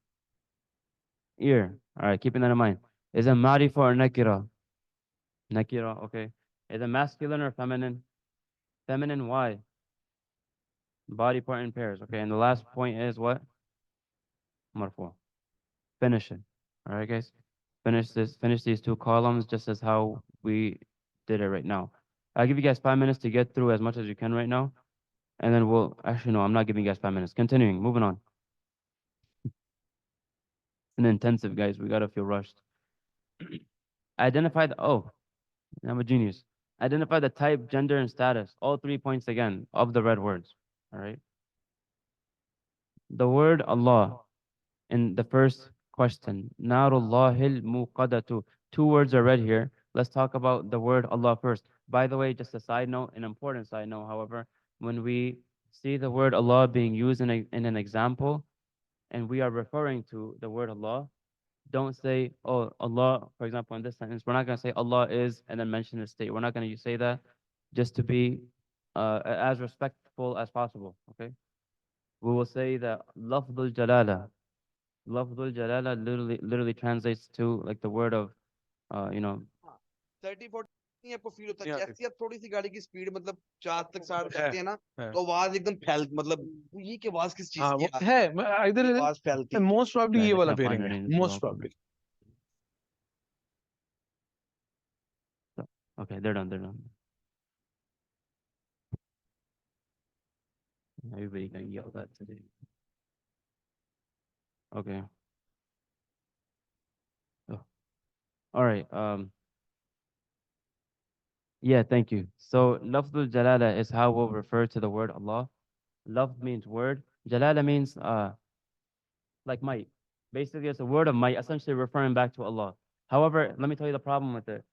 Speaker 8: Ear. All right, keeping that in mind. Is it ma'rifa or nakira? Nakira, okay. Is it masculine or feminine? Feminine, why? Body part in pairs, okay. And the last point is what? Marfu. Finish it. All right, guys. Finish these two columns just as how we did it right now. I'll give you guys 5 minutes to get through as much as you can right now. And then actually, no, I'm not giving you guys 5 minutes. Continuing, moving on. An intensive, guys. We gotta feel rushed. Identify I'm a genius. Identify the type, gender, and status. All 3 points again of the red words. All right. The word Allah in the first question. Narullahil muqadatu. 2 words are read here. Let's talk about the word Allah first. By the way, just a side note, an important side note, however, when we see the word Allah being used in an example, and we are referring to the word Allah, don't say, oh, Allah, for example, in this sentence, we're not going to say Allah is and then mention the state. We're not going to say that just to be as respectful as possible, okay? We will say that lafdul jalala. Lafdul jalala literally translates to like the word of, you know,
Speaker 9: 30-40 नहीं आपको feel होता है जैसे आप थोड़ी सी गाड़ी की speed मतलब 4 तक 60 करते हैं ना तो आवाज एकदम फैल मतलब ये की आवाज किस चीज की है इधर आवाज फैलती है
Speaker 10: मोस्ट प्रॉब्ली
Speaker 8: guys,
Speaker 10: ये
Speaker 8: I
Speaker 10: वाला
Speaker 8: can't find
Speaker 10: पेयरिंग
Speaker 8: her
Speaker 10: है
Speaker 8: name, this is
Speaker 10: most
Speaker 8: awful.
Speaker 10: Probably
Speaker 8: Okay, they're done, they're done. Everybody can yell that today. Okay. Oh. All right. Yeah, thank you. So lafzul jalala is how we'll refer to the word Allah. Lafz means word. Jalala means like might. Basically, it's a word of might, essentially referring back to Allah. However, let me tell you the problem with it,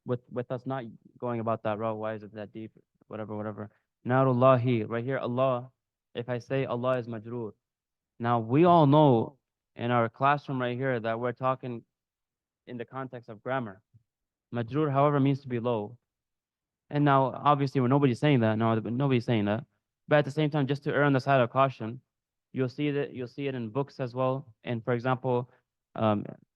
Speaker 8: with us not going about that route. Why is it that deep? Whatever. Narullahi, right here, Allah. If I say Allah is majroor, now we all know in our classroom right here that we're talking in the context of grammar. Majroor, however, means to be low. And now, obviously, nobody's saying that. No, nobody's saying that. But at the same time, just to err on the side of caution, you'll see it in books as well. And for example,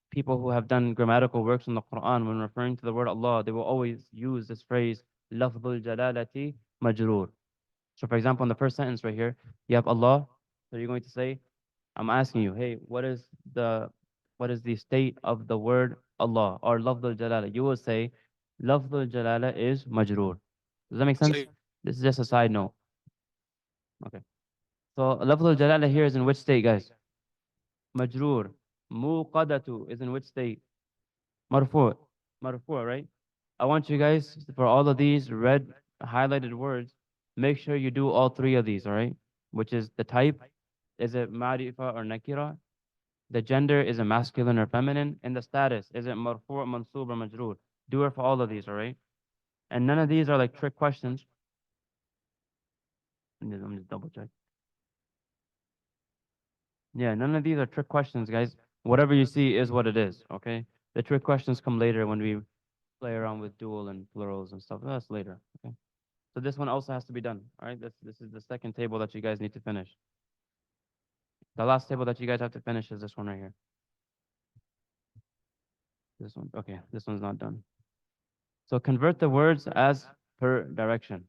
Speaker 8: people who have done grammatical works in the Quran, when referring to the word Allah, they will always use this phrase, lafzul jalalati majroor. So for example, in the first sentence right here, you have Allah. So you're going to say, I'm asking you, hey, what is the state of the word Allah or lafzul jalala? You will say, lafzul jalala is majroor. Does that make sense? This is just a side note. Okay. So lafzul jalala here is in which state, guys? Majroor. Muqadatu is in which state? Marfu. Marfu, right? I want you guys, for all of these red highlighted words, make sure you do all three of these, all right? Which is the type, is it ma'rifa or nakira? The gender, is it masculine or feminine? And the status, is it marfu, mansub, or majroor? Do it for all of these, all right? And none of these are like trick questions. Let me just double check. Yeah, none of these are trick questions, guys. Whatever you see is what it is, okay? The trick questions come later when we play around with dual and plurals and stuff. That's later, okay? So this one also has to be done, all right? This is the second table that you guys need to finish. The last table that you guys have to finish is this one right here. This one, okay, this one's not done. So convert the words as per direction.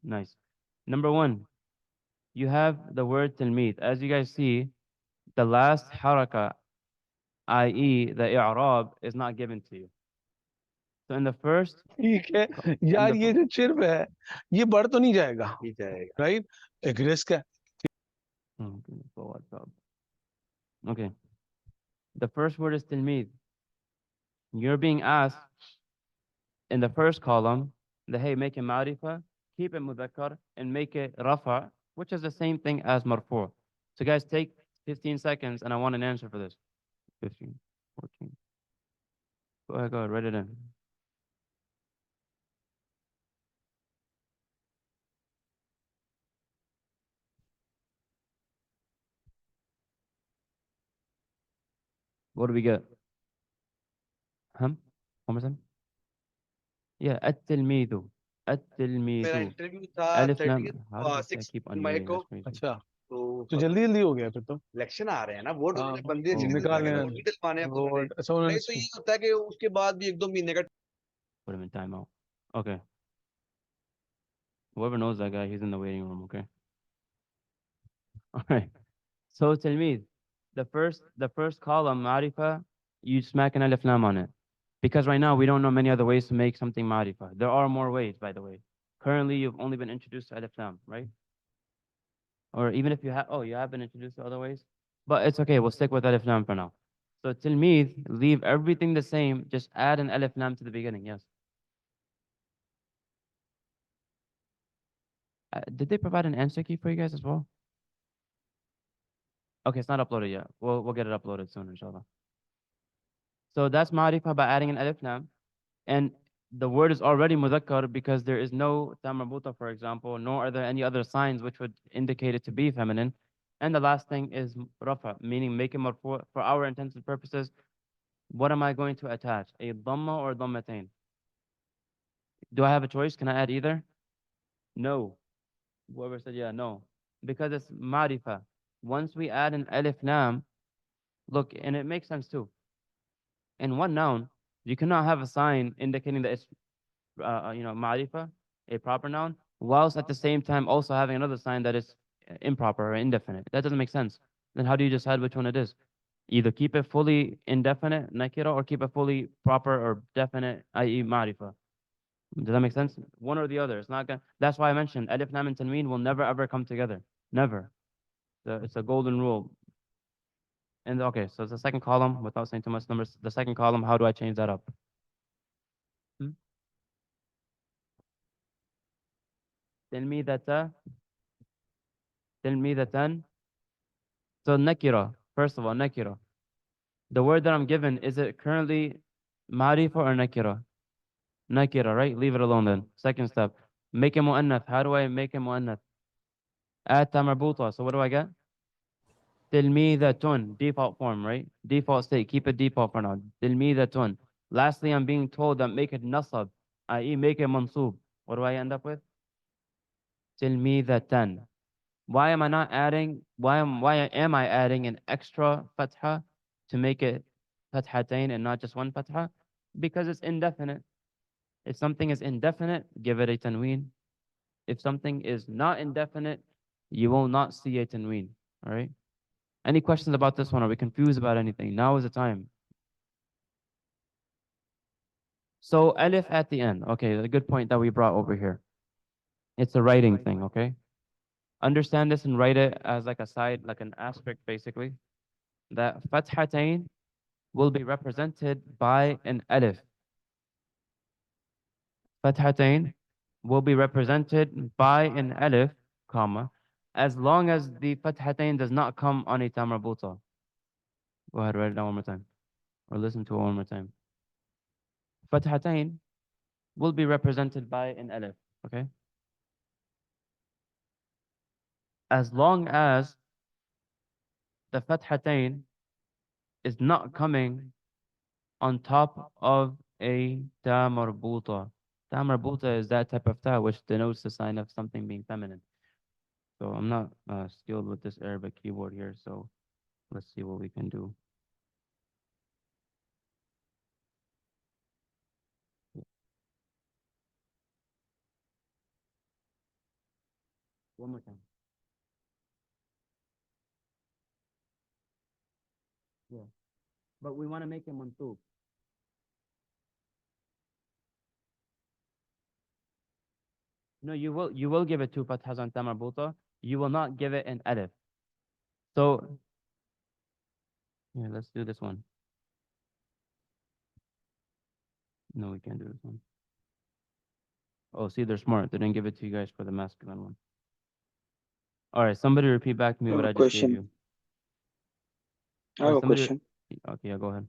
Speaker 8: Nice. Number one, you have the word tilmeed. As you guys see, the last haraka, i.e. the i'rab, is not given to you. So in the first,
Speaker 10: ठीक है यार ये जो chirp है ये बढ़ तो नहीं जाएगा राइट एक रिस्क है
Speaker 8: okay. The first word is tilmeed. You're being asked in the first column, hey, make it ma'rifa, keep it mudhakkar, and make it rafa, which is the same thing as marfu. So guys, take 15 seconds, and I want an answer for this. 15, 14. Go ahead, write it in. What do we get? One more time. Yeah, at-tilmidu. At-tilmidu.
Speaker 9: मेरा interview था
Speaker 8: Alif lam.
Speaker 9: 30th
Speaker 8: How does this guy
Speaker 9: 6
Speaker 8: keep
Speaker 9: May
Speaker 8: unmuting?
Speaker 9: को
Speaker 8: That's crazy.
Speaker 10: अच्छा
Speaker 9: तो
Speaker 10: तो जल्दी जल्दी हो गया फिर तो
Speaker 9: इलेक्शन आ रहे हैं ना वोट
Speaker 10: हाँ,
Speaker 9: बंदे
Speaker 8: वो
Speaker 10: निकालने हैं।
Speaker 9: डिटेल पाने हैं
Speaker 10: वोट अच्छा
Speaker 9: नहीं
Speaker 10: उन्होंने
Speaker 9: तो ये होता है कि उसके बाद भी 1-2 महीने का
Speaker 8: Put him in timeout. Okay. Whoever knows that guy, he's in the waiting room, okay? All right. So tilmid, the first column, ma'rifa, you smack an alif lam on it. Because right now we don't know many other ways to make something ma'rifa. There are more ways, by the way. Currently, you've only been introduced to alif lam, right? Or even if you have, you have been introduced to other ways. But it's okay, we'll stick with alif lam for now. So tilmid, leave everything the same, just add an alif lam to the beginning, yes. Did they provide an answer key for you guys as well? Okay, it's not uploaded yet. We'll get it uploaded soon, inshallah. So that's ma'rifa by adding an alif lam. And the word is already mudhakkar because there is no ta marbuta, for example, nor are there any other signs which would indicate it to be feminine. And the last thing is rafa, meaning make it marfu. For our intents and purposes, what am I going to attach? A dhamma or dhammatain? Do I have a choice? Can I add either? No. Whoever said yeah, no. Because it's marifa. Once we add an alif lam, look, and it makes sense too. In one noun, you cannot have a sign indicating that it's, marifa, a proper noun, whilst at the same time also having another sign that is improper or indefinite. That doesn't make sense. Then how do you decide which one it is? Either keep it fully indefinite, nakira, or keep it fully proper or definite, i.e. marifa. Does that make sense? One or the other. It's not gonna. That's why I mentioned alif, lam, and tanween will never ever come together. Never. It's a golden rule. And okay, so it's the second column. Without saying too much numbers, the second column. How do I change that up? Tilmidatan. So nakira. First of all, nakira. The word that I'm given, is it currently marifa or nakira? Nakira, right? Leave it alone then. Second step. Make a mu'annath. How do I make a mu'annath? Add ta marbuta. So what do I get? Tilmidatun. Default form, right? Default state. Keep it default for now. Tilmidatun. Lastly, I'm being told that make it nasab, i.e. make it mansub. What do I end up with? Tilmidatan. Why am I not adding? Why am I adding an extra fatha to make it fathatain and not just one fatha? Because it's indefinite. If something is indefinite, give it a tanween. If something is not indefinite, you will not see a tanween. All right. Any questions about this one? Are we confused about anything? Now is the time. So alif at the end. Okay, a good point that we brought over here. It's a writing thing. Okay. Understand this and write it as like a side, like an asterisk, basically. That fathatain will be represented by an alif. Fathatain will be represented by an alif, comma, as long as the fathatain does not come on a ta marbuta. Go ahead, write it down one more time, or listen to it one more time. Fathatain will be represented by an alif, okay? As long as the fathatain is not coming on top of a ta marbuta. Ta marbuta is that type of ta which denotes the sign of something being feminine. So I'm not skilled with this Arabic keyboard here, so let's see what we can do. One more time. Yeah. But we want to make it mansub. No, you will give it two fathas on ta marbuta. You will not give it an alif. So yeah, let's do this one. No, we can't do this one. Oh, see, they're smart. They didn't give it to you guys for the masculine one. All right, somebody repeat back to me what I just gave you.
Speaker 11: I have a question.
Speaker 8: Okay, yeah, go ahead.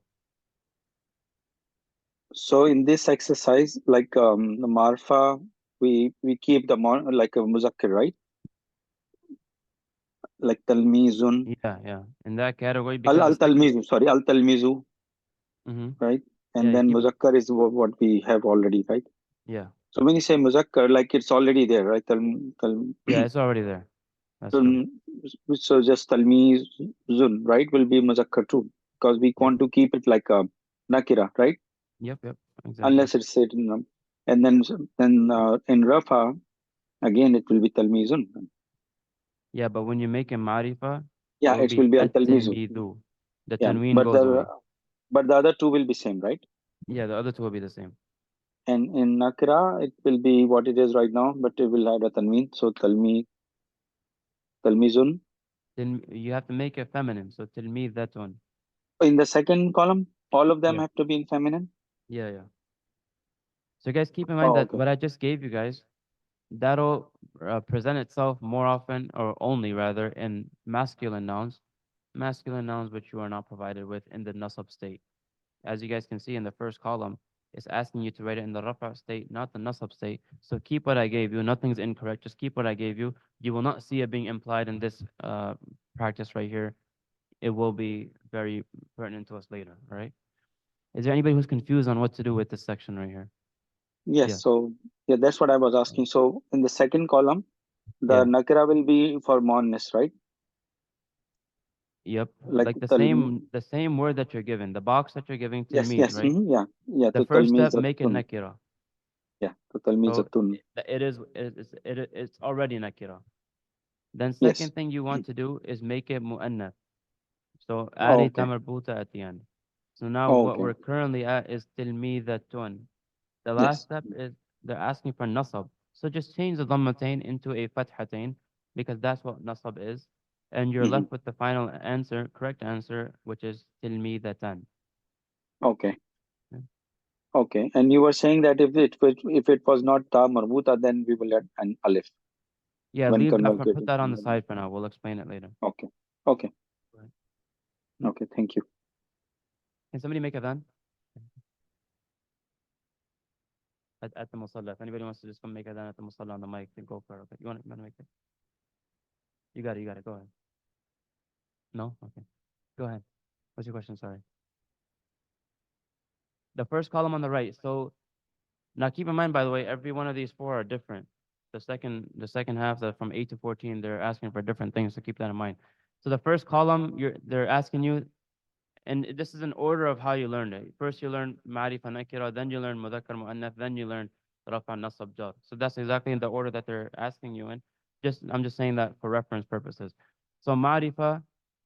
Speaker 11: So in this exercise, like the marfa, we keep the like a muzakkar, right? Like talmizun.
Speaker 8: Yeah. In that category,
Speaker 11: Al talmizu, sorry, al talmizu. Right? And then muzakkar is what we have already, right?
Speaker 8: Yeah.
Speaker 11: So when you say muzakkar, like it's already there, right?
Speaker 8: Yeah, it's already there. That's
Speaker 11: so just talmizun, right, will be muzakkar too, because we want to keep it like a nakira, right?
Speaker 8: Yep, exactly.
Speaker 11: Unless it's said in, and then in rafa, again it will be talmizun.
Speaker 8: Yeah, but when you make a marifa,
Speaker 11: yeah, it will be al talmizu.
Speaker 8: The tanween goes away.
Speaker 11: But the other two will be same, right?
Speaker 8: Yeah, the other two will be the same.
Speaker 11: And in nakira, it will be what it is right now, but it will add a tanween. So talmizun.
Speaker 8: Then you have to make it feminine. So tilmidatun.
Speaker 11: In the second column, all of them have to be in feminine.
Speaker 8: Yeah. So guys, keep in mind that what I just gave you guys, that'll present itself more often, or only rather, in masculine nouns which you are not provided with in the nasab state. As you guys can see in the first column, it's asking you to write it in the rafa state, not the nasab state. So keep what I gave you. Nothing's incorrect. Just keep what I gave you. You will not see it being implied in this practice right here. It will be very pertinent to us later. All right. Is there anybody who's confused on what to do with this section right here?
Speaker 11: Yes.
Speaker 8: Yeah.
Speaker 11: So yeah, that's what I was asking. So in the second column, the
Speaker 8: Yeah.
Speaker 11: nakira will be for muannas, right?
Speaker 8: Yep.
Speaker 11: Like
Speaker 8: Like the
Speaker 11: talmi-
Speaker 8: same word that you're given, the box that you're giving
Speaker 11: Yes,
Speaker 8: tilmeez,
Speaker 11: yes.
Speaker 8: right?
Speaker 11: Yeah. Yeah.
Speaker 8: The
Speaker 11: So
Speaker 8: first step, make it
Speaker 11: talmizatun.
Speaker 8: nakira.
Speaker 11: Yeah. So talmizatun.
Speaker 8: It's already nakira. Then
Speaker 11: Yes.
Speaker 8: second thing you want to do is make it mu'annath. So
Speaker 11: Oh,
Speaker 8: add a
Speaker 11: okay.
Speaker 8: tamarbuta at the end. So now
Speaker 11: Oh,
Speaker 8: what
Speaker 11: okay.
Speaker 8: we're currently at is tilmizatun. The
Speaker 11: Yes.
Speaker 8: last step is they're asking for nasab. So just change the dhammatain into a fathatain because that's what nasab is. And you're
Speaker 11: Mhm.
Speaker 8: left with the final answer, correct answer, which is tilmidatan.
Speaker 11: Okay.
Speaker 8: Yeah.
Speaker 11: Okay. And you were saying that if it was not ta marbuta, then we will add an alif
Speaker 8: Yeah,
Speaker 11: when
Speaker 8: put
Speaker 11: conjugating.
Speaker 8: that on the side for now. We'll explain it later.
Speaker 11: Okay. Okay.
Speaker 8: Right.
Speaker 11: Okay. Thank you.
Speaker 8: Can somebody make adhan? At the musalla. If anybody wants to just come make adhan at the musalla on the mic, then go for it. Okay. You want to make it? You got it. Go ahead. No? Okay. Go ahead. What's your question? Sorry. The first column on the right. So now keep in mind, by the way, every one of these four are different. The second half, from 8 to 14, they're asking for different things, so keep that in mind. So the first column, they're asking you, and this is an order of how you learned it. First you learn ma'rifa nakira, then you learn mudhakkar mu'annath, then you learn rafa nasab jar. So that's exactly in the order that they're asking you in. I'm just saying that for reference purposes. So ma'rifa,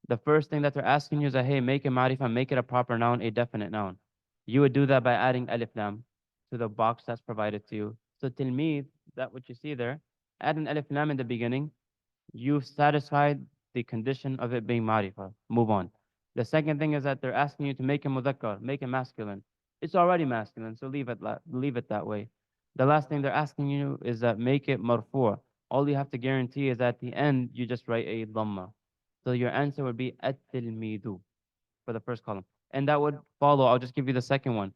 Speaker 8: the first thing that they're asking you is that, hey, make a ma'rifa, make it a proper noun, a definite noun. You would do that by adding alif lam to the box that's provided to you. So tilmeed, that what you see there, add an alif lam in the beginning. You've satisfied the condition of it being ma'rifa. Move on. The second thing is that they're asking you to make a mudhakkar, make it masculine. It's already masculine, so leave it that way. The last thing they're asking you is that make it marfu'. All you have to guarantee is at the end you just write a dhamma. So your answer would be at-tilmidu for the first column. And that would follow, I'll just give you the second one.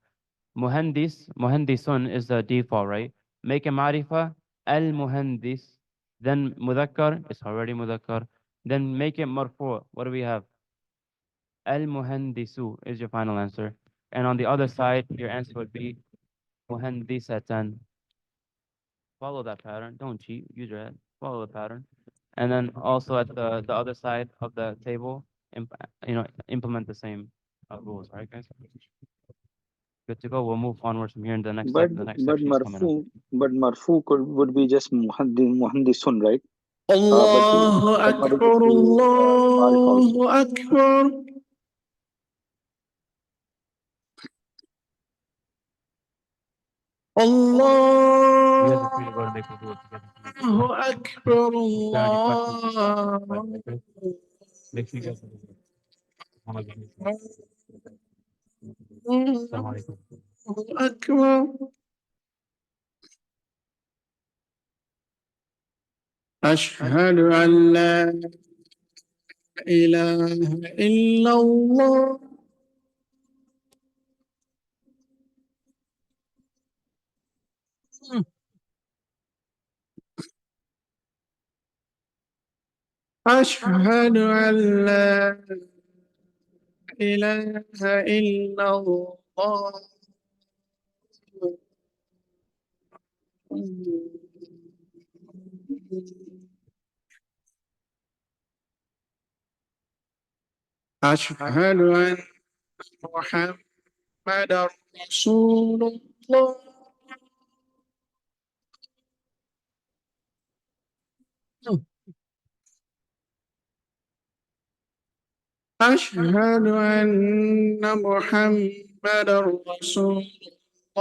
Speaker 8: Muhandisun is the default, right? Make a marifa, al-muhandis. Then mudhakkar, it's already mudhakkar. Then make it marfu'. What do we have? Al-muhandisu is your final answer. And on the other side, your answer would be muhandisatan. Follow that pattern. Don't cheat. Use your head. Follow the pattern. And then also at the other side of the table, implement the same rules. All right, guys? Good to go. We'll move onwards from here in the next
Speaker 11: But
Speaker 8: step. The next section is coming up.
Speaker 11: marfu would be just muhandisun, right?
Speaker 10: Allahu Akbar, Allahu Akbar. Allahu Akbar, Allah.
Speaker 8: Make sure you guys
Speaker 10: Allahu Akbar. أشهد أن لا إله إلا الله أشهد أن لا إله إلا الله أشهد أن محمدا رسول الله أشهد أن محمدا رسول